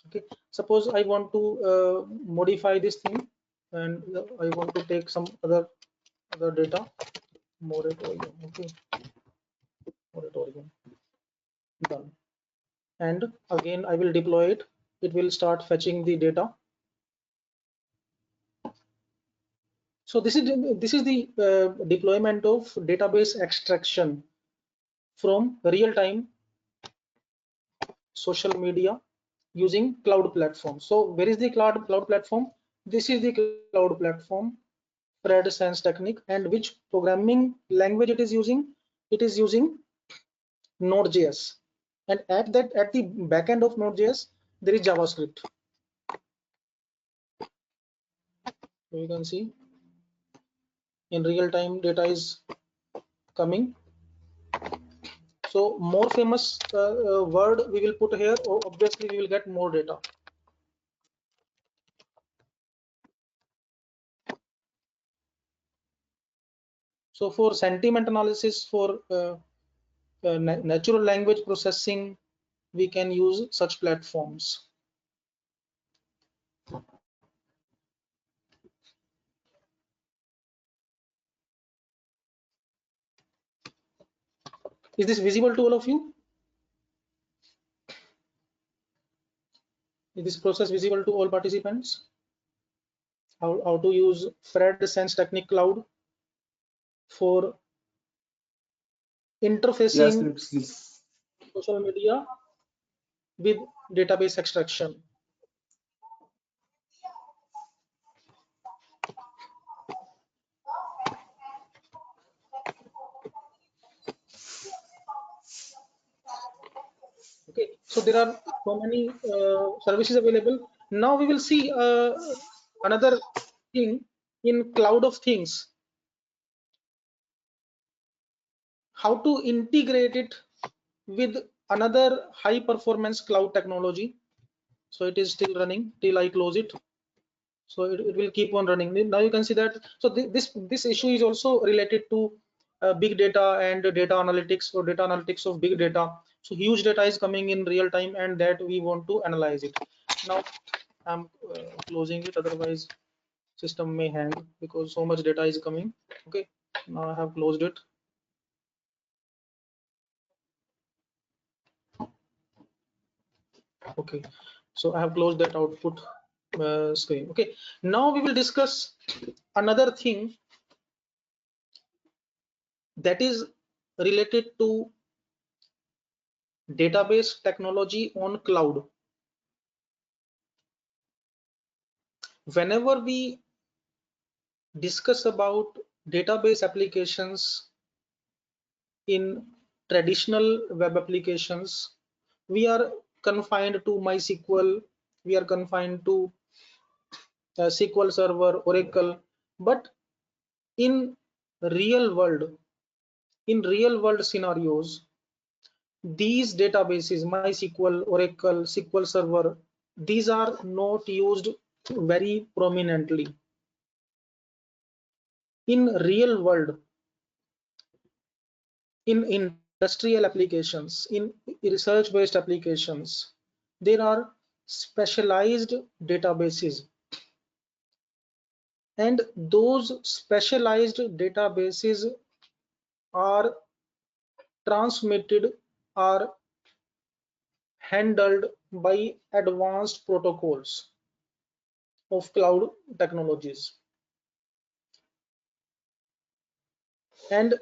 Speaker 2: Okay, suppose I want to modify this thing, and I want to take some other data, moratorium. Okay, moratorium, done. And again I will deploy it. It will start fetching the data. So this is the deployment of database extraction from real-time social media using cloud platform. So where is the cloud platform? This is the cloud platform, Fred Sense Technique, and which programming language it is using? It is using Node.js, and at the backend of Node.js there is JavaScript. So you can see in real time data is coming. So more famous word we will put here, obviously we will get more data. So for sentiment analysis, for natural language processing, we can use such platforms. Is this visible to all of you? Is this process visible to all participants? How to use Fred Sense Technique Cloud for interfacing
Speaker 1: Yes,
Speaker 2: social media with database extraction. Okay, so there are so many services available. Now we will see another thing in cloud of things, how to integrate it with another high performance cloud technology. So it is still running till I close it. So it will keep on running. Now you can see that. So this issue is also related to big data and data analytics, or data analytics of big data. So huge data is coming in real time, and that we want to analyze it. Now I'm closing it, otherwise system may hang because so much data is coming. Okay, now I have closed it. Okay, so I have closed that output screen. Okay, now we will discuss another thing that is related to database technology on cloud. Whenever we discuss about database applications in traditional web applications, we are confined to MySQL, we are confined to SQL Server, Oracle. But in real world, in real world scenarios, these databases, MySQL, Oracle, SQL Server, these are not used very prominently. In real world, in industrial applications, in research based applications, there are specialized databases, and those specialized databases are transmitted, are handled by advanced protocols of cloud technologies. And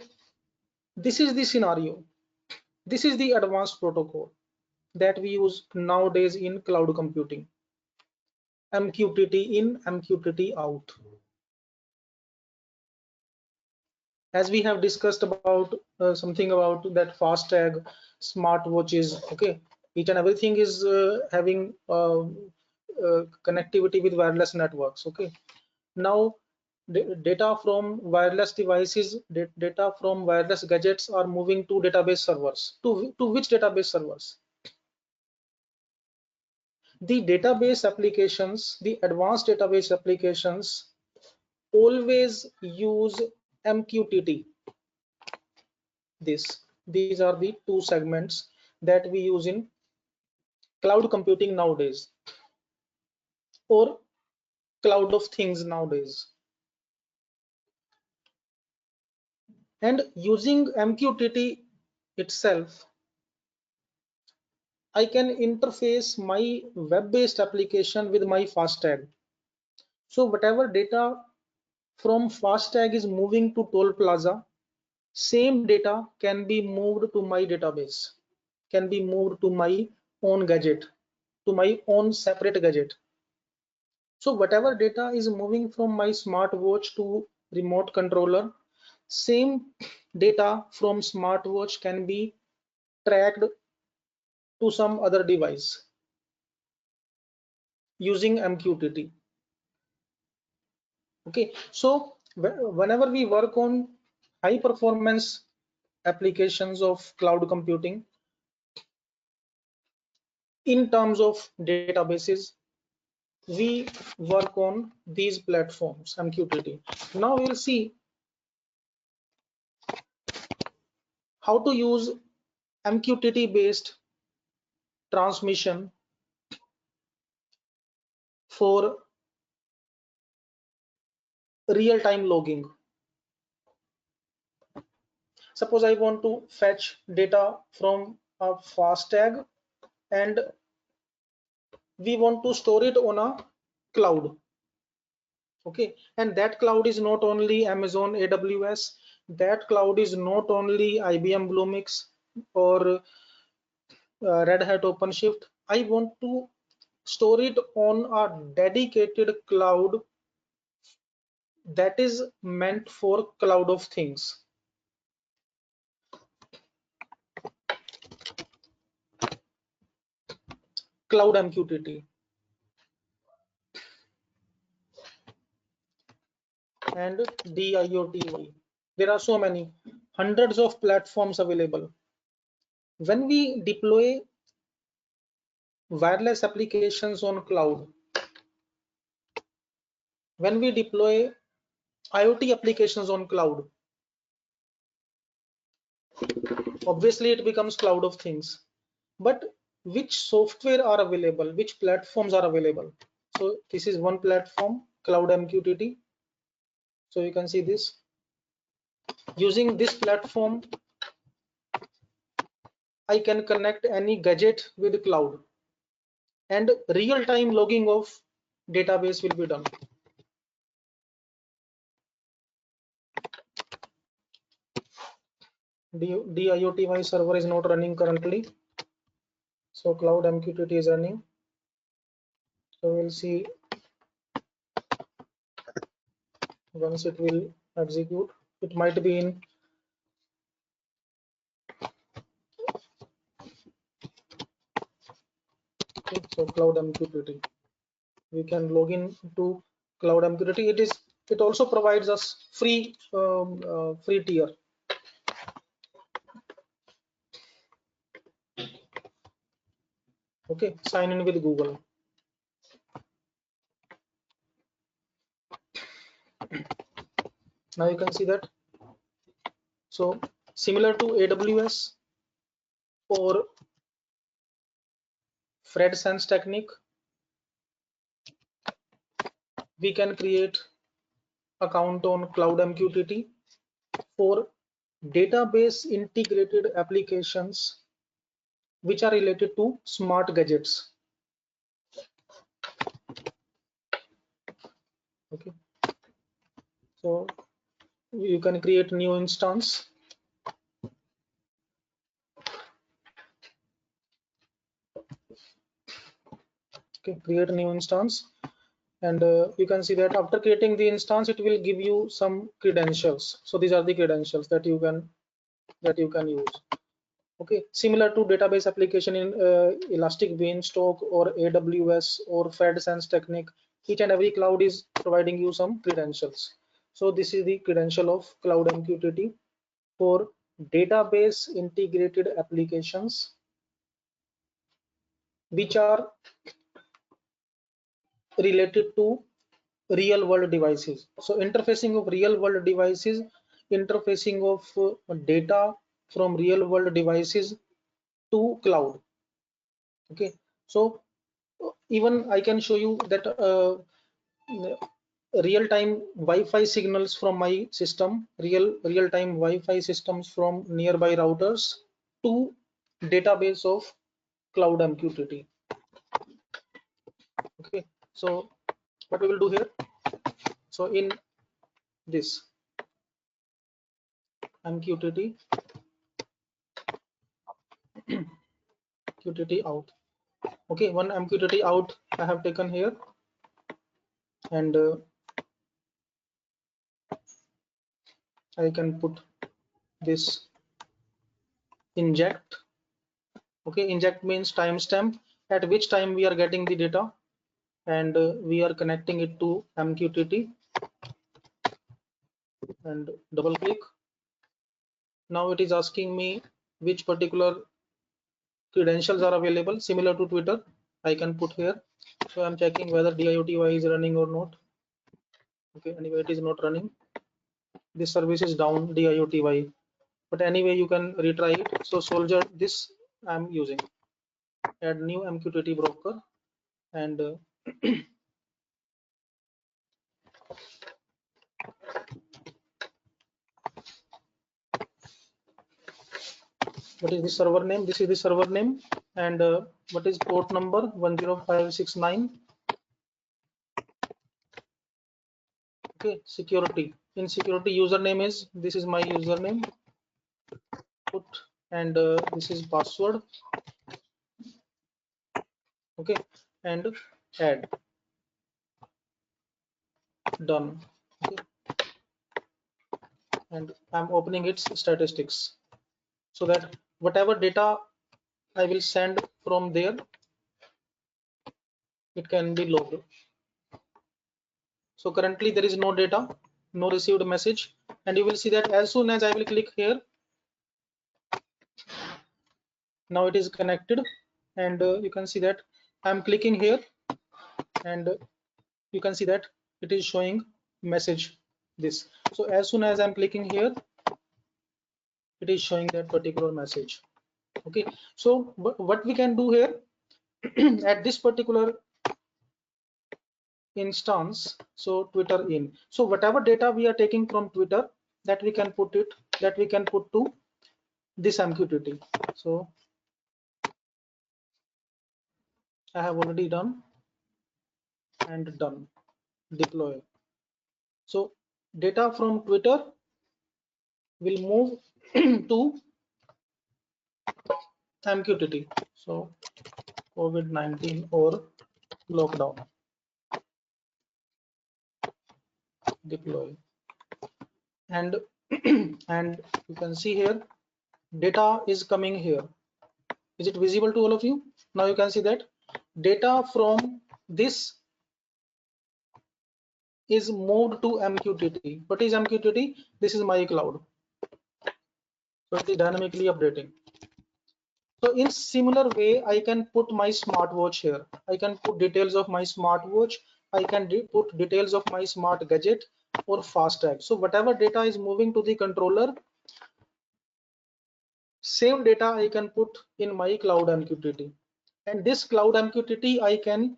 Speaker 2: this is the scenario, this is the advanced protocol that we use nowadays in cloud computing. MQTT in, MQTT out. As we have discussed about something about that fast tag, smart watches. Okay, each and everything is having connectivity with wireless networks. Okay, now data from wireless devices, data from wireless gadgets are moving to database servers. To which database servers? The database applications, the advanced database applications always use MQTT. These are the two segments that we use in cloud computing nowadays, or cloud of things nowadays. And using MQTT itself, I can interface my web-based application with my FastTag. So whatever data from FastTag is moving to Toll Plaza, same data can be moved to my database, can be moved to my own gadget, to my own separate gadget. So whatever data is moving from my smartwatch to remote controller, same data from smartwatch can be tracked to some other device using MQTT. Okay, so whenever we work on high performance applications of cloud computing in terms of databases, we work on these platforms, MQTT. Now we'll see how to use MQTT based transmission for real-time logging. Suppose I want to fetch data from a FastTag, and we want to store it on a cloud. Okay, and that cloud is not only Amazon AWS, that cloud is not only IBM Bluemix or Red Hat OpenShift. I want to store it on a dedicated cloud that is meant for cloud of things. cloud MQTT. And DIoT. There are so many, hundreds of platforms available. When we deploy wireless applications on cloud, when we deploy IoT applications on cloud, obviously it becomes cloud of things. But which software are available, which platforms are available? So this is one platform, cloud MQTT. So you can see this. Using this platform, I can connect any gadget with cloud, and real-time logging of database will be done. DIoT server is not running currently, so cloud MQTT is running. So we'll see once it will execute. It might be in so cloud MQTT. We can log in to cloud MQTT. It also provides us free free tier. Okay, sign in with Google. Now you can see that. So similar to AWS or Fred Sense technique, we can create account on cloud MQTT for database integrated applications which are related to smart gadgets. Okay, so you can create new instance. Okay, create a new instance, and you can see that after creating the instance, it will give you some credentials. So these are the credentials that you can use. Okay, similar to database application in Elastic Beanstalk or AWS or Fred Sense technique, each and every cloud is providing you some credentials. So this is the credential of cloud MQTT for database integrated applications which are related to real world devices. So interfacing of real world devices, interfacing of data from real world devices to cloud. Okay, so even I can show you that real-time Wi-Fi signals from my system, real-time Wi-Fi systems from nearby routers to database of cloud MQTT. Okay, so what we will do here, so in this MQTT MQTT out. Okay, one MQTT out I have taken here, and I can put this inject. Okay, inject means timestamp at which time we are getting the data, and we are connecting it to MQTT, and double click. Now it is asking me which particular credentials are available. Similar to Twitter, I can put here. So I'm checking whether DIoTY is running or not. Okay, anyway, it is not running. This service is down, DIoTY. But anyway, you can retry it. So Soldier, this I'm using. Add new MQTT broker, and what is the server name? This is the server name, and what is port number? 10569. Okay, security. In security, username is, this is my username. Put, and this is password. Okay, and add. Done. Okay, and I'm opening its statistics, so that whatever data I will send from there, it can be logged. So currently there is no data, no received message, and you will see that as soon as I will click here, now it is connected, and you can see that I'm clicking here, and you can see that it is showing message this. So as soon as I'm clicking here, it is showing that particular message. Okay, so what we can do here at this particular instance, so Twitter in, so whatever data we are taking from Twitter, that we can put to this MQTT. So I have already done and done deploy. So data from Twitter will move to MQTT. So COVID-19 or lockdown, deploy, and and you can see here data is coming here. Is it visible to all of you? Now you can see that data from this is moved to MQTT. What is MQTT? This is my cloud. So it is dynamically updating. So in similar way, I can put my smartwatch here. I can put details of my smartwatch. I can put details of my smart gadget or FASTag. So whatever data is moving to the controller, same data I can put in my cloud MQTT. And this cloud MQTT I can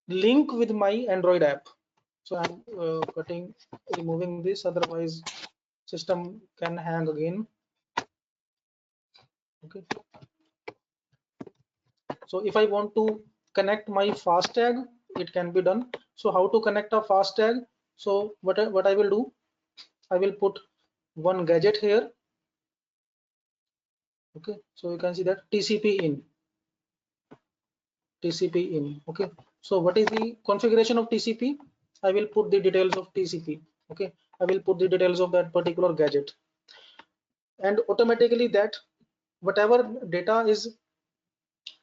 Speaker 2: link with my Android app. So I'm removing this, otherwise system can hang again. Okay. So if I want to connect my FASTag, it can be done. So how to connect a FASTag? So what I will do, I will put one gadget here. Okay, so you can see that TCP in. Okay, so what is the configuration of TCP? I will put the details of TCP. Okay, I will put the details of that particular gadget, and automatically that whatever data is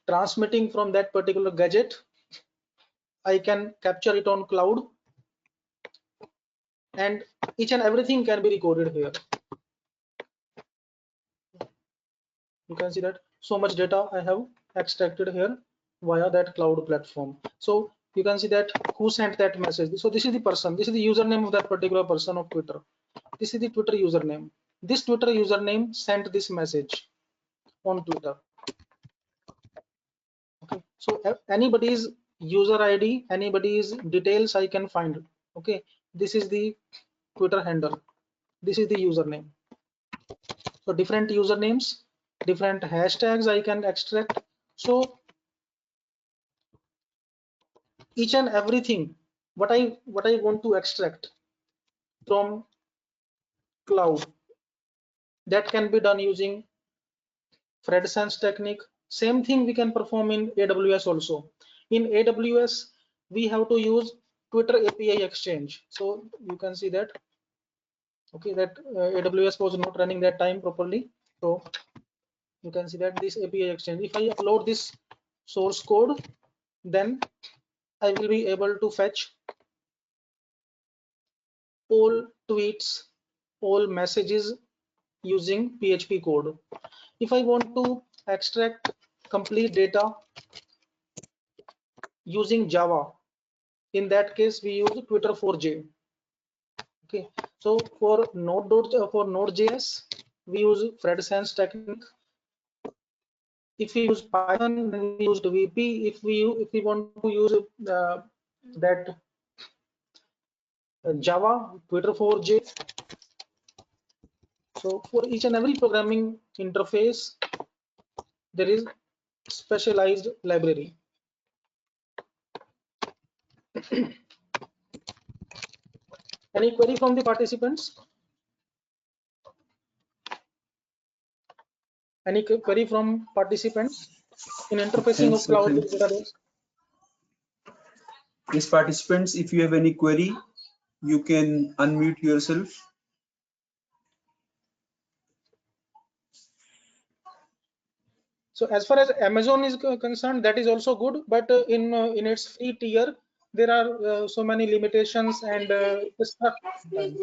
Speaker 2: transmitting from that particular gadget, I can capture it on cloud, and each and everything can be recorded here. You can see that so much data I have extracted here via that cloud platform. So you can see that who sent that message. So this is the person, this is the username of that particular person of Twitter. This is the Twitter username. This Twitter username sent this message on Twitter. Okay, so anybody's user ID, anybody's details I can find. Okay, this is the Twitter handle, this is the username. So different usernames, different hashtags I can extract. So each and everything what I want to extract from cloud, that can be done using Fred Sense technique. Same thing we can perform in AWS also. In AWS we have to use Twitter API exchange. So you can see that, okay, that AWS was not running that time properly. So you can see that this API exchange, if I upload this source code, then I will be able to fetch all tweets, all messages using PHP code. If I want to extract complete data using Java, in that case we use Twitter 4J. Okay, so for Node.js we use Fred Sense technique. If we use Python, then we use VP. If we want to use that Java, Twitter 4J. So for each and every programming interface, there is specialized library. Any query from the participants? Any query from participants in interfacing
Speaker 1: Thanks,
Speaker 2: of cloud
Speaker 1: Swapnil.
Speaker 2: with database?
Speaker 1: Yes, participants, if you have any query, you can unmute yourself.
Speaker 2: So as far as Amazon is concerned, that is also good, but in its free tier, there are so many limitations and it's stuck sometimes.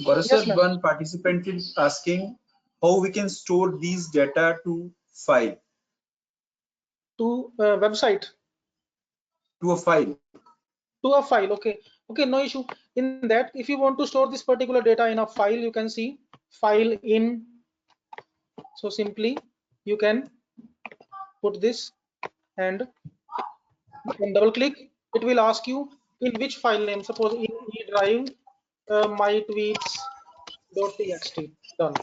Speaker 1: Gaurav sir,
Speaker 2: Yes, ma'am.
Speaker 1: one participant is asking how we can store these data to file,
Speaker 2: To website,
Speaker 1: to a file.
Speaker 2: to a file. Okay, okay, no issue. In that, if you want to store this particular data in a file, you can see file in. So simply you can put this and double click. It will ask you in which file name. Suppose in E drive, my tweets.txt. Done.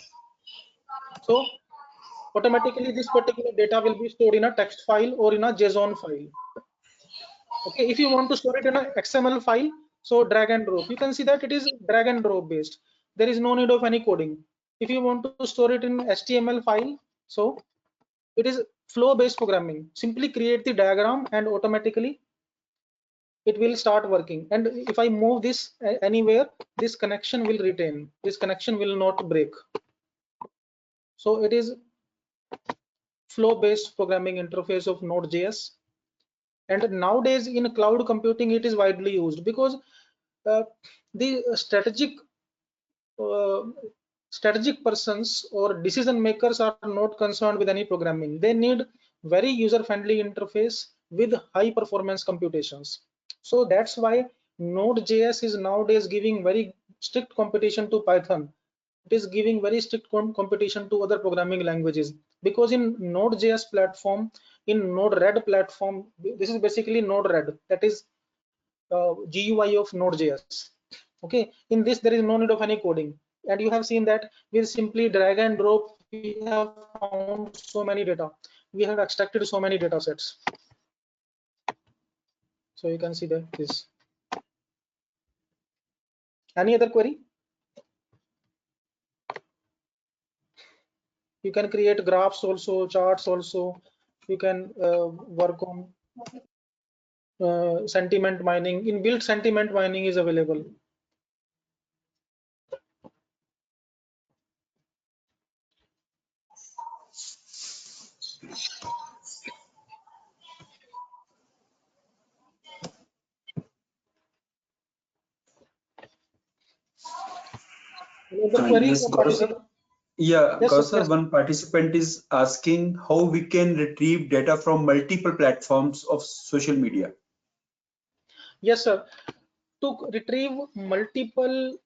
Speaker 2: So automatically this particular data will be stored in a text file or in a JSON file. Okay, if you want to store it in a XML file, so drag and drop. You can see that it is drag and drop based. There is no need of any coding. If you want to store it in HTML file, so it is flow based programming. Simply create the diagram and automatically it will start working. And if I move this anywhere, this connection will retain. This connection will not break. So it is flow based programming interface of Node.js. And nowadays in cloud computing, it is widely used because uh, the uh, strategic persons or decision makers are not concerned with any programming. They need very user friendly interface with high performance computations. So that's why Node.js is nowadays giving very strict competition to Python. It is giving very strict competition to other programming languages, because in Node.js platform, in Node-RED platform, this is basically Node-RED, that is GUI of Node.js. Okay, in this there is no need of any coding, and you have seen that with simply drag and drop we have found so many data. We have extracted so many data sets. So you can see that this. Any other query? You can create graphs also, charts also. You can work on sentiment mining. Inbuilt sentiment mining is available. Another query
Speaker 1: Yes,
Speaker 2: for
Speaker 1: Gaurav sir.
Speaker 2: participant?
Speaker 1: Yeah,
Speaker 2: Yes,
Speaker 1: Gaurav
Speaker 2: sir.
Speaker 1: sir,
Speaker 2: Yes.
Speaker 1: one participant is asking how we can retrieve data from multiple platforms of social media.
Speaker 2: Yes, sir. To retrieve multiple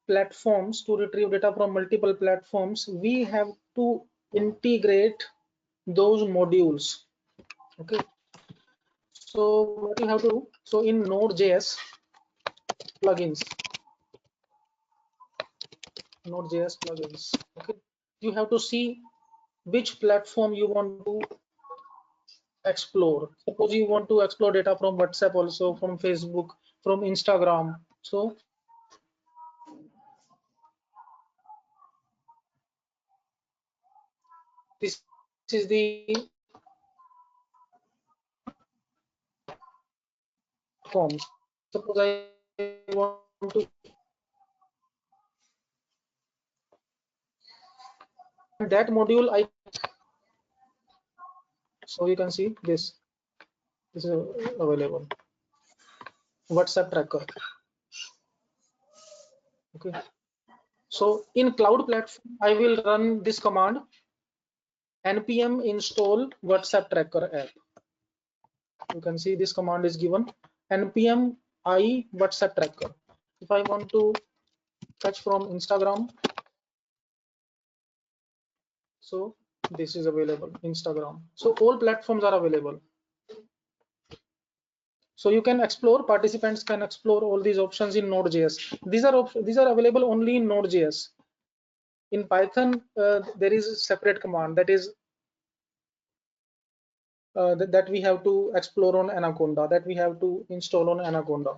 Speaker 2: platforms, to retrieve data from multiple platforms, we have to integrate those modules. Okay. So what you have to do? So in Node.js plugins, Node.js plugins. Okay. You have to see which platform you want to explore. Suppose you want to explore data from WhatsApp, also from Facebook, from Instagram. So this is the form. Suppose I want to, and that module I, so you can see this is available WhatsApp tracker. Okay, so in cloud platform I will run this command npm install WhatsApp tracker app. You can see this command is given npm I WhatsApp tracker. If I want to fetch from Instagram, so this is available Instagram. So all platforms are available. So you can explore, participants can explore all these options in Node.js. These are available only in Node.js. In Python, there is a separate command that is that we have to explore on Anaconda, that we have to install on Anaconda.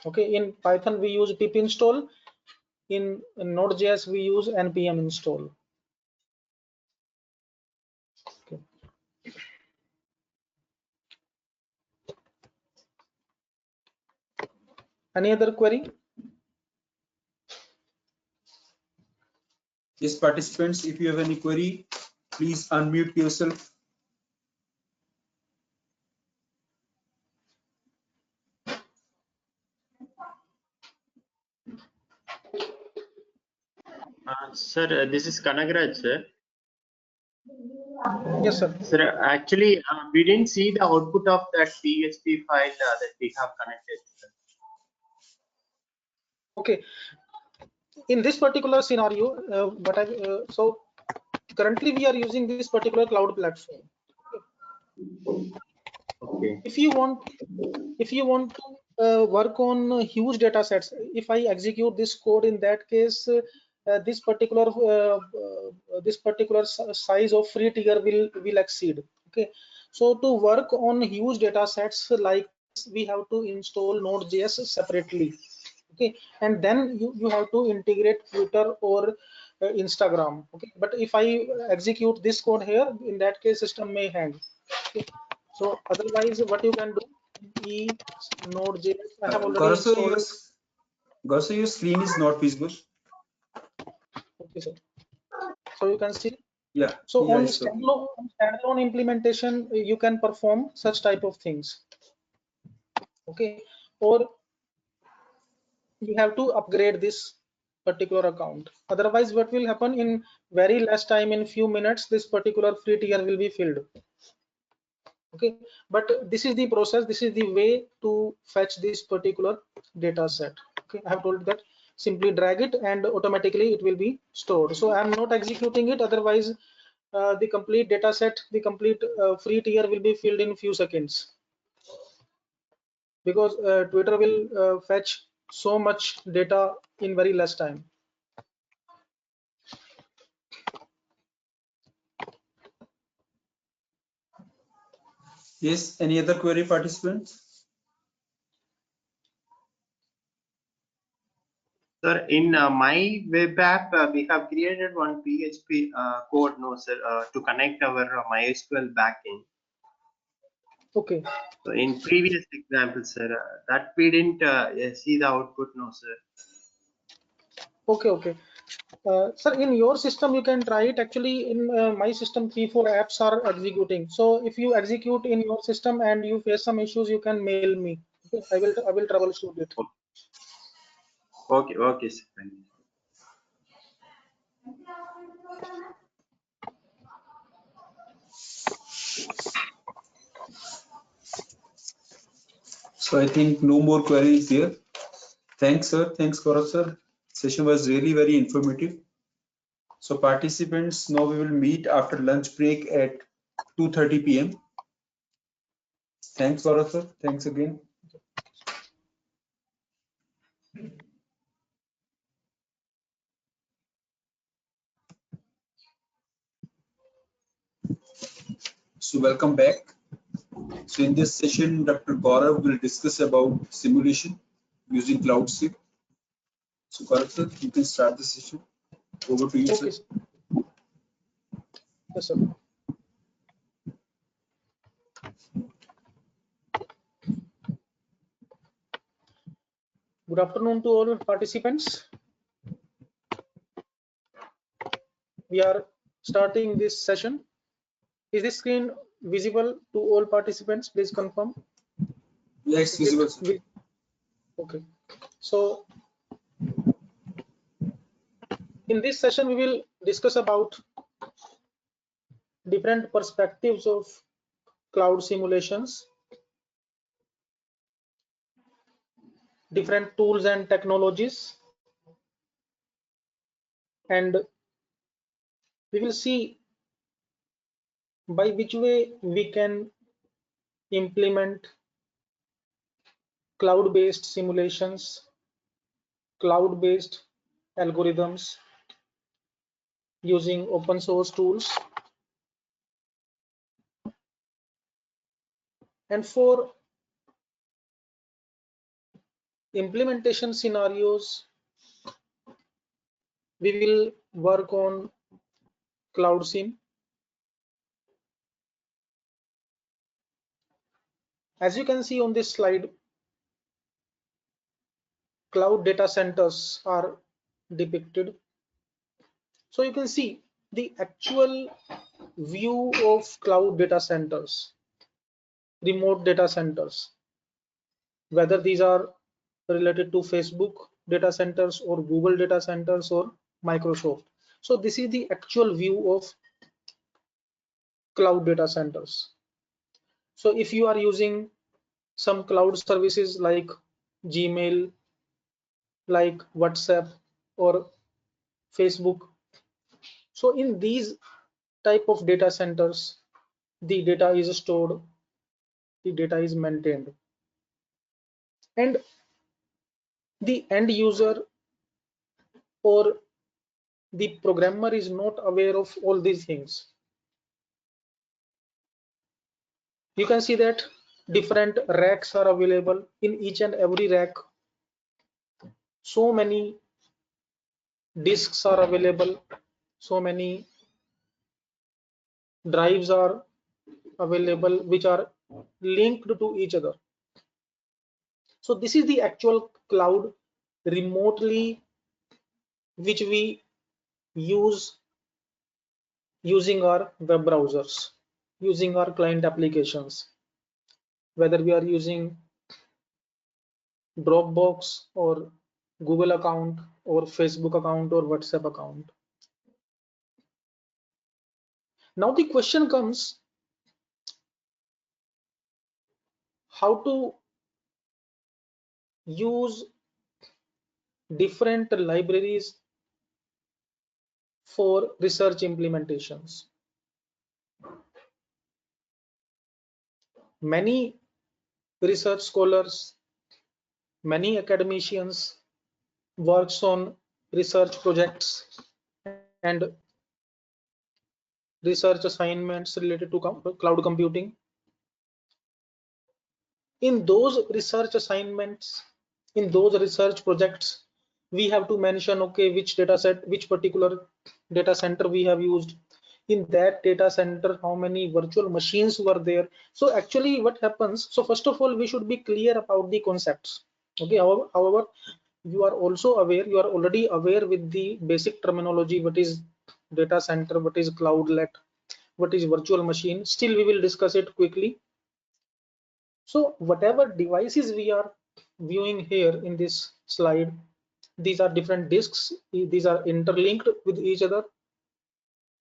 Speaker 2: Okay, in Python we use pip install. In Node.js we use npm install. Okay. Any other query?
Speaker 1: Yes, participants, if you have any query, please unmute yourself.
Speaker 3: Sir, this is Kanagraj, sir.
Speaker 2: Yes, sir.
Speaker 3: Sir, actually, we didn't see the output of that PHP file that we have connected, sir.
Speaker 2: Okay. In this particular scenario, so currently we are using this particular cloud platform.
Speaker 3: Okay.
Speaker 2: If you want to work on huge data sets, if I execute this code, in that case, this particular size of free tier will exceed. Okay, so to work on huge data sets like this, we have to install Node.js separately. Okay, and then you have to integrate Twitter or Instagram. Okay, but if I execute this code here, in that case, system may hang. Okay. So otherwise, what you can do, Node.js, I have already installed it.
Speaker 1: Gaurav, your screen is not visible.
Speaker 2: Okay, sir. So you can see.
Speaker 1: Yeah.
Speaker 2: So
Speaker 1: Yeah,
Speaker 2: on
Speaker 1: it's okay.
Speaker 2: standalone implementation, you can perform such type of things. Okay, or you have to upgrade this particular account. Otherwise, what will happen, in very less time, in few minutes, this particular free tier will be filled. Okay, but this is the process, this is the way to fetch this particular data set. Okay, I have told that simply drag it and automatically it will be stored. So I am not executing it, otherwise the complete data set, the complete free tier will be filled in few seconds, because Twitter will fetch so much data in very less time.
Speaker 1: Yes, any other query, participants?
Speaker 3: Sir, in my web app, we have created one PHP code, no, sir, to connect our MySQL backend.
Speaker 2: Okay.
Speaker 3: So in previous example, sir, that we didn't see the output, no, sir.
Speaker 2: Okay. Sir, in your system, you can try it. Actually, in my system, 3-4 apps are executing. So if you execute in your system and you face some issues, you can mail me. Okay, I will troubleshoot it.
Speaker 3: Okay, sir. Thank you.
Speaker 1: So I think no more queries here. Thanks, sir. Thanks, Gaurav, sir. Session was really very informative. So participants, now we will meet after lunch break at 2:30 p.m. Thanks, Gaurav, sir. Thanks again. So welcome back. So in this session, Dr. Gaurav will discuss about simulation using CloudSync. So Gaurav, sir, you can start the session. Over to you,
Speaker 2: Okay,
Speaker 1: sir.
Speaker 2: yes, sir. Good afternoon to all participants. We are starting this session. Is this screen visible to all participants? Please confirm.
Speaker 1: Yeah, it's visible, sir.
Speaker 2: Okay. So in this session, we will discuss about different perspectives of cloud simulations, different tools and technologies, and we will see by which way we can implement cloud-based simulations, cloud-based algorithms using open source tools. And for implementation scenarios, we will work on CloudSim. As you can see on this slide, cloud data centers are depicted. So you can see the actual view of cloud data centers, remote data centers, whether these are related to Facebook data centers or Google data centers or Microsoft. So this is the actual view of cloud data centers. So if you are using some cloud services like Gmail, like WhatsApp or Facebook, so in these type of data centers, the data is stored, the data is maintained, and the end user or the programmer is not aware of all these things. You can see that different racks are available. In each and every rack, so many disks are available, so many drives are available which are linked to each other. So this is the actual cloud remotely which we use using our web browsers, using our client applications, whether we are using Dropbox or Google account or Facebook account or WhatsApp account. Now the question comes, how to use different libraries for research implementations. Many research scholars, many academicians works on research projects and research assignments related to cloud computing. In those research assignments, in those research projects, we have to mention, okay, which data set, which particular data center we have used. In that data center, how many virtual machines were there. So actually what happens, so first of all, we should be clear about the concepts. Okay, however, you are also aware, you are already aware with the basic terminology, what is data center, what is cloudlet, what is virtual machine. Still we will discuss it quickly. So whatever devices we are viewing here in this slide, these are different disks, these are interlinked with each other,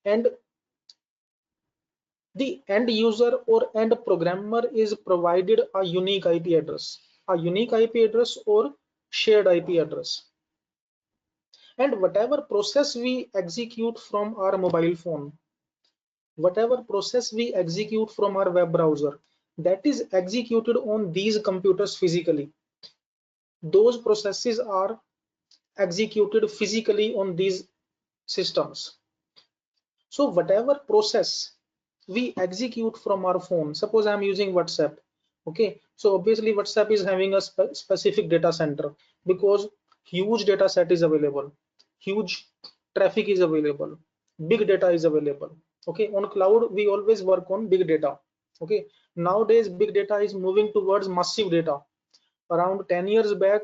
Speaker 2: and the end user or end programmer is provided a unique IP address, a unique IP address or shared IP address. And whatever process we execute from our mobile phone, whatever process we execute from our web browser, that is executed on these computers physically. Those processes are executed physically on these systems. So whatever process we execute from our phone, suppose I'm using WhatsApp. Okay, so obviously WhatsApp is having a specific data center because huge data set is available, huge traffic is available, big data is available. Okay, on cloud we always work on big data. Okay, nowadays big data is moving towards massive data. Around 10 years back,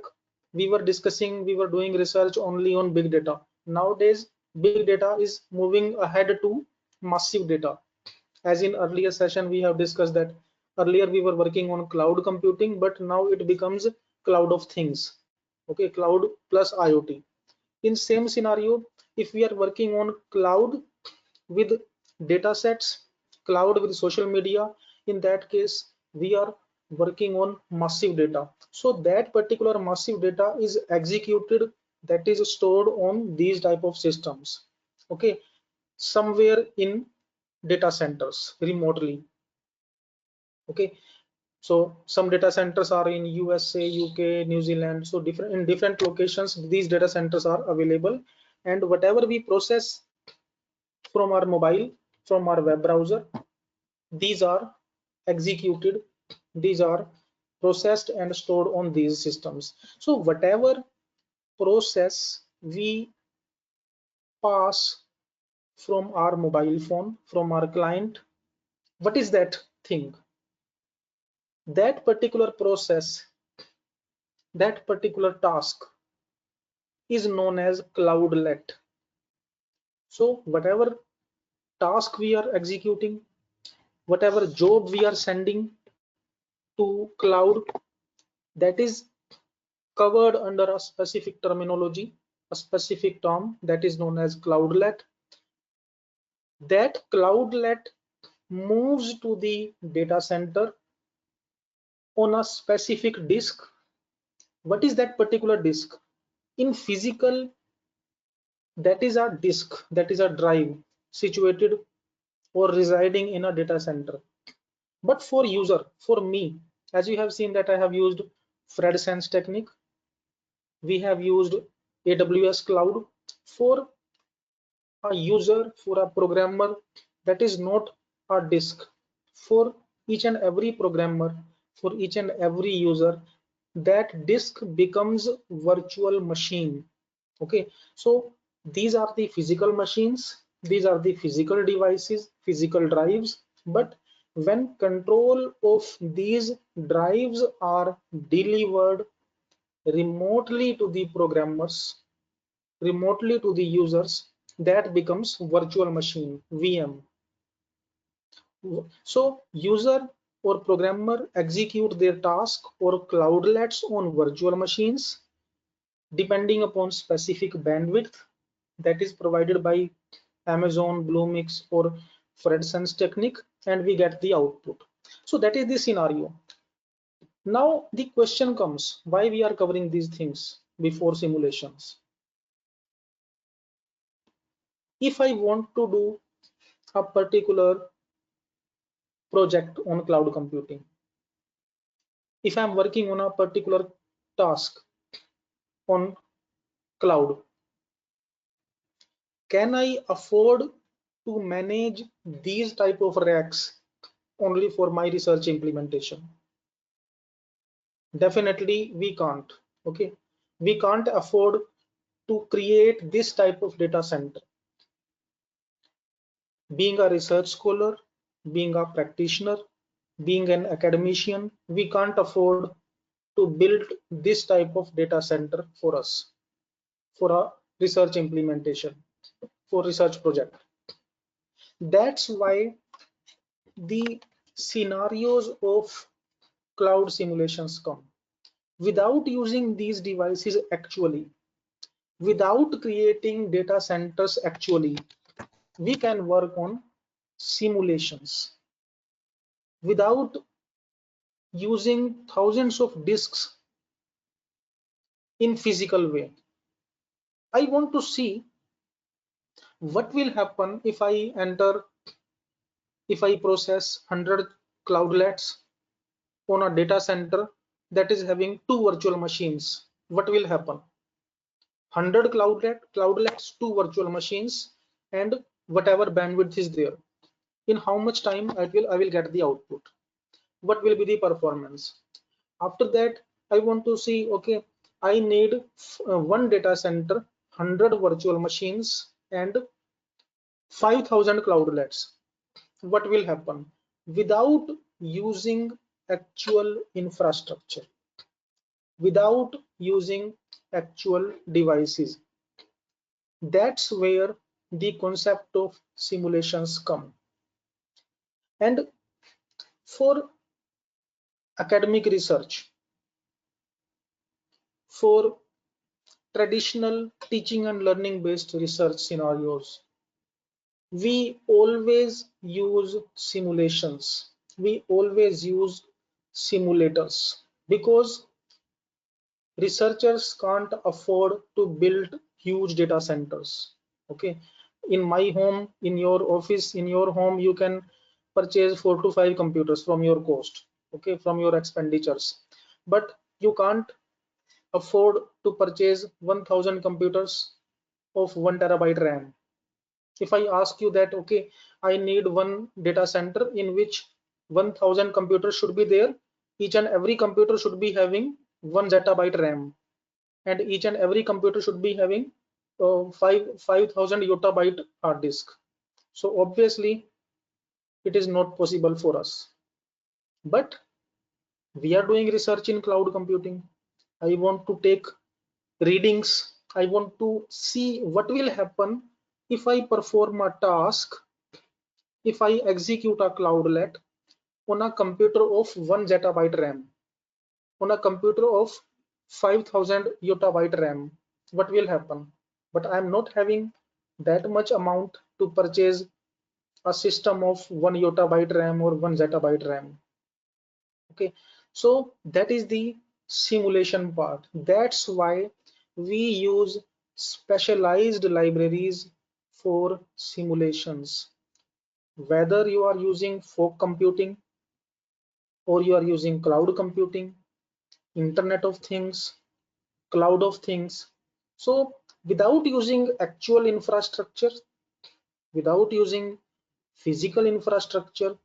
Speaker 2: we were discussing, we were doing research only on big data. Nowadays big data is moving ahead to massive data. As in earlier session we have discussed that earlier we were working on cloud computing, but now it becomes cloud of things. Okay, cloud plus IoT. In same scenario, if we are working on cloud with data sets, cloud with social media, in that case we are working on massive data. So that particular massive data is executed, that is stored on these type of systems. Okay, somewhere in data centers remotely. Okay, so some data centers are in USA, UK, New Zealand. So different in different locations these data centers are available, and whatever we process from our mobile, from our web browser, these are executed, these are processed and stored on these systems. So whatever process we pass from our mobile phone, from our client, what is that thing? That particular process, that particular task is known as cloudlet. So whatever task we are executing, whatever job we are sending to cloud, that is covered under a specific terminology, a specific term that is known as cloudlet. That cloudlet moves to the data center on a specific disk. What is that particular disk? In physical, that is a disk, that is a drive situated or residing in a data center. But for user, for me, as you have seen that I have used FredSense technique, we have used AWS cloud. For a user, for a programmer, that is not a disk. For each and every programmer, for each and every user, that disk becomes virtual machine. Okay, so these are the physical machines, these are the physical devices, physical drives, but when control of these drives are delivered remotely to the programmers, remotely to the users, that becomes virtual machine, VM. So user or programmer execute their task or cloudlets on virtual machines depending upon specific bandwidth that is provided by Amazon, Bluemix or FredSense technique, and we get the output. So that is the scenario. Now the question comes, why we are covering these things before simulations? If I want to do a particular project on cloud computing, if I'm working on a particular task on cloud, can I afford to manage these type of racks only for my research implementation? Definitely we can't. Okay, we can't afford to create this type of data center. Being a research scholar, being a practitioner, being an academician, we can't afford to build this type of data center for us, for a research implementation, for research project. That's why the scenarios of cloud simulations come. Without using these devices actually, without creating data centers actually, we can work on simulations. Without using thousands of disks in physical way, I want to see what will happen if I enter, if I process 100 cloudlets on a data center that is having two virtual machines. What will happen? 100 cloudlets, two virtual machines, and whatever bandwidth is there. In how much time I will get the output? What will be the performance? After that, I want to see, okay, I need one data center, 100 virtual machines, and 5,000 cloudlets. What will happen? Without using actual infrastructure, without using actual devices, that's where the concept of simulations come. And for academic research, for traditional teaching and learning based research scenarios, we always use simulations, we always use simulators, because researchers can't afford to build huge data centers. Okay, in my home, in your office, in your home, you can purchase 4 to 5 computers from your cost, okay, from your expenditures, but you can't afford to purchase 1000 computers of 1 terabyte RAM. If I ask you that, okay, I need one data center in which 1000 computers should be there, each and every computer should be having 1 zettabyte RAM, and each and every computer should be having 5000 yottabyte hard disk. So obviously it is not possible for us, but we are doing research in cloud computing. I want to take readings, I want to see what will happen if I perform a task, if I execute a cloudlet on a computer of 1 zettabyte RAM, on a computer of 5000 yottabyte RAM, what will happen? But I am not having that much amount to purchase a system of 1 yottabyte RAM or 1 zettabyte RAM. Okay, so that is the simulation part. That's why we use specialized libraries for simulations. Whether you are using fog computing or you are using cloud computing, Internet of Things, cloud of things. So without using actual infrastructure, without using physical infrastructure,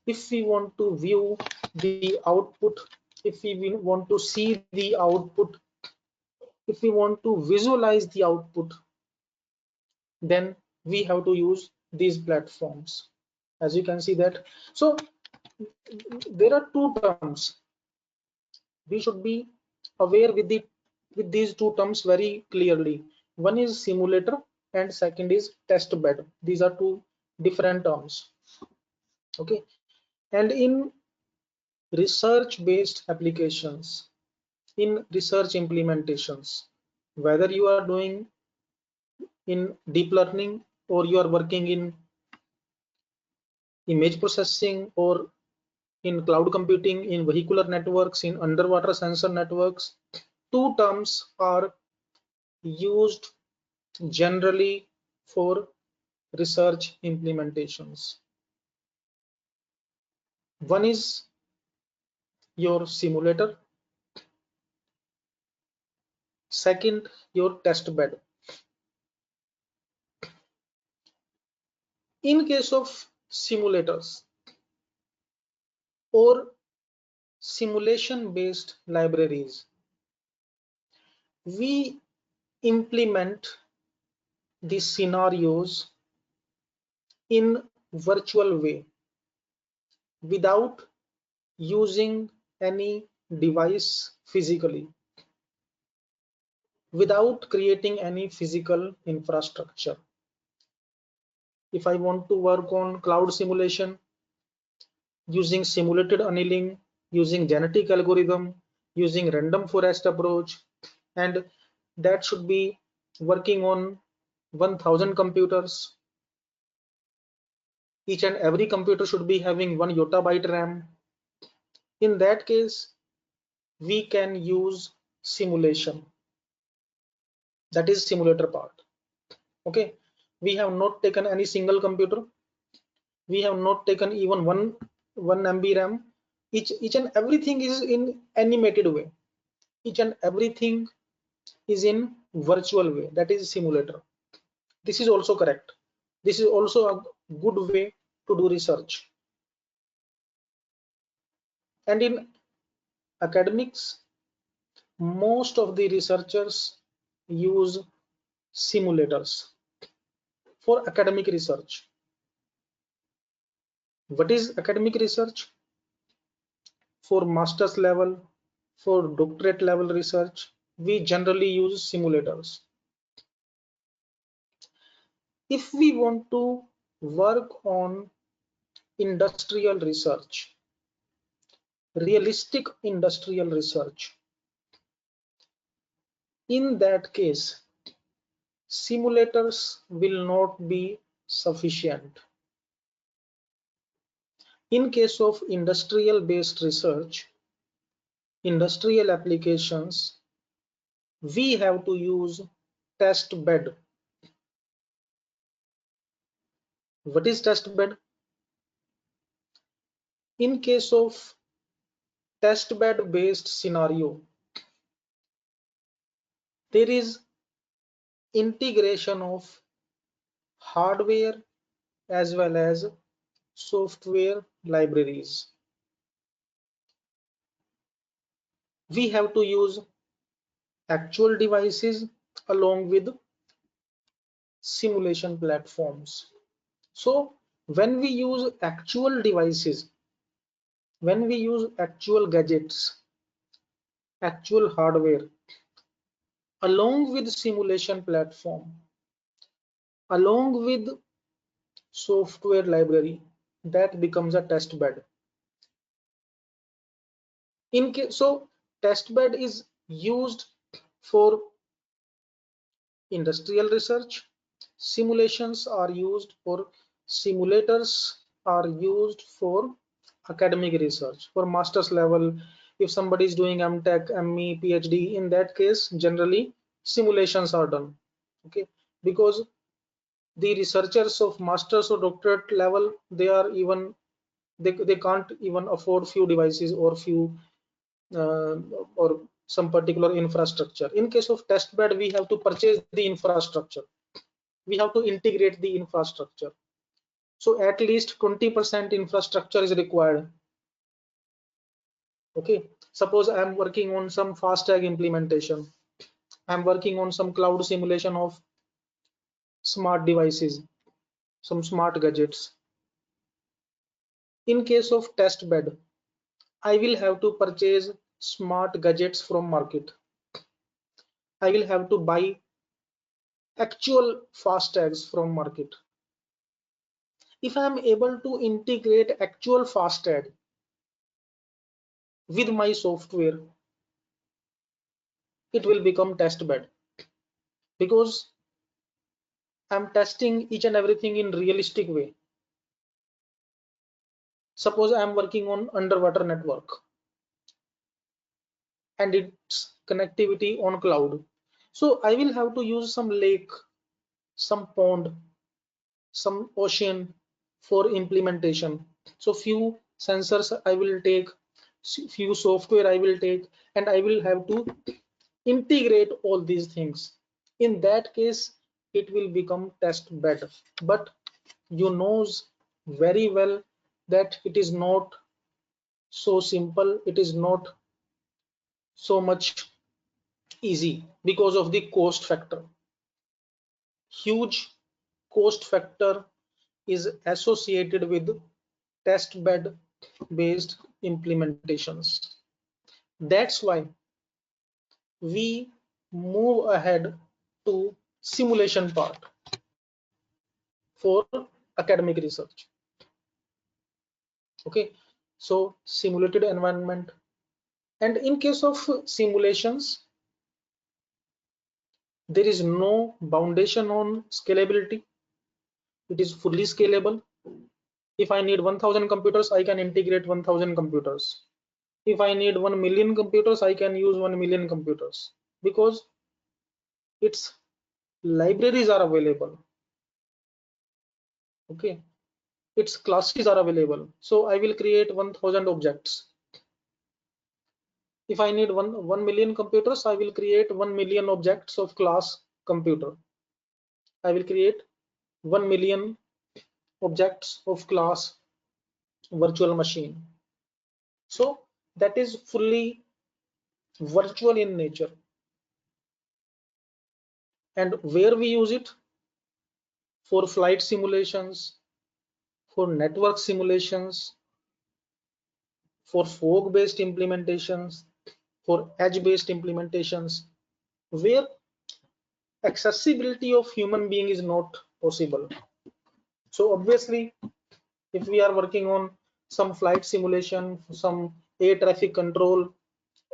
Speaker 2: if we want to view the output, if we want to see the output, if we want to visualize the output, then we have to use these platforms, as you can see that. So there are two terms. We should be aware with these two terms very clearly. One is simulator and second is test bed. These are two different terms. Okay, and in research based applications, in research implementations, whether you are doing in deep learning or you are working in image processing or in cloud computing, in vehicular networks, in underwater sensor networks, two terms are used generally for research implementations. One is your simulator, second your test bed. In case of simulators or simulation based libraries, we implement the scenarios in virtual way without using any device physically, without creating any physical infrastructure. If I want to work on cloud simulation using simulated annealing, using genetic algorithm, using random forest approach, and that should be working on 1000 computers. Each and every computer should be having 1 yottabyte RAM. In that case, we can use simulation. That is simulator part. Okay, we have not taken any single computer. We have not taken even one MB RAM. Each and everything is in animated way. Each and everything is in virtual way. That is simulator. This is also correct. This is also a good way to do research. And in academics, most of the researchers use simulators for academic research. What is academic research? For master's level, for doctorate level research, we generally use simulators. If we want to work on industrial research, realistic industrial research, in that case, simulators will not be sufficient. In case of industrial based research, industrial applications, we have to use test bed. What is test bed? In case of test bed based scenario, there is integration of hardware as well as software libraries. We have to use actual devices along with simulation platforms. So when we use actual devices, when we use actual gadgets, actual hardware along with simulation platform, along with software library that becomes a test bed. So test bed is used for industrial research, simulations are used for simulators are used for academic research for master's level. If somebody is doing MTech, ME, PhD, in that case generally simulations are done. Okay, because the researchers of master's or doctorate level, they are even they can't even afford few devices or few uh, or some particular infrastructure. In case of test bed, we have to purchase the infrastructure, we have to integrate the infrastructure. So at least 20% infrastructure is required. Okay, suppose I'm working on some FASTag implementation, I'm working on some cloud simulation of smart devices, some smart gadgets. In case of test bed, I will have to purchase smart gadgets from market. I will have to buy actual FASTags from market. If I am able to integrate actual FASTag with my software, it will become test bed, because I'm testing each and everything in realistic way. Suppose I'm working on underwater network and its connectivity on cloud. So I will have to use some lake, some pond, some ocean for implementation. So few sensors I will take, few software I will take, and I will have to integrate all these things. In that case, it will become test bed. But you knows very well that it is not so simple, it is not so much easy because of the cost factor. Huge cost factor is associated with test bed based implementations. That's why we move ahead to simulation part for academic research. Okay, so simulated environment, and in case of simulations, there is no foundation on scalability. It is fully scalable. If I need 1000 computers, I can integrate 1000 computers. If I need 1 million computers, I can use 1 million computers, because its libraries are available. Okay, its classes are available. So I will create 1000 objects. If I need 1 million computers, I will create 1 million objects of class computer. I will create 1 million objects of class virtual machine. So that is fully virtual in nature. And where we use it? For flight simulations, for network simulations, for fog based implementations, for edge based implementations, where accessibility of human being is not possible. So obviously, if we are working on some flight simulation, some air traffic control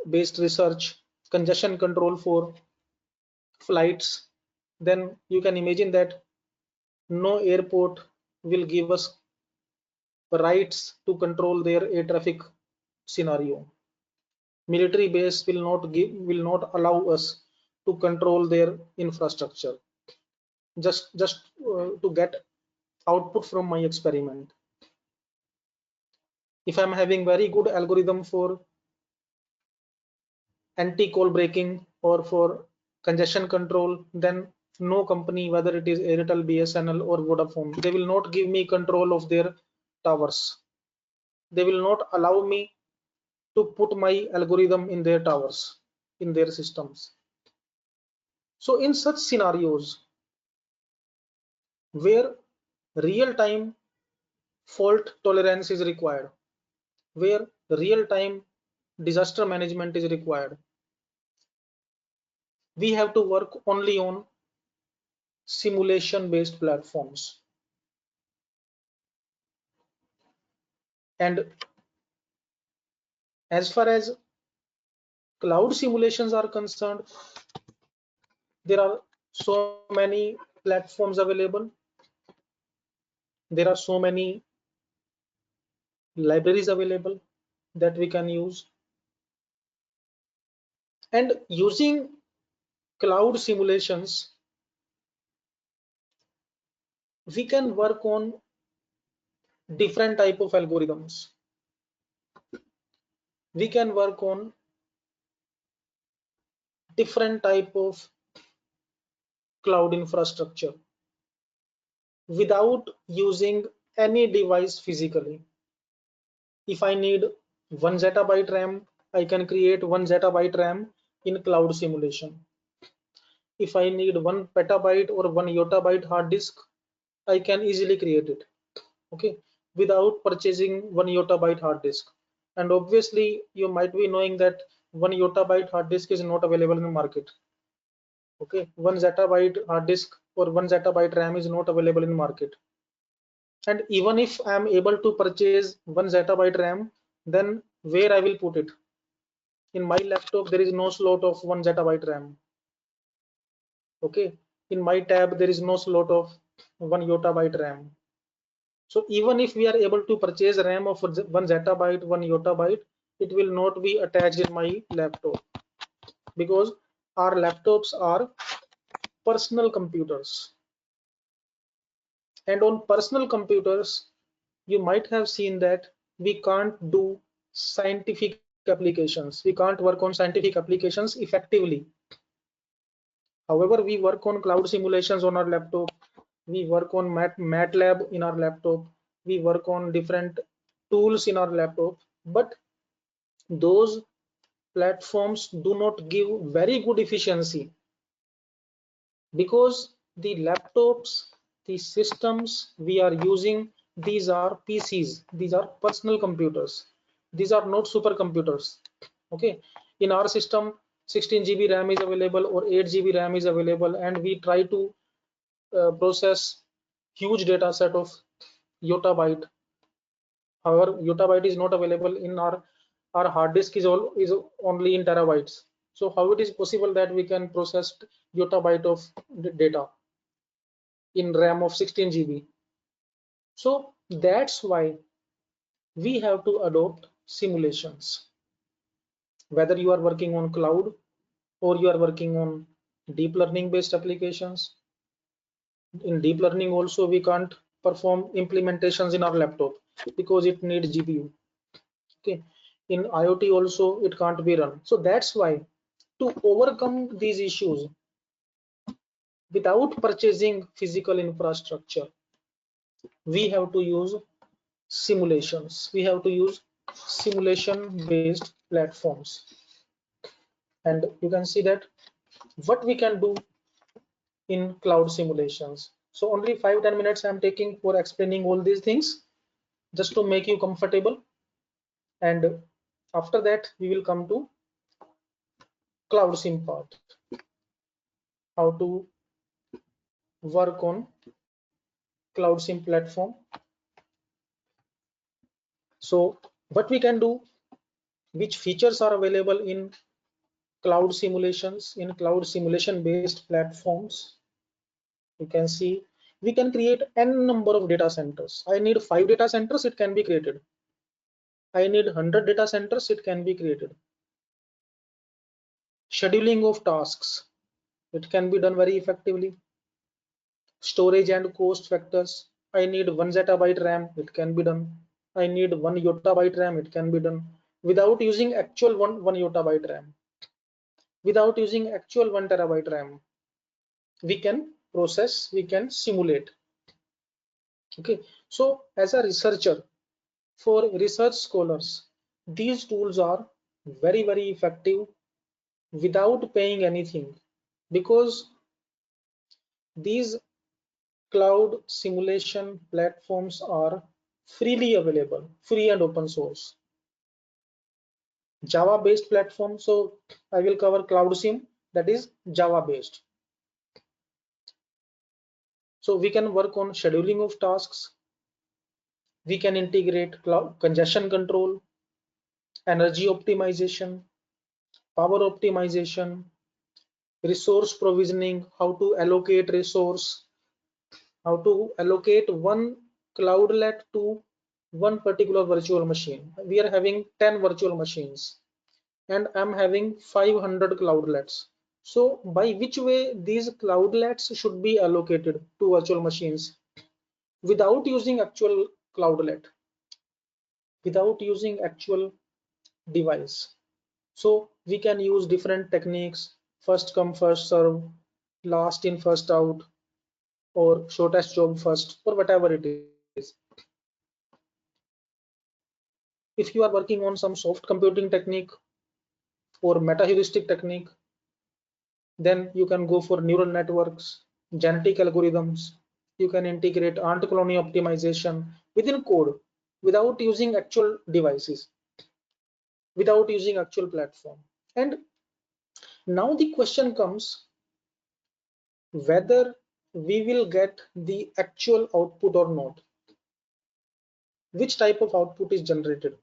Speaker 2: based research, congestion control for flights, then you can imagine that no airport will give us rights to control their air traffic scenario. Military base will not allow us to control their infrastructure. Just to get output from my experiment. If I'm having very good algorithm for anti-call breaking or for congestion control, then no company, whether it is Airtel, BSNL or Vodafone, they will not give me control of their towers. They will not allow me to put my algorithm in their towers, in their systems. So in such scenarios where real-time fault tolerance is required, where real-time disaster management is required, we have to work only on simulation based platforms. And as far as cloud simulations are concerned, there are so many platforms available. There are so many libraries available that we can use. And using cloud simulations, we can work on different type of algorithms. We can work on different type of cloud infrastructure without using any device physically. If I need 1 zettabyte RAM, I can create 1 zettabyte RAM in cloud simulation. If I need 1 petabyte or 1 yottabyte hard disk, I can easily create it, okay, without purchasing 1 yottabyte hard disk. And obviously, you might be knowing that 1 yottabyte hard disk is not available in the market. Okay, 1 zettabyte hard disk or 1 zettabyte RAM is not available in the market. And even if I am able to purchase 1 zettabyte RAM, then where I will put it? In my laptop, there is no slot of 1 zettabyte RAM. Okay, in my tab, there is no slot of 1 yottabyte RAM. So even if we are able to purchase RAM of 1 zettabyte, 1 yottabyte, it will not be attached in my laptop, because our laptops are personal computers. And on personal computers, you might have seen that we can't do scientific applications. We can't work on scientific applications effectively. However, we work on cloud simulations on our laptop. We work on MATLAB in our laptop. We work on different tools in our laptop. But those platforms do not give very good efficiency, because the laptops, the systems we are using, these are PCs, these are personal computers, these are not supercomputers. Okay, in our system 16 GB RAM is available or 8 GB RAM is available, and we try to process huge data set of yottabyte. However, yottabyte is not available in our hard disk is only in terabytes. So how it is possible that we can process yottabyte of data in RAM of 16 GB? So that's why we have to adopt simulations. Whether you are working on cloud or you are working on deep learning based applications. In deep learning also, we can't perform implementations in our laptop because it needs GPU. Okay, in IoT also it can't be run. So that's why, to overcome these issues without purchasing physical infrastructure, we have to use simulations. We have to use simulation based platforms. And you can see that what we can do in cloud simulations. So only 5-10 minutes I'm taking for explaining all these things, just to make you comfortable. And after that, we will come to cloud sim part, how to work on cloud sim platform. So what we can do, which features are available in cloud simulations, in cloud simulation based platforms. You can see we can create n number of data centers. I need 5 data centers, it can be created. I need 100 data centers, it can be created. Scheduling of tasks, it can be done very effectively. Storage and cost factors, I need 1 zettabyte RAM, it can be done. I need 1 yottabyte RAM, it can be done without using actual 1 yottabyte RAM. Without using actual 1 terabyte RAM, we can process, we can simulate. Okay, so as a researcher, for research scholars, these tools are very effective without paying anything, because these cloud simulation platforms are freely available, free and open source. Java based platform, so I will cover cloud sim, that is Java based. So we can work on scheduling of tasks. We can integrate cloud congestion control, energy optimization, power optimization, resource provisioning, how to allocate resource, how to allocate one cloudlet to one particular virtual machine. We are having 10 virtual machines and I'm having 500 cloudlets. So by which way these cloudlets should be allocated to virtual machines without using actual cloudlet, without using actual device. So we can use different techniques, first come first serve, last in first out, or shortest job first, or whatever it is. If you are working on some soft computing technique or meta heuristic technique, then you can go for neural networks, genetic algorithms. You can integrate ant colony optimization within code without using actual devices, without using actual platform. And now the question comes whether we will get the actual output or not. Which type of output is generated?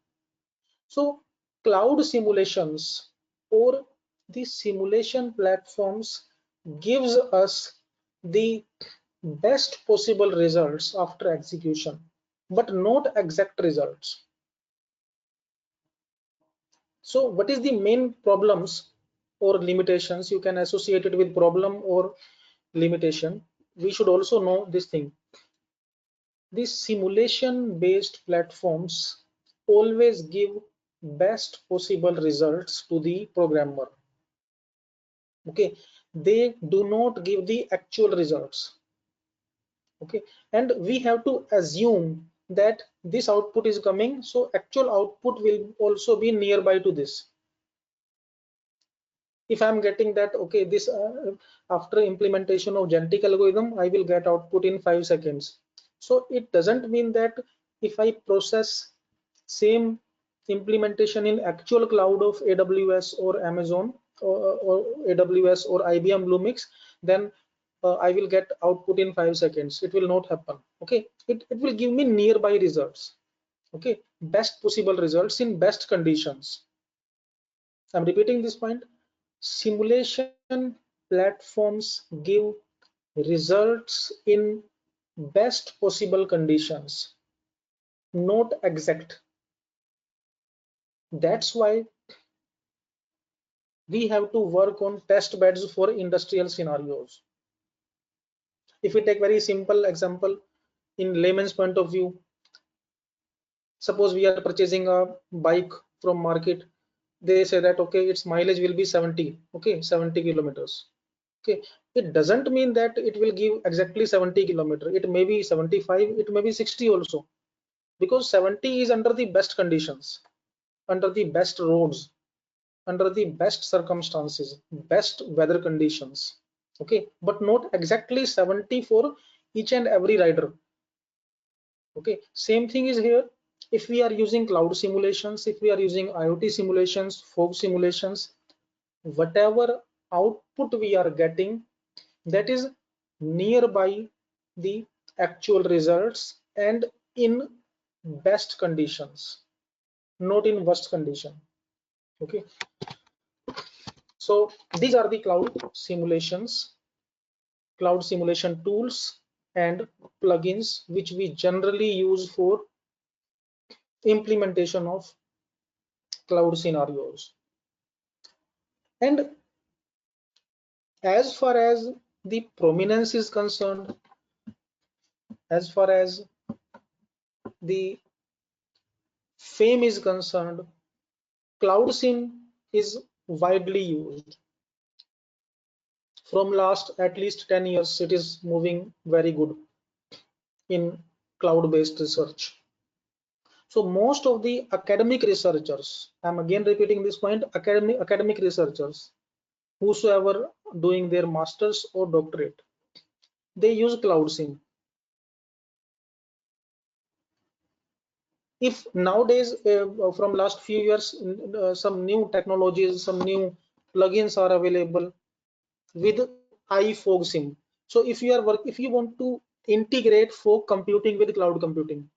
Speaker 2: So cloud simulations or the simulation platforms gives us the best possible results after execution, but not exact results. So what is the main problems or limitations? You can associate it with problem or limitation. We should also know this thing. These simulation based platforms always give best possible results to the programmer. Okay, they do not give the actual results. Okay, and we have to assume that this output is coming, so actual output will also be nearby to this. If I'm getting that, okay, this after implementation of genetic algorithm, I will get output in 5 seconds. So it doesn't mean that if I process same implementation in actual cloud of AWS or Amazon or AWS or IBM Bluemix, then I will get output in 5 seconds. It will not happen. Okay, it will give me nearby results. Okay, best possible results in best conditions. I'm repeating this point. Simulation platforms give results in best possible conditions, not exact. That's why we have to work on test beds for industrial scenarios. If we take very simple example in layman's point of view, suppose we are purchasing a bike from market. They say that okay, its mileage will be 70, okay, 70 kilometers. Okay, it doesn't mean that it will give exactly 70 kilometer. It may be 75, it may be 60 also, because 70 is under the best conditions, under the best roads, under the best circumstances, best weather conditions. Okay, but not exactly 70 for each and every rider. Okay, same thing is here. If we are using cloud simulations, if we are using IoT simulations, fog simulations, whatever output we are getting, that is nearby the actual results and in best conditions, not in worst condition. Okay, so these are the cloud simulations, cloud simulation tools and plugins which we generally use for implementation of cloud scenarios. And as far as the prominence is concerned, as far as the fame is concerned, cloud sim is widely used. From last at least 10 years, it is moving very good in cloud-based research. So most of the academic researchers, I'm again repeating this point, academic researchers, whosoever doing their masters or doctorate, they use cloud sim. If nowadays from last few years some new technologies, some new plugins are available with iFog sim. So if you want to integrate fog computing with cloud computing.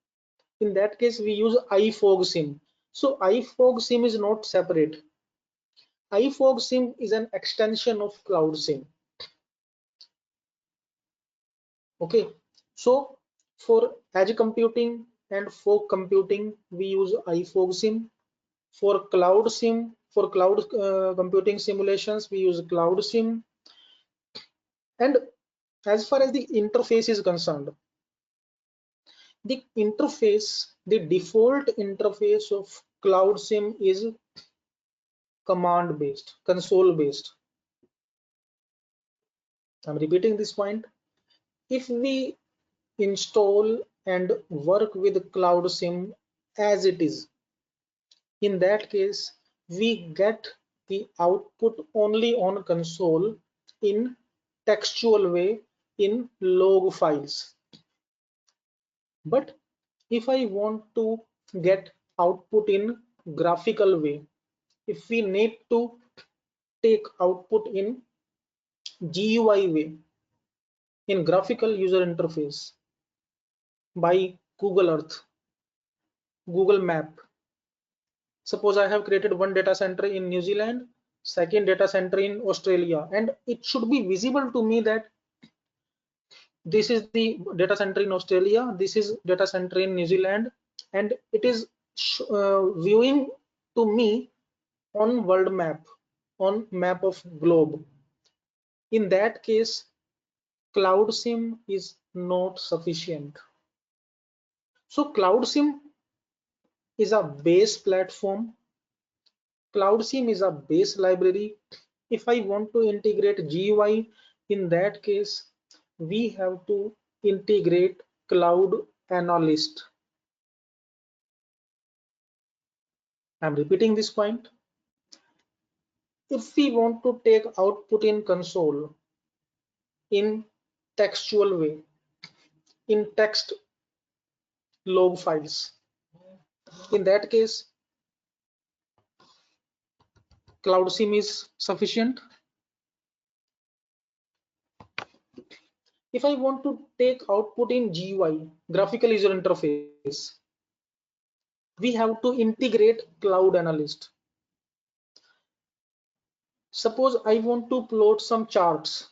Speaker 2: In that case, we use iFog SIM. So iFog SIM is not separate. iFog SIM is an extension of Cloud SIM. Okay, so for edge computing and fog computing, we use iFog SIM. For Cloud SIM, for cloud computing simulations, we use Cloud SIM. And as far as the interface is concerned, the default interface of Cloud SIM is command based, console based. I'm repeating this point. If we install and work with Cloud SIM as it is, in that case, we get the output only on console in textual way in log files. But if I want to get output in graphical way, if we need to take output in GUI way, in graphical user interface by Google Earth, Google Map. Suppose I have created one data center in New Zealand, second data center in Australia, and it should be visible to me that this is the data center in Australia, this is data center in New Zealand, and it is viewing to me on world map, on map of globe. In that case, Cloud SIM is not sufficient. So Cloud SIM is a base platform. Cloud SIM is a base library. If I want to integrate GUI, in that case, we have to integrate Cloud Analyst. I'm repeating this point. If we want to take output in console in textual way, in text log files, in that case, Cloud SIM is sufficient. If I want to take output in GUI, graphical user interface, we have to integrate Cloud Analyst. Suppose I want to plot some charts,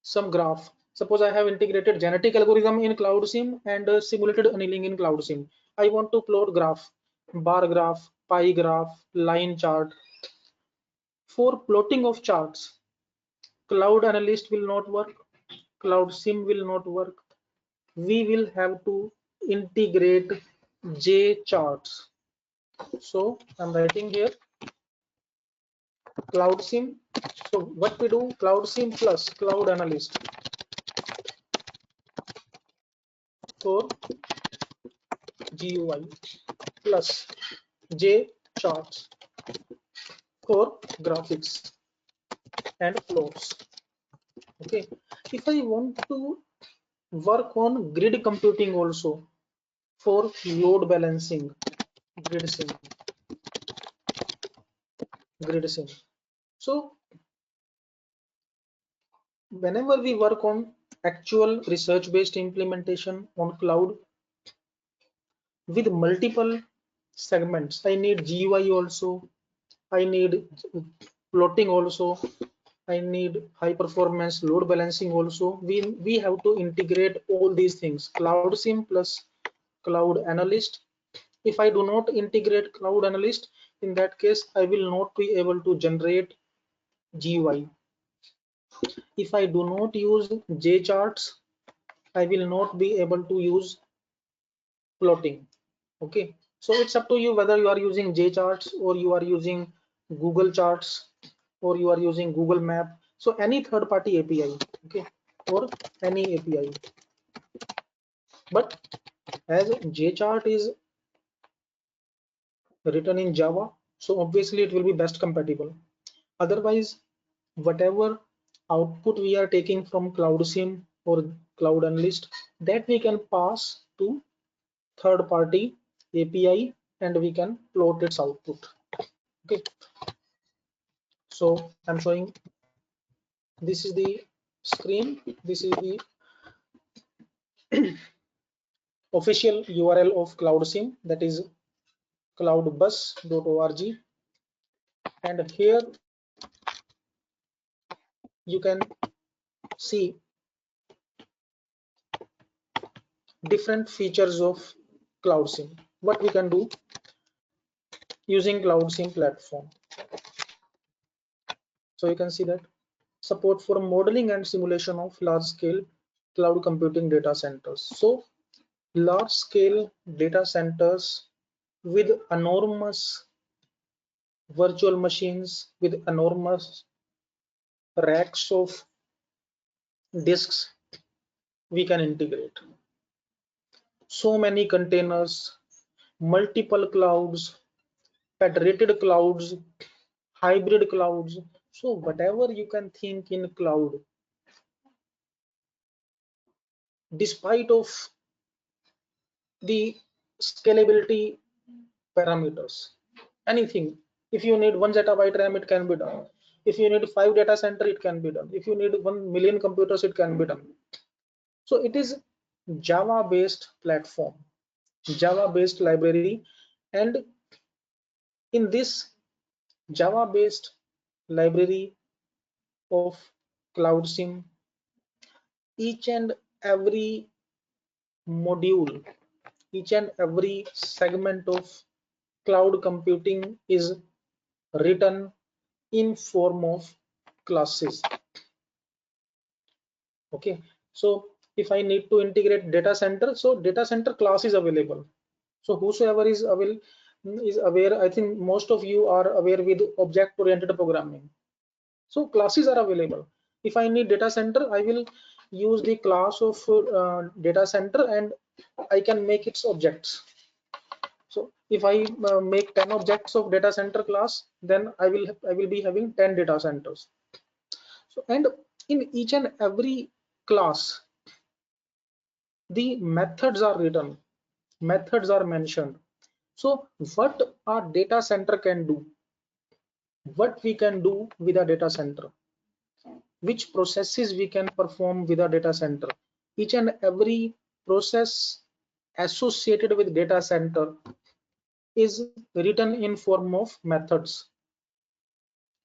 Speaker 2: some graph. Suppose I have integrated genetic algorithm in Cloud SIM and simulated annealing in Cloud SIM. I want to plot graph, bar graph, pie graph, line chart. For plotting of charts, Cloud Analyst will not work, Cloud SIM will not work. We will have to integrate J charts. So I'm writing here Cloud SIM. So what we do, Cloud SIM plus Cloud Analyst for GUI plus J charts for graphics and plots. Okay, if I want to work on grid computing also for load balancing, grid sim. So whenever we work on actual research based implementation on cloud with multiple segments, I need GUI also, I need plotting also, I need high performance load balancing also. We have to integrate all these things, Cloud SIM plus Cloud Analyst. If I do not integrate Cloud Analyst, in that case I will not be able to generate GUI. If I do not use J charts, I will not be able to use plotting. Okay, so it's up to you whether you are using J charts or you are using Google charts or you are using Google Map. So any third party API, okay, or any API. But as J chart is written in Java, so obviously it will be best compatible. Otherwise, whatever output we are taking from Cloud SIM or Cloud Analyst, that we can pass to third party API and we can plot its output. Okay, so I'm showing this is the screen, this is the official URL of CloudSIM, that is cloudbus.org, and here you can see different features of CloudSIM. What we can do using CloudSIM platform. So you can see that support for modeling and simulation of large-scale cloud computing data centers. So large-scale data centers with enormous virtual machines, with enormous racks of disks, we can integrate. So many containers, multiple clouds, federated clouds, hybrid clouds. So whatever you can think in cloud, despite of the scalability parameters, anything. If you need 1 zettabyte RAM, it can be done. If you need 5 data center, it can be done. If you need 1 million computers, it can be done. So it is Java based platform, Java based library, and in this Java based library of CloudSIM, each and every module, each and every segment of cloud computing is written in form of classes. Okay, so if I need to integrate data center, so data center class is available. So whosoever is aware, I think most of you are aware with object oriented programming. So classes are available. If I need data center, I will use the class of data center and I can make its objects. So if I make 10 objects of data center class, then I will be having 10 data centers. So, and in each and every class, the methods are written, methods are mentioned. So what our data center can do, what we can do with a data center, which processes we can perform with a data center, each and every process associated with data center is written in form of methods.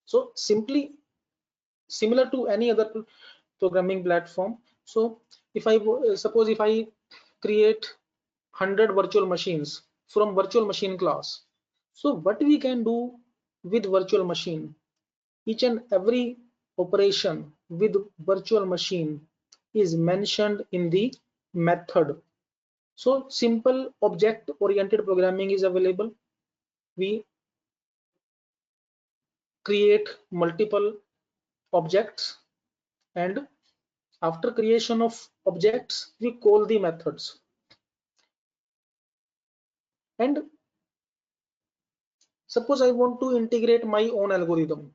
Speaker 2: So simply similar to any other programming platform. So if I suppose if I create 100 virtual machines from virtual machine class, so what we can do with virtual machine, each and every operation with virtual machine is mentioned in the method. So simple object oriented programming is available. We create multiple objects, and after creation of objects we call the methods. And suppose I want to integrate my own algorithm,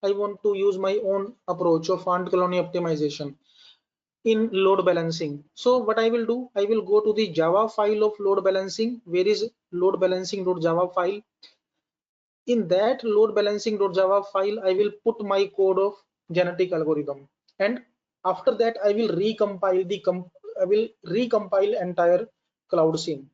Speaker 2: I want to use my own approach of ant colony optimization in load balancing. So what I will do, I will go to the Java file of load balancing. Where is load balancing.java file? In that load balancing.java file, I will put my code of genetic algorithm, and after that I will recompile entire CloudSIM,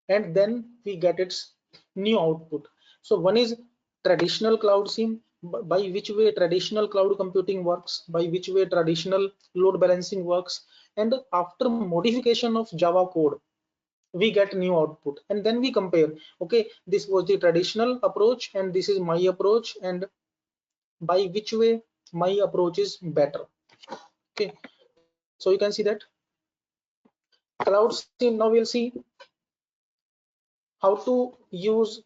Speaker 2: and then we get its new output. So one is traditional CloudSIM, by which way traditional cloud computing works, by which way traditional load balancing works, and after modification of Java code we get new output, and then we compare. Okay, this was the traditional approach and this is my approach, and by which way my approach is better. Okay, so you can see that CloudSIM. Now we'll see how to use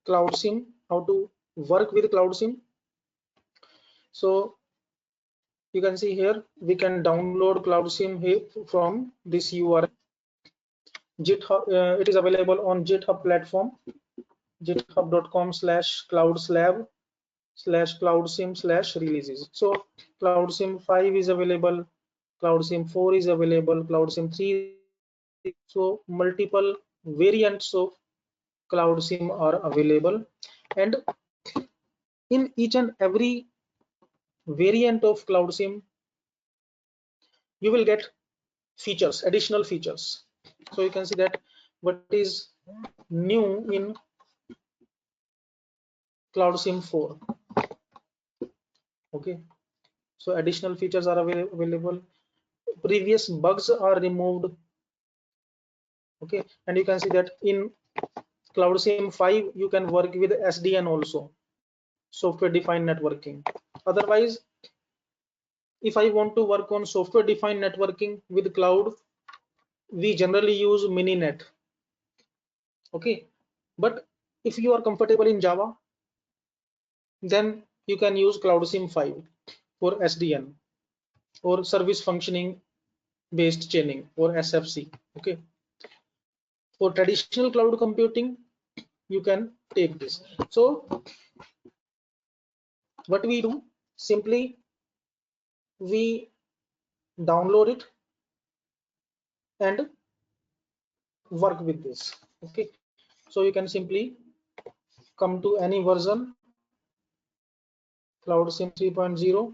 Speaker 2: CloudSIM, how to work with CloudSIM. So you can see here we can download CloudSIM here from this URL. GitHub, it is available on GitHub platform, github.com/cloudslab/cloudsim/releases. So CloudSIM 5 is available, CloudSIM 4 is available, CloudSIM 3. So multiple variants of CloudSIM are available, and in each and every variant of CloudSIM you will get features, additional features. So you can see that what is new in Cloud SIM 4. Okay, so additional features are available. Previous bugs are removed. Okay, and you can see that in Cloud SIM 5 you can work with SDN also, software defined networking. Otherwise, if I want to work on software defined networking with cloud, we generally use Mininet. Okay, but if you are comfortable in Java, then you can use Cloud SIM 5 for SDN or service functioning based chaining or SFC. Okay, for traditional cloud computing you can take this. So what we do, simply we download it and work with this. Okay, so you can simply come to any version, Cloud SIM 3.0.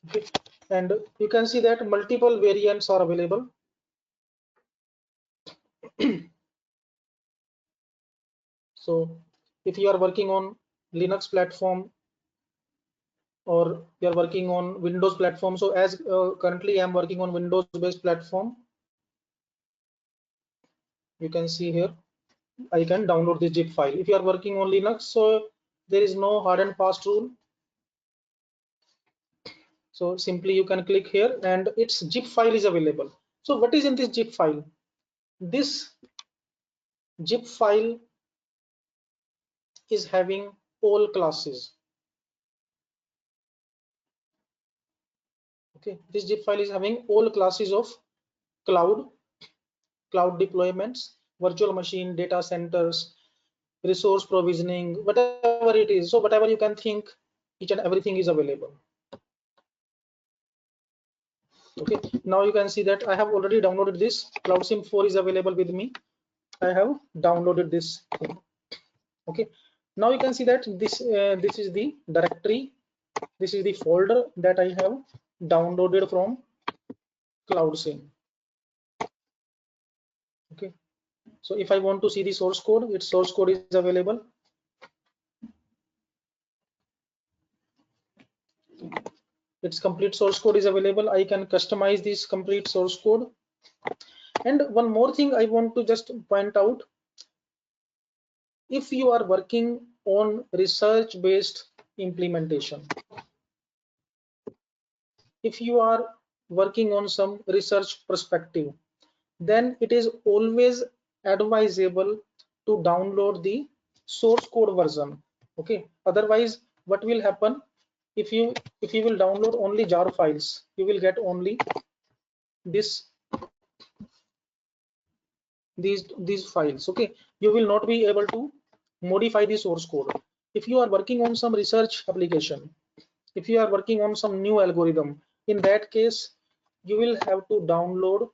Speaker 2: Okay, and you can see that multiple variants are available. So if you are working on Linux platform or you are working on Windows platform, so as currently I am working on Windows based platform, you can see here I can download the zip file. If you are working on Linux, so there is no hard and fast rule. So simply you can click here and its zip file is available. So what is in this zip file? This zip file is having all classes. Okay, this zip file is having all classes of cloud deployments, virtual machine, data centers, resource provisioning, whatever it is. So whatever you can think, each and everything is available. Okay, now you can see that I have already downloaded this. Cloud SIM 4 is available with me. I have downloaded this thing. Okay, now you can see that this is the directory, this is the folder that I have downloaded from Cloud SIM. Okay, so if I want to see the source code, its source code is available. Its complete source code is available. I can customize this complete source code. And one more thing I want to just point out, if you are working on research based implementation, if you are working on some research perspective, then it is always advisable to download the source code version. Okay, otherwise what will happen, if you will download only jar files, you will get only these files. Okay, you will not be able to modify the source code. If you are working on some research application, if you are working on some new algorithm, in that case you will have to download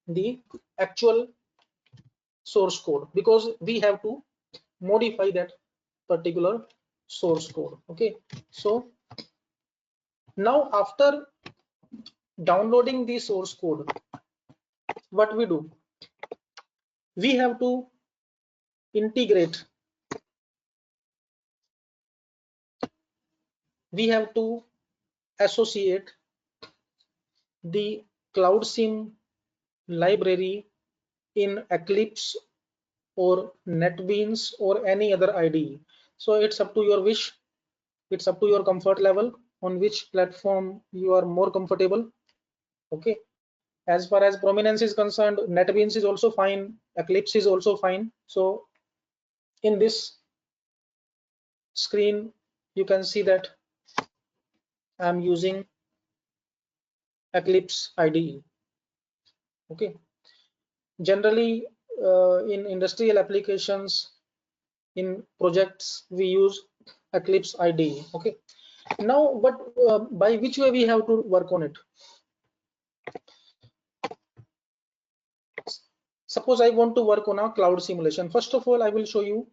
Speaker 2: the actual source code, because we have to modify that particular source code. Okay, so now after downloading the source code, what we do, we have to integrate, we have to associate the Cloud SIM library in Eclipse or NetBeans or any other IDE. So it's up to your wish, it's up to your comfort level on which platform you are more comfortable. Okay, as far as prominence is concerned, NetBeans is also fine, Eclipse is also fine. So in this screen you can see that I'm using Eclipse IDE. Okay, generally in industrial applications, in projects, we use Eclipse IDE. Okay, now but by which way we have to work on it? Suppose I want to work on a cloud simulation. First of all, I will show you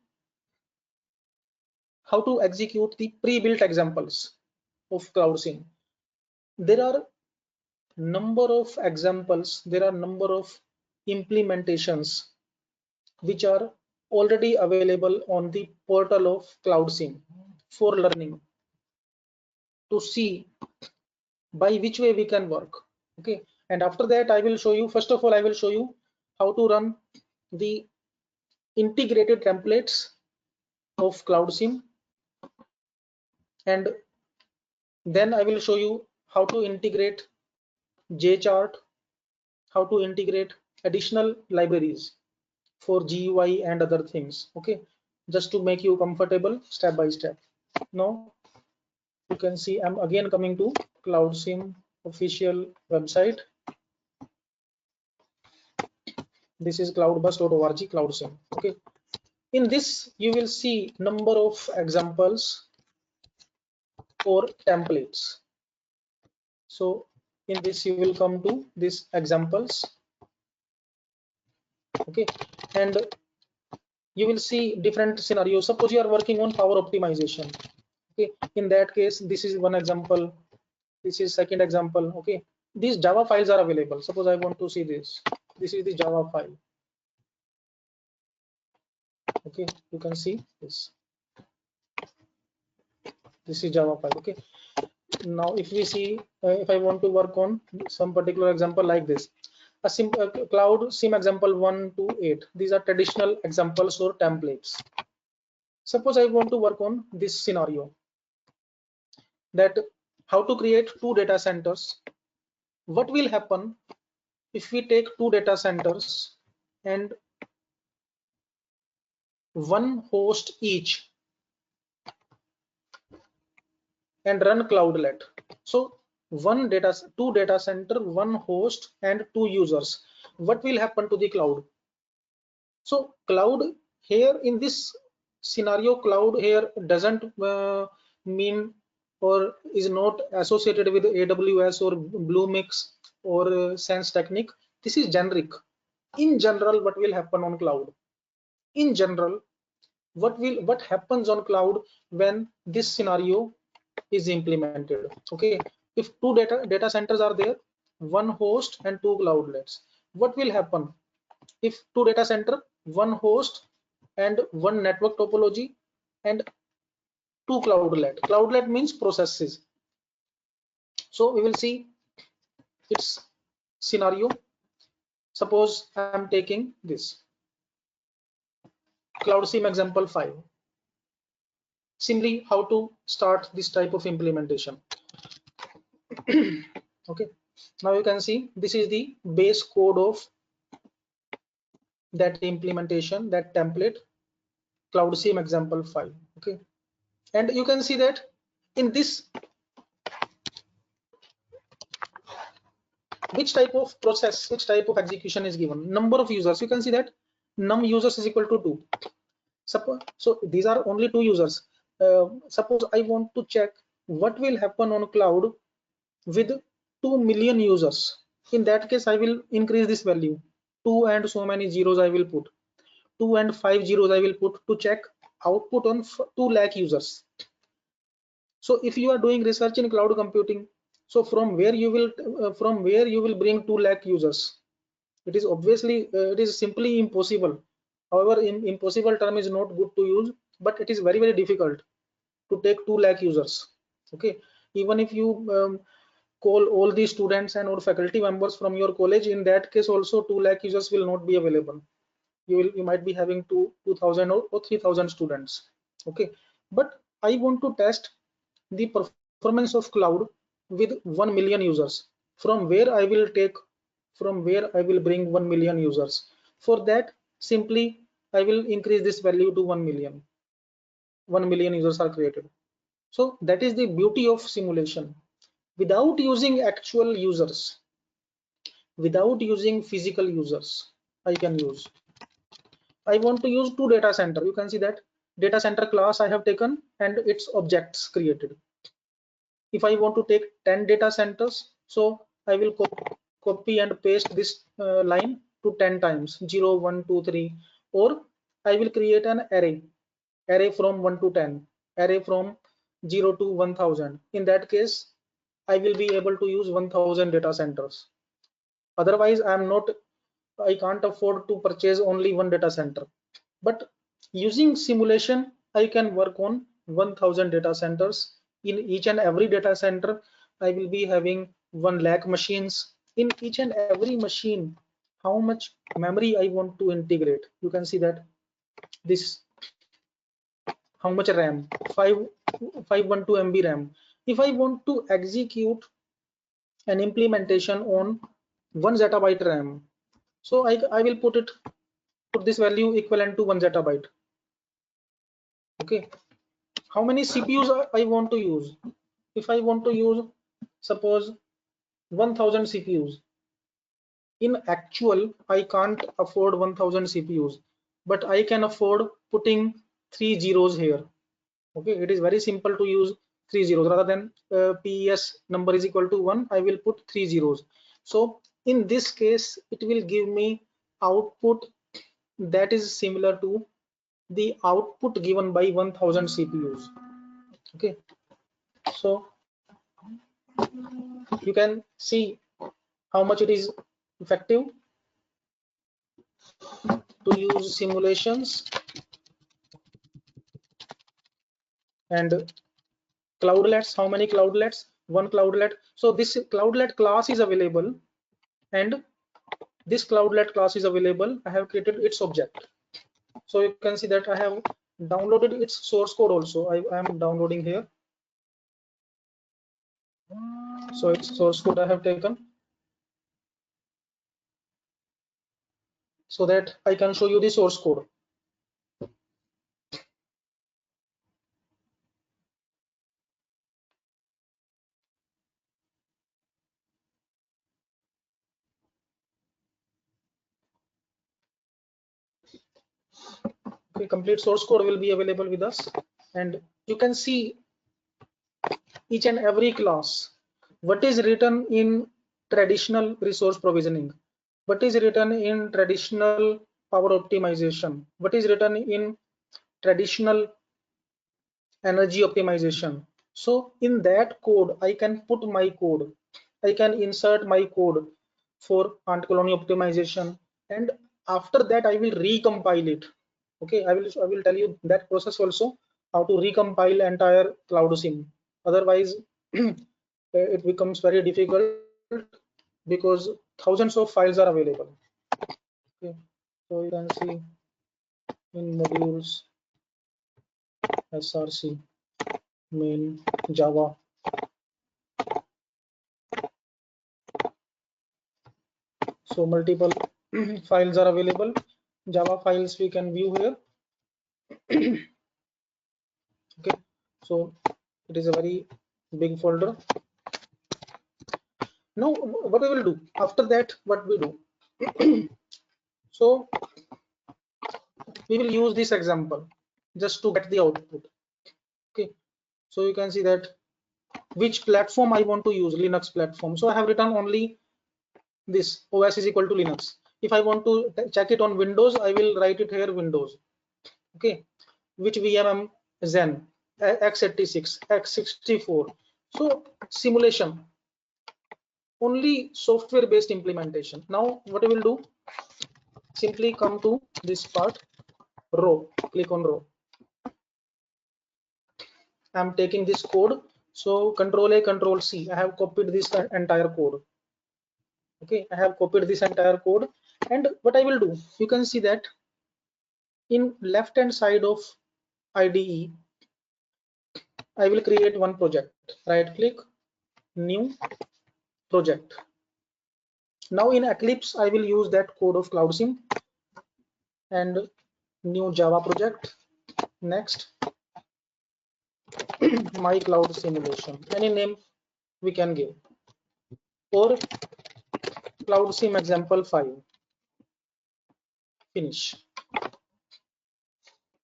Speaker 2: how to execute the pre-built examples of Cloud SIM. there are number of examples, there are number of implementations which are already available on the portal of CloudSIM for learning, to see by which way we can work. Okay, and after that I will show you, first of all I will show you how to run the integrated templates of CloudSIM, and then I will show you how to integrate JChart, how to integrate additional libraries for GUI and other things. Okay, just to make you comfortable step by step. Now you can see I'm again coming to CloudSIM official website. This is cloudbus.org CloudSIM. Okay, in this you will see number of examples or templates. So in this you will come to these examples. Okay, and you will see different scenarios. Suppose you are working on power optimization. Okay, in that case this is one example, this is second example. Okay, these Java files are available. Suppose I want to see this, this is the Java file. Okay, you can see this, this is Java file. Okay, now if we see if I want to work on some particular example like this, a simple cloud sim example 1 to 8, these are traditional examples or templates. Suppose I want to work on this scenario, that how to create two data centers. What will happen if we take two data centers and one host each and run cloudlet? So two data center, one host and two users. What will happen to the cloud? So cloud here in this scenario, cloud here doesn't mean or is not associated with AWS or Bluemix or Sense Technique. This is generic. In general, what will happen on cloud? In general, what happens on cloud when this scenario is implemented? Okay, if two data centers are there, one host and two cloudlets, what will happen if two data center, one host and one network topology and two cloudlet? Cloudlet means processes. So we will see its scenario. Suppose I am taking this CloudSIM example 5. Simply how to start this type of implementation. Okay, now you can see this is the base code of that implementation, that template, CloudSIM example 5. Okay, and you can see that in this, which type of process, which type of execution is given, number of users. You can see that num users is equal to 2. Suppose, so these are only 2 users. Suppose I want to check what will happen on cloud with 2 million users. In that case I will increase this value, 2 and so many zeros I will put, 2 and 5 zeros I will put to check output on 2 lakh users. So if you are doing research in cloud computing, so from where you will bring 2 lakh users? It is obviously it is simply impossible. However, impossible term is not good to use, but it is very, very difficult to take 2 lakh users. Okay, even if you call all the students and or faculty members from your college, in that case also 2 lakh users will not be available. You might be having 2000 or 3000 students. Okay, but I want to test the performance of cloud with 1 million users. From where I will bring 1 million users? For that, simply I will increase this value to 1 million. 1 million users are created. So that is the beauty of simulation. Without using actual users, without using physical users, I can use. I want to use two data center. You can see that data center class I have taken and its objects created. If I want to take 10 data centers, so I will copy and paste this line to 10 times, 0, 1, 2, 3, or I will create an array from 1 to 10, array from 0 to 1000. In that case, I will be able to use 1000 data centers. Otherwise, I can't afford to purchase only one data center. But using simulation, I can work on 1000 data centers. In each and every data center, I will be having 1 lakh machines. In each and every machine, how much memory I want to integrate. You can see that this, how much RAM, 512 MB RAM. If I want to execute an implementation on 1 zettabyte RAM, so I will put this value equivalent to 1 zettabyte. Okay, how many CPUs I want to use? If I want to use, suppose 1000 CPUs, in actual I can't afford 1000 CPUs, but I can afford putting 3 zeros here. Okay, it is very simple to use 3 zeros rather than PES number is equal to 1. I will put 3 zeros. So in this case, it will give me output that is similar to the output given by 1000 CPUs. Okay, so you can see how much it is effective to use simulations and cloudlets. How many cloudlets? One cloudlet. So this cloudlet class is available, and this cloudlet class is available. I have created its object. So you can see that I have downloaded its source code also. I am downloading here. So its source code I have taken so that I can show you the source code. Okay, complete source code will be available with us, and you can see each and every class, what is written in traditional resource provisioning, what is written in traditional power optimization, what is written in traditional energy optimization. So in that code, I can put my code, I can insert my code for ant colony optimization, and after that I will recompile it. Okay, I will tell you that process also, how to recompile entire cloud sim. Otherwise it becomes very difficult because thousands of files are available. Okay, so you can see in modules src main java. So multiple files are available. Java files we can view here. Okay, so it is a very big folder. Now what we will do after that, what we do? So we will use this example just to get the output. Okay, so you can see that which platform I want to use, Linux platform. So I have written only this OS is equal to Linux. If I want to check it on Windows, I will write it here Windows. Okay, which VMM? Zen, x86, x64. So simulation, only software based implementation. Now what I will do, simply come to this part, row, click on row. I'm taking this code, so Control A, Control C. I have copied this entire code. Okay, I have copied this entire code, and what I will do, you can see that in left hand side of IDE, I will create one project. Right click, new project. Now in Eclipse, I will use that code of CloudSim and new Java project. Next, my cloud simulation. Any name we can give, or CloudSim example 5. Finish.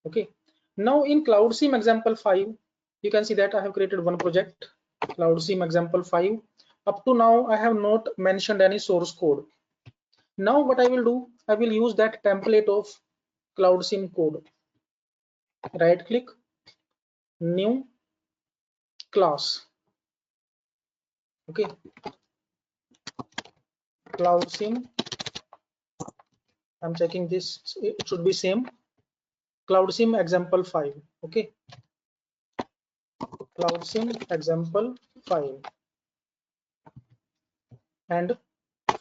Speaker 2: Okay. Now in CloudSim example 5, you can see that I have created one project, CloudSim example 5. Up to now, I have not mentioned any source code. Now what I will do, I will use that template of CloudSim code. Right click, new class. Okay, cloud sim, I'm checking this, it should be same, cloud sim example 5. Okay, cloud sim example 5 and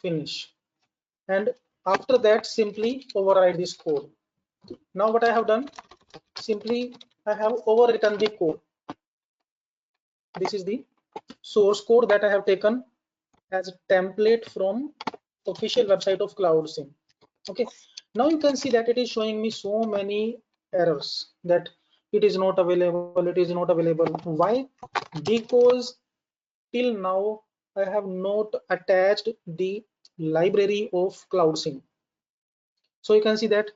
Speaker 2: finish. And after that, simply override this code. Now what I have done, simply I have overwritten the code. This is the source code that I have taken as a template from official website of CloudSim. Okay, now you can see that it is showing me so many errors, that it is not available, it is not available. Why? Because till now I have not attached the library of CloudSim. So you can see that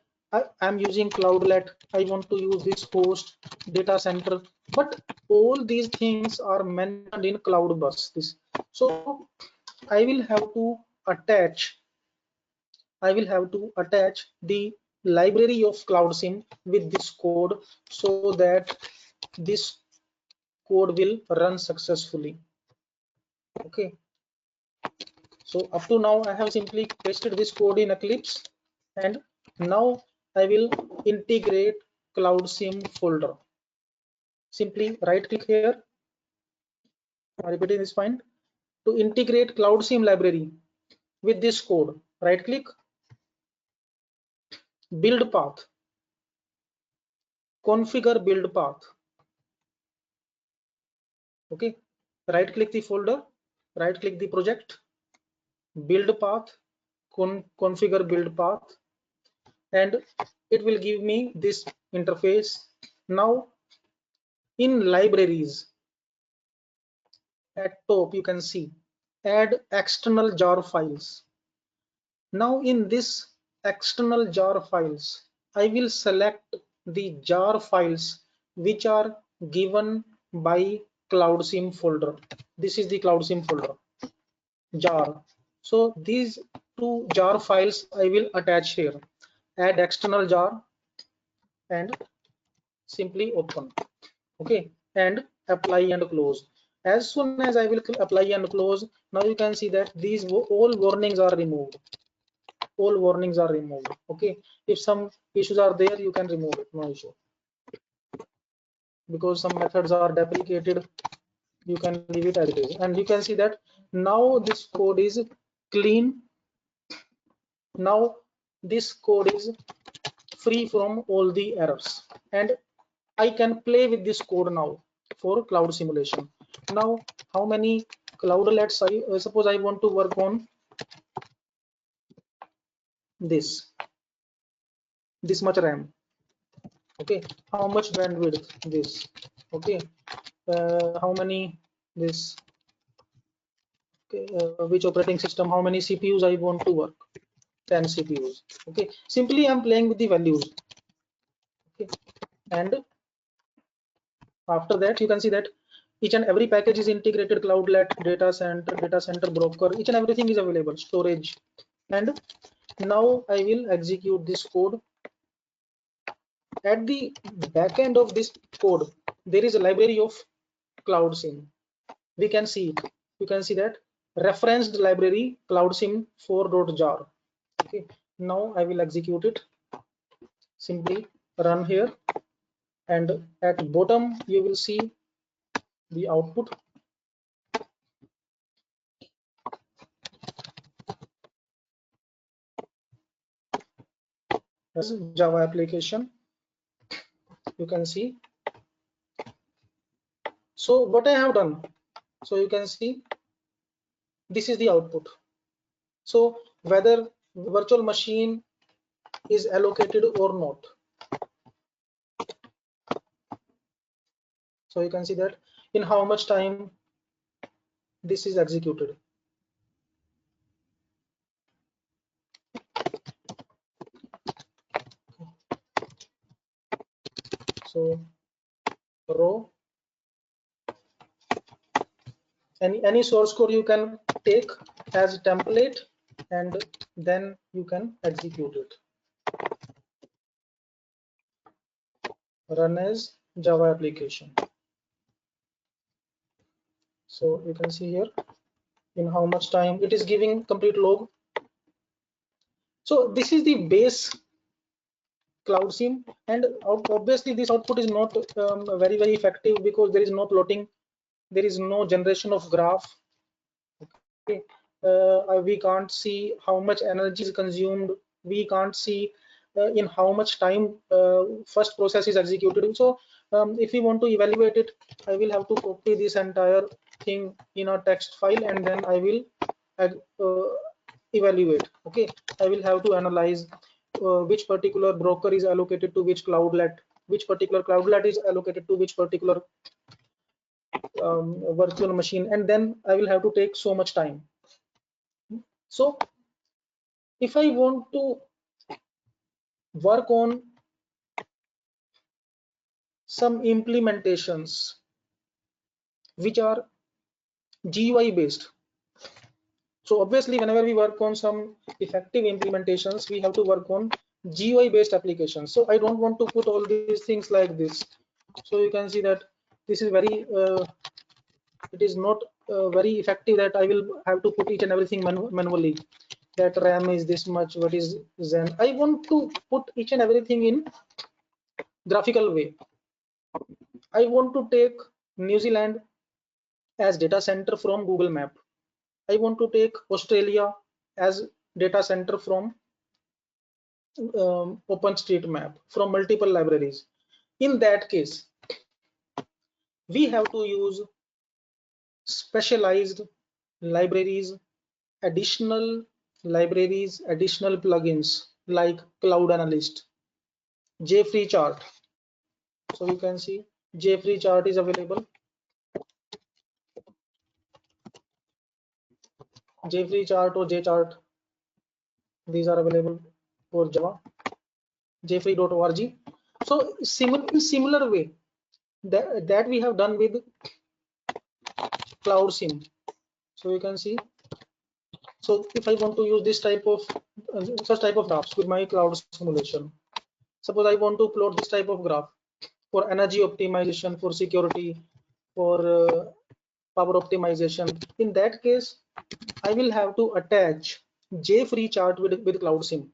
Speaker 2: I'm using Cloudlet, I want to use this host data center, but all these things are mentioned in Cloud Bus. So I will have to attach the library of CloudSim with this code, so that this code will run successfully. Okay, so up to now I have simply pasted this code in Eclipse, and now I will integrate CloudSim folder. Simply right click here, repeating this point, to integrate CloudSim library with this code. Right click, build path, configure build path. Okay, right click the folder, right click the project, build path, configure build path, and it will give me this interface. Now in libraries, at top you can see add external jar files. Now in this external jar files, I will select the jar files which are given by CloudSim folder. This is the CloudSim folder, jar. So these two jar files I will attach here. Add external jar and simply open. Okay, and apply and close. As soon as I will apply and close, now you can see that these all warnings are removed. All warnings are removed. Okay, if some issues are there, you can remove it, no issue, because some methods are deprecated, you can leave it as it is. And you can see that now this code is clean. Now this code is free from all the errors, and I can play with this code now for cloud simulation. Now how many cloudlets I suppose I want to work on this much RAM. Okay, how much bandwidth this. Okay, how many this. Okay, which operating system, how many CPUs I want to work, 10 CPUs. Okay, simply I'm playing with the values. Okay, and after that you can see that each and every package is integrated, cloudlet, data center broker, each and everything is available, storage. And now I will execute this code. At the back end of this code, there is a library of CloudSim. We can see it. You can see that referenced library CloudSim 4.jar. Okay, now I will execute it. Simply run here, and at bottom you will see the output. As Java application, you can see. So what I have done, so you can see this is the output. So whether virtual machine is allocated or not. So you can see that in how much time this is executed. So row, any source code you can take as a template, and then you can execute it. Run as Java application. So you can see here in how much time it is giving complete log. So this is the base cloud sim, and obviously this output is not very effective because there is no plotting, there is no generation of graph. Okay. We can't see how much energy is consumed, we can't see in how much time first process is executed. So if we want to evaluate it, I will have to copy this entire thing in a text file, and then I will evaluate. Okay, I will have to analyze which particular broker is allocated to which cloudlet, which particular cloudlet is allocated to which particular virtual machine, and then I will have to take so much time. So if I want to work on some implementations which are GUI based, so obviously whenever we work on some effective implementations, we have to work on GUI based applications. So I don't want to put all these things like this. So you can see that this is very it is not very effective, that I will have to put each and everything manually, that RAM is this much, what is Zen. I want to put each and everything in graphical way. I want to take New Zealand as data center from Google Map. I want to take Australia as data center from OpenStreetMap, from multiple libraries. In that case, we have to use specialized libraries, additional libraries, additional plugins like Cloud Analyst, JFree chart. So you can see JFree chart is available. JFree chart or JChart, these are available for Java. jfree.org. So similar way that we have done with Cloud Sim. So you can see. So if I want to use this type of such type of graphs with my cloud simulation, suppose I want to plot this type of graph for energy optimization, for security, for power optimization. In that case, I will have to attach JFree chart with Cloud Sim.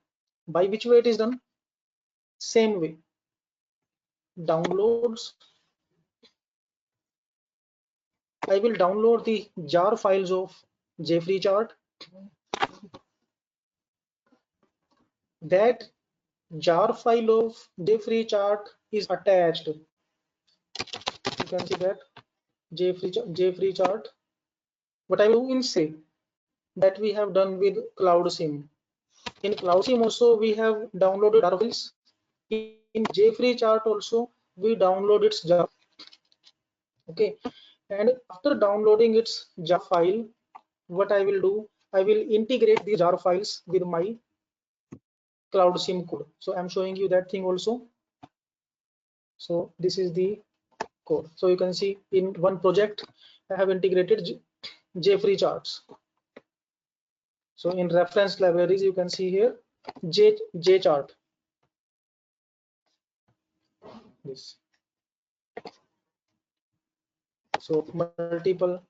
Speaker 2: By which way it is done? Same way. Downloads. I will download the jar files of JFree chart. That jar file of JFree chart is attached. You can see that JFree chart. What I will in say that we have done with Cloud Sim. In Cloud Sim also we have downloaded jar files. In JFree chart also we download its jar. Okay, and after downloading its jar file, what I will do, I will integrate these jar files with my Cloud Sim code. So I'm showing you that thing also. So this is the code. So you can see in one project I have integrated JFree charts. So in reference libraries you can see here JChart. This. So multiple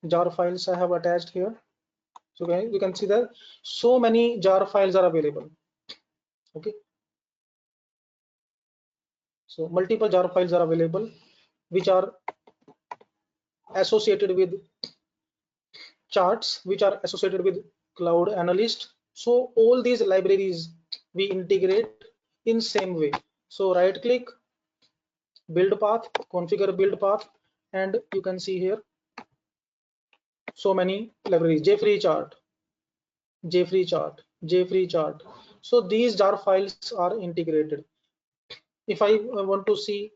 Speaker 2: jar files I have attached here. So you can see that so many jar files are available. Okay. So multiple jar files are available which are associated with charts, which are associated with Cloud Analyst. So all these libraries we integrate in same way. So right click, build path, configure build path, and you can see here so many libraries, JFree chart, JFree chart, JFree chart. So these jar files are integrated. If I want to see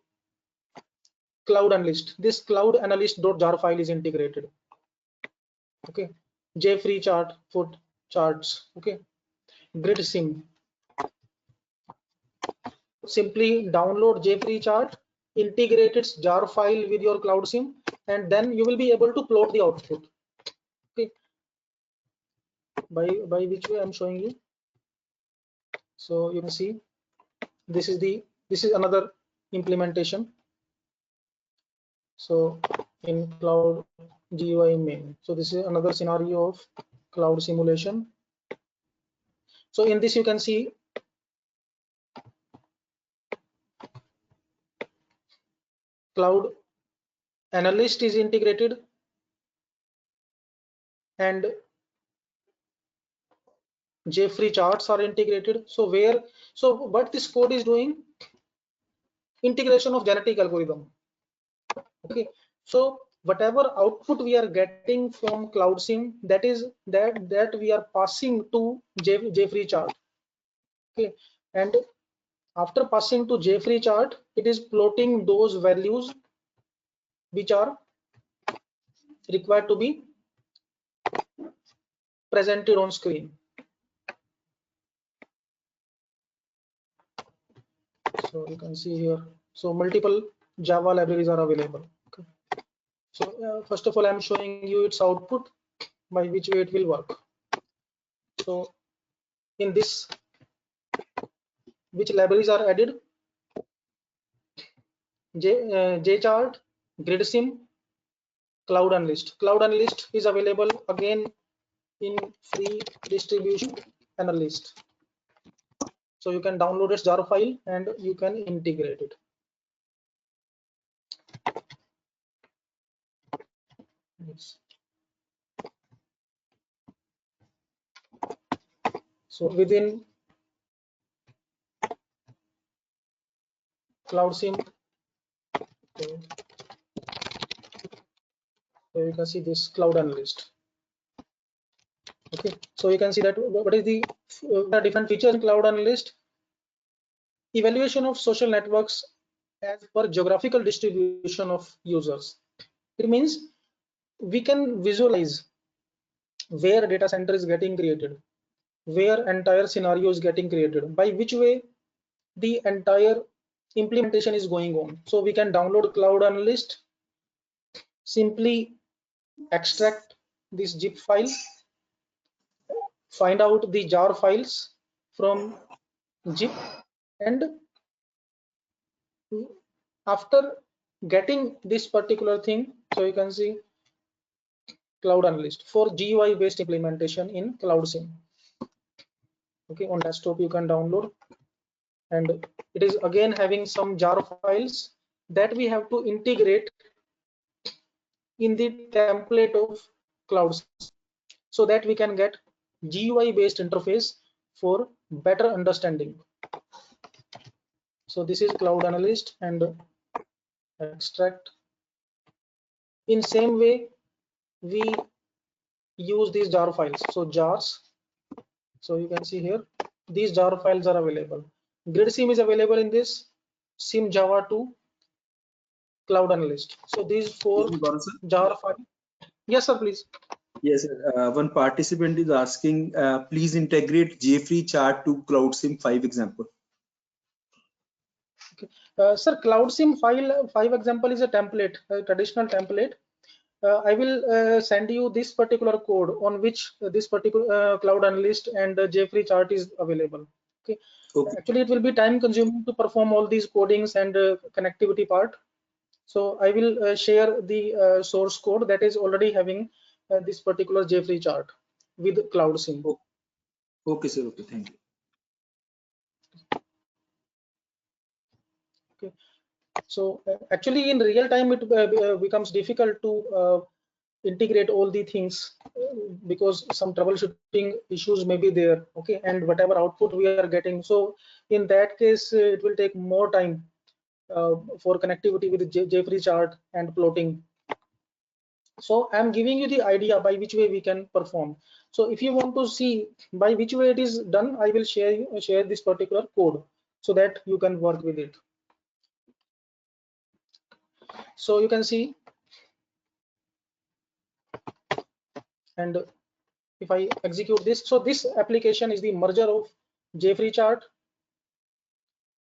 Speaker 2: Cloud Analyst, this Cloud Analyst.jar file is integrated. Okay, JFree chart for charts. Okay, grid sim. Simply download JFree chart, integrate its jar file with your Cloud Sim, and then you will be able to plot the output. Okay, by which way I'm showing you. So you can see this is another implementation. So in cloud GUI main. So this is another scenario of cloud simulation. So in this you can see cloud analyst is integrated, and JFree charts are integrated. So what this code is doing, integration of genetic algorithm. Okay, so whatever output we are getting from cloud sim, that we are passing to JFree chart. Okay, and after passing to JFree chart, it is plotting those values which are required to be presented on screen. So you can see here, so multiple Java libraries are available. Okay. So first of all, I'm showing you its output, by which way it will work. So in this, which libraries are added? JChart, GridSim, Cloud Analyst. Cloud Analyst is available again in free distribution analyst. So you can download its jar file and you can integrate it. Yes. So within Cloud Sim, so you can see this Cloud Analyst. Okay, so you can see that what is the different features in Cloud Analyst. Evaluation of social networks as per geographical distribution of users. It means we can visualize where data center is getting created, where entire scenario is getting created, by which way the entire implementation is going on. So we can download Cloud Analyst, simply extract this zip file, find out the jar files from zip, and after getting this particular thing, so you can see Cloud Analyst for GUI based implementation in Cloud Sim. Okay, on desktop you can download, and it is again having some jar files that we have to integrate in the template of Cloud Sim, so that we can get GUI based interface for better understanding. So this is Cloud Analyst and extract. In same way we use these jar files, so jars. So you can see here these jar files are available. GridSim is available in this Sim Java 2 Cloud Analyst. So these four jar files. Yes, sir, please.
Speaker 1: Yes, sir. One participant is asking, please integrate JFree chart to CloudSim 5 example.
Speaker 2: Okay. Sir, CloudSim 5 example is a template, a traditional template. I will send you this particular code on which this particular Cloud Analyst and JFree chart is available. Okay.
Speaker 1: Okay.
Speaker 2: Actually, it will be time consuming to perform all these codings and connectivity part. So I will share the source code that is already having this particular JFree chart with Cloud Sim.
Speaker 1: Okay, sir. Okay, thank you.
Speaker 2: Okay. So actually, in real time, it becomes difficult to integrate all the things because some troubleshooting issues may be there. Okay, and whatever output we are getting, so in that case, it will take more time for connectivity with JFree chart and plotting. So I'm giving you the idea by which way we can perform. So if you want to see by which way it is done, I will share this particular code so that you can work with it. So you can see, and if I execute this, so this application is the merger of JFree chart,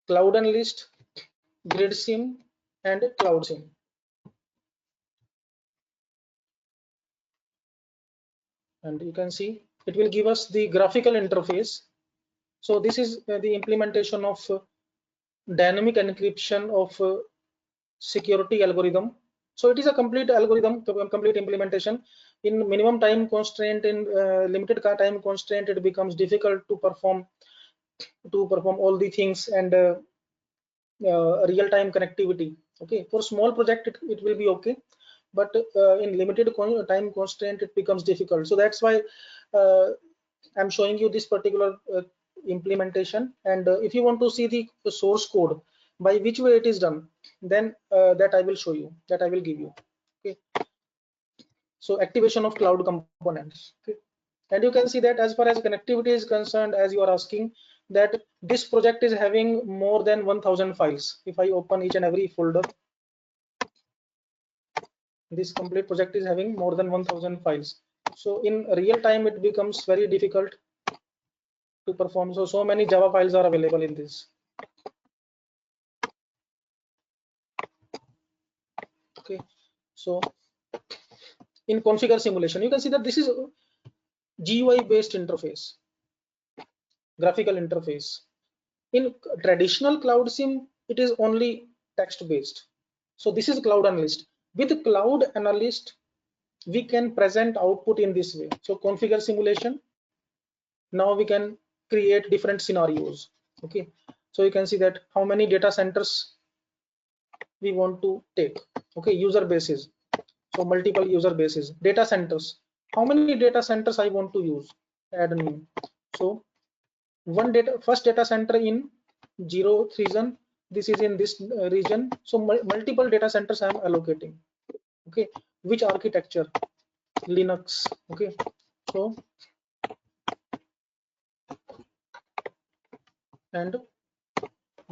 Speaker 2: Cloud Analyst, GridSim, and Cloud Sim. And you can see it will give us the graphical interface. So this is the implementation of dynamic encryption of security algorithm So it is a complete algorithm, complete implementation. In minimum time constraint, in limited time constraint, it becomes difficult to perform all the things, and real-time connectivity. Okay, for small project it will be okay, but in limited time constraint it becomes difficult. So that's why I'm showing you this particular implementation. And if you want to see the source code by which way it is done, then that I will show you, that I will give you. Okay, so activation of cloud components. Okay, and you can see that as far as connectivity is concerned, as you are asking, that this project is having more than 1000 files. If I open each and every folder, this complete project is having more than 1000 files. So in real time it becomes very difficult to perform. So many Java files are available in this. Okay, so in configure simulation, you can see that this is GUI based interface, graphical interface. In traditional cloud sim, it is only text based. So this is cloud analyst. With cloud analyst, we can present output in this way. So configure simulation. Now we can create different scenarios. Okay, so you can see that how many data centers we want to take. Okay, user bases. So multiple user bases, data centers. How many data centers I want to use? Add new. So first data center in 0th region. This is in this region. So multiple data centers I am allocating. Okay, which architecture? Linux. Okay, so and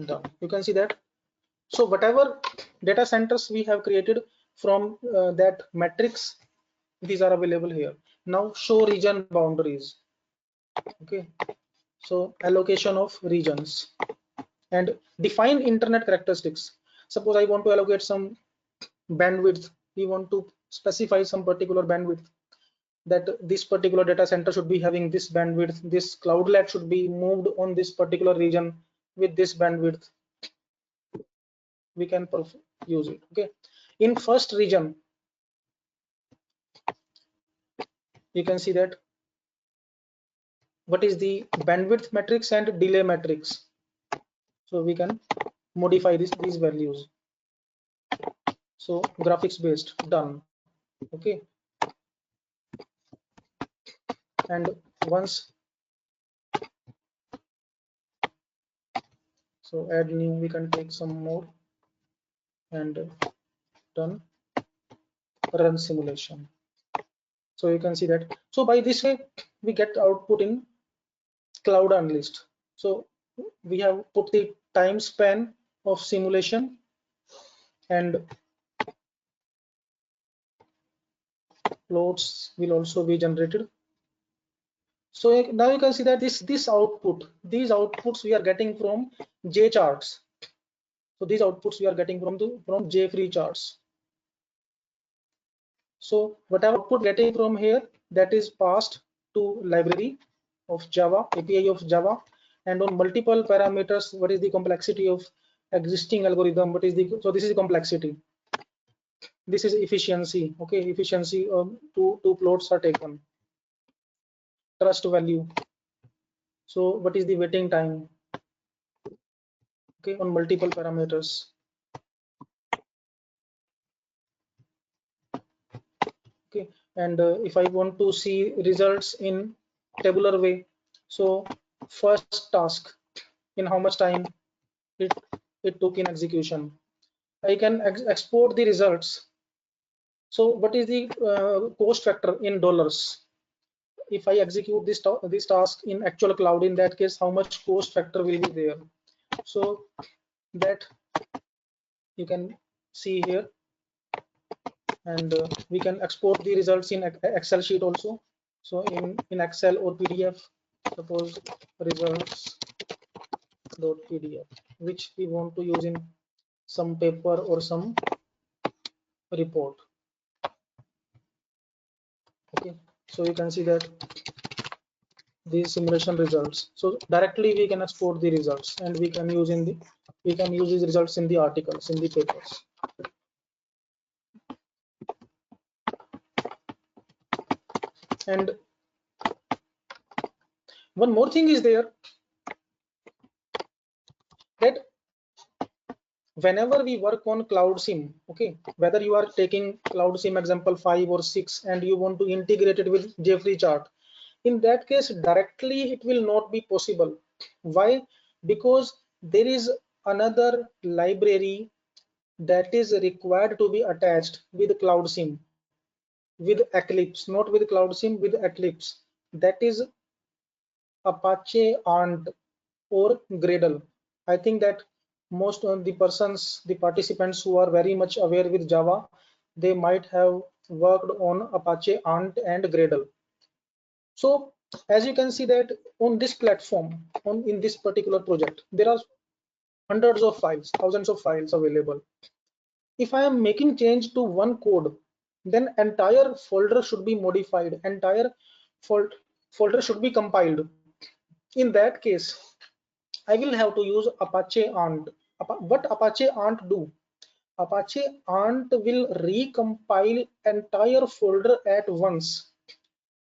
Speaker 2: done. You can see that. So whatever data centers we have created from that matrix, these are available here. Now show region boundaries. Okay, so allocation of regions and define internet characteristics. Suppose I want to allocate some bandwidth. We want to specify some particular bandwidth, that this particular data center should be having this bandwidth. This cloudlet should be moved on this particular region with this bandwidth. We can use it. Okay, in first region, you can see that what is the bandwidth matrix and delay matrix. So we can modify these values. So graphics based, done. Okay, and once, so add new, we can take some more and done. Run simulation. So you can see that. So by this way we get output in cloud analyst. So we have put the time span of simulation, and plots will also be generated. So now you can see that these outputs we are getting from J charts. So these outputs we are getting from J free charts. So whatever output getting from here, that is passed to library of Java, API of Java, and on multiple parameters, what is the complexity of existing algorithm, so this is the complexity, this is efficiency. Okay, efficiency, two plots are taken. Trust value, so what is the waiting time? Okay, on multiple parameters. Okay, and if I want to see results in tabular way, so first task, in how much time it took in execution, I can export the results. So what is the cost factor in dollars? If I execute this task in actual cloud, in that case, how much cost factor will be there? So that you can see here, and we can export the results in Excel sheet also. So in Excel or PDF, suppose results.pdf, which we want to use in some paper or some report. Okay, so you can see that these simulation results. So directly we can export the results, and we can use these results in the articles, in the papers. And one more thing is there, that whenever we work on cloud sim, okay, whether you are taking cloud sim example 5 or 6 and you want to integrate it with Jeffrey chart, in that case directly it will not be possible. Why? Because there is another library that is required to be attached with cloud sim, with Eclipse, not with cloud sim, with Eclipse, that is Apache Ant or Gradle. I think that most of the persons, the participants who are very much aware with Java, they might have worked on Apache Ant and Gradle. So as you can see that on this platform, in this particular project, there are hundreds of files, thousands of files available. If I am making change to one code, then entire folder should be modified, entire folder should be compiled. In that case, I will have to use Apache Ant. What Apache Ant do? Apache Ant will recompile entire folder at once.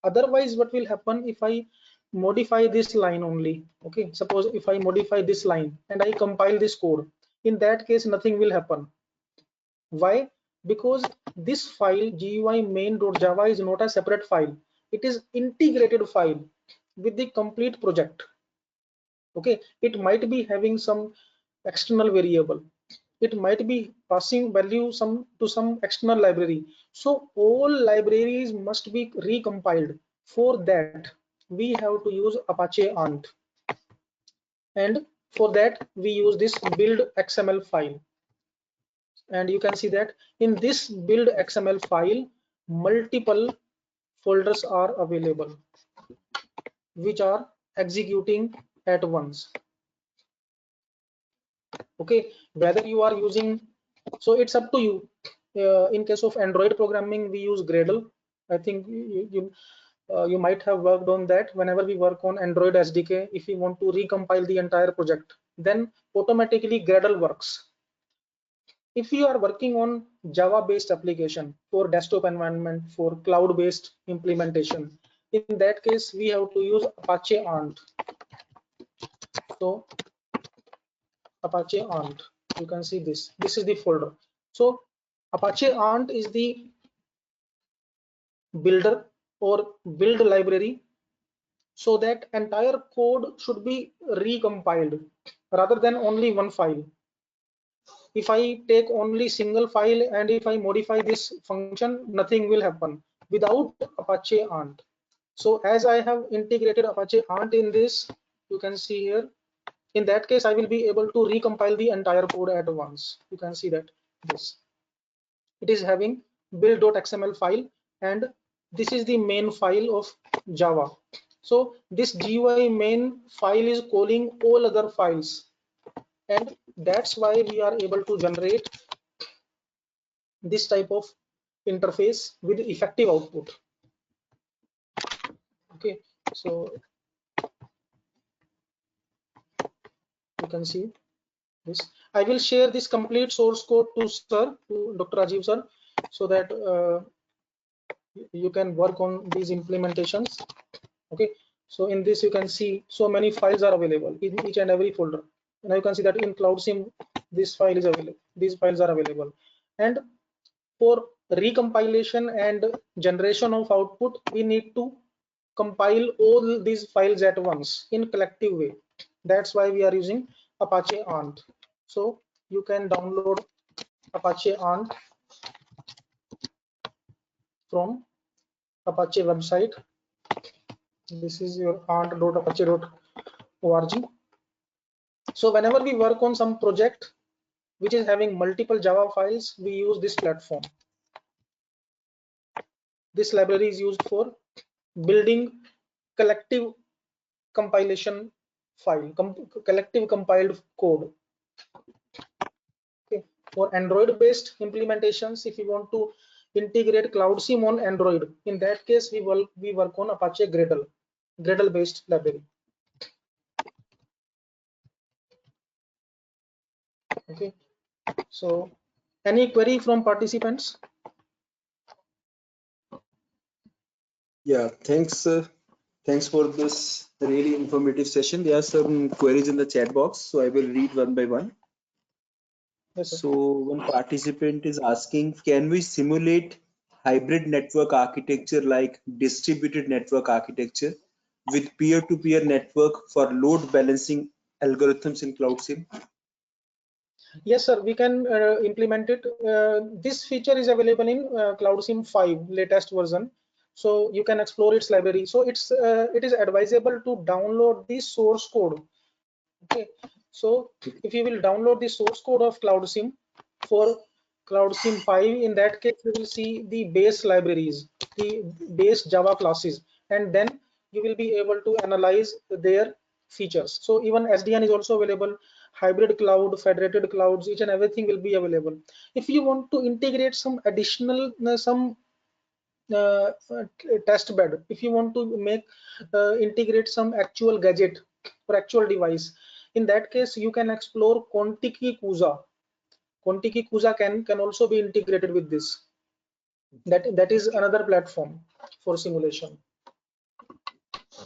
Speaker 2: Otherwise, what will happen if I modify this line only? Okay, suppose if I modify this line and I compile this code, in that case, nothing will happen. Why? Because this file GUI main.java is not a separate file. It is integrated file with the complete project. Okay, it might be having some external variable, it might be passing value to some external library, so all libraries must be recompiled. For that we have to use Apache Ant, and for that we use this build XML file. And you can see that in this build XML file multiple folders are available which are executing at once. Okay, whether you are using, so it's up to you. In case of Android programming we use Gradle. I think you might have worked on that. Whenever we work on Android SDK, if we want to recompile the entire project, then automatically Gradle works. If you are working on Java based application for desktop environment, for cloud based implementation, in that case we have to use Apache Ant. So Apache Ant, you can see this is the folder. So Apache Ant is the builder or build library, so that entire code should be recompiled rather than only one file. If I take only single file and if I modify this function, nothing will happen without Apache Ant. So as I have integrated Apache Ant in this, you can see here, in that case I will be able to recompile the entire code at once. You can see that this, it is having build.xml file, and this is the main file of Java. So this GUI main file is calling all other files, and that's why we are able to generate this type of interface with effective output. Okay, so you can see this. I will share this complete source code to sir, to Dr. Rajeev sir, so that you can work on these implementations. Okay, so in this you can see so many files are available in each and every folder. Now you can see that in Cloud Sim this file is available, these files are available. And for recompilation and generation of output, we need to compile all these files at once in collective way. That's why we are using Apache Ant. So you can download Apache Ant from Apache website. This is your ant.apache.org. So whenever we work on some project which is having multiple Java files, we use this platform. This library is used for building collective compilation file, collective compiled code. Okay. For Android based implementations, if you want to integrate Cloud Sim on Android, in that case we work on Apache Gradle based library. Okay, so any query from participants?
Speaker 1: Yeah, thanks. Thanks for this really informative session. There are some queries in the chat box, so I will read one by one.
Speaker 2: Yes, sir.
Speaker 1: So one participant is asking, can we simulate hybrid network architecture like distributed network architecture with peer-to-peer network for load balancing algorithms in CloudSIM?
Speaker 2: Yes, sir, we can implement it. This feature is available in CloudSIM 5 latest version, so you can explore its library. So it is advisable to download the source code. Okay, so if you will download the source code of CloudSIM for CloudSIM 5, in that case you will see the base libraries, the base Java classes, and then you will be able to analyze their features. So even SDN is also available, hybrid cloud, federated clouds, each and everything will be available. If you want to integrate some additional some test bed, if you want to make integrate some actual gadget or actual device, in that case you can explore Contiki Kusa. Contiki Kusa can also be integrated with this. That is another platform for simulation.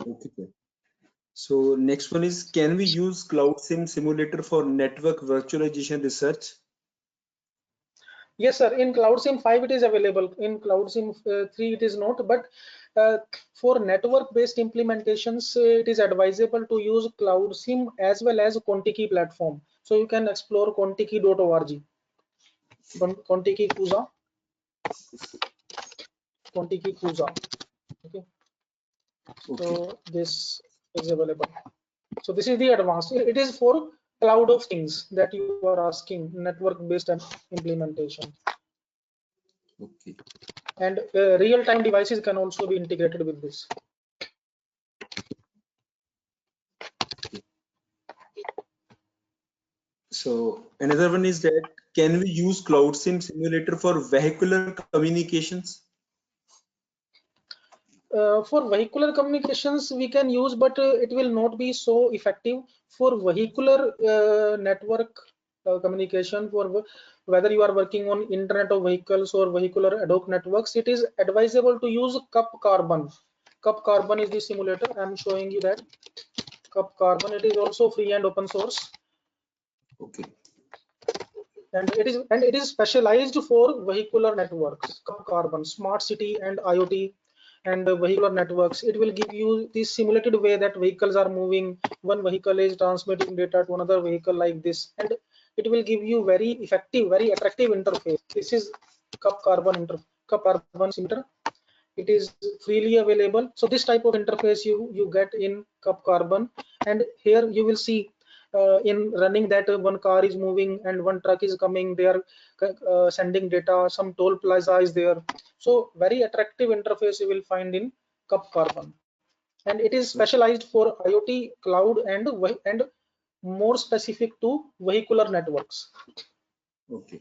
Speaker 1: Okay, sir. So next one is, can we use CloudSIM simulator for network virtualization research?
Speaker 2: Yes, sir. In CloudSIM 5 it is available. In CloudSIM 3 it is not. But for network-based implementations, it is advisable to use CloudSIM as well as Contiki platform. So you can explore contiki.org. Contiki Kusa. Contiki Kusa. Okay.
Speaker 1: Okay.
Speaker 2: So this is available. So this is the advanced. It is for cloud of things that you are asking, network-based implementation.
Speaker 1: Okay.
Speaker 2: And real-time devices can also be integrated with this.
Speaker 1: So another one is that, can we use CloudSIM simulator for vehicular communications?
Speaker 2: For vehicular communications we can use, but it will not be so effective for vehicular network communication. For whether you are working on internet of vehicles or vehicular ad hoc networks, it is advisable to use cup carbon. Cup carbon is the simulator. I am showing you that cup carbon. It is also free and open source.
Speaker 1: Okay.
Speaker 2: And it is specialized for vehicular networks. Carbon, smart city and IoT and vehicular networks. It will give you the simulated way that vehicles are moving. One vehicle is transmitting data to another vehicle like this, and it will give you very effective, very attractive interface. This is cup carbon simulator. It is freely available. So this type of interface you get in cup carbon, and here you will see in running that one car is moving and one truck is coming. They are sending data. Some toll plaza is there. So very attractive interface you will find in cup carbon, and it is specialized for IoT, cloud, and more specific to vehicular networks.
Speaker 1: Okay.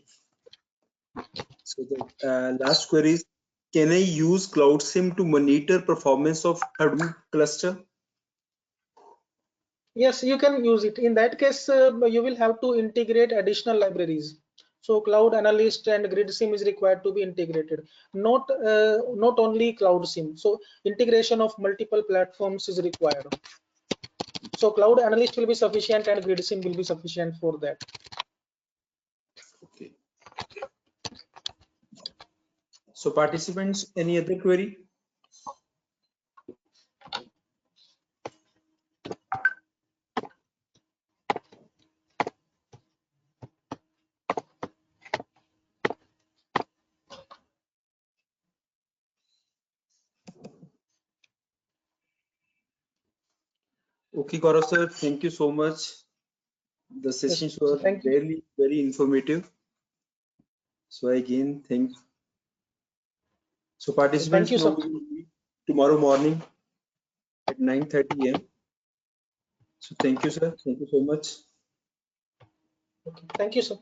Speaker 1: So the last query is, can I use CloudSIM to monitor performance of Hadoop cluster?
Speaker 2: Yes, you can use it. In that case, you will have to integrate additional libraries. So Cloud Analyst and Grid SIM is required to be integrated. Not only Cloud SIM. So integration of multiple platforms is required. So Cloud Analyst will be sufficient and Grid SIM will be sufficient for that.
Speaker 1: Okay. So participants, any other query? Okay, Gaurav sir, thank you so much. The
Speaker 2: Yes,
Speaker 1: sessions
Speaker 2: so
Speaker 1: were
Speaker 2: thank you.
Speaker 1: really very informative. So again, thank. So
Speaker 2: Thank
Speaker 1: participants,
Speaker 2: you,
Speaker 1: now
Speaker 2: sir.
Speaker 1: we will meet tomorrow morning at 9:30 a.m. So thank you, sir. Thank you so much.
Speaker 2: Okay. Thank you, sir.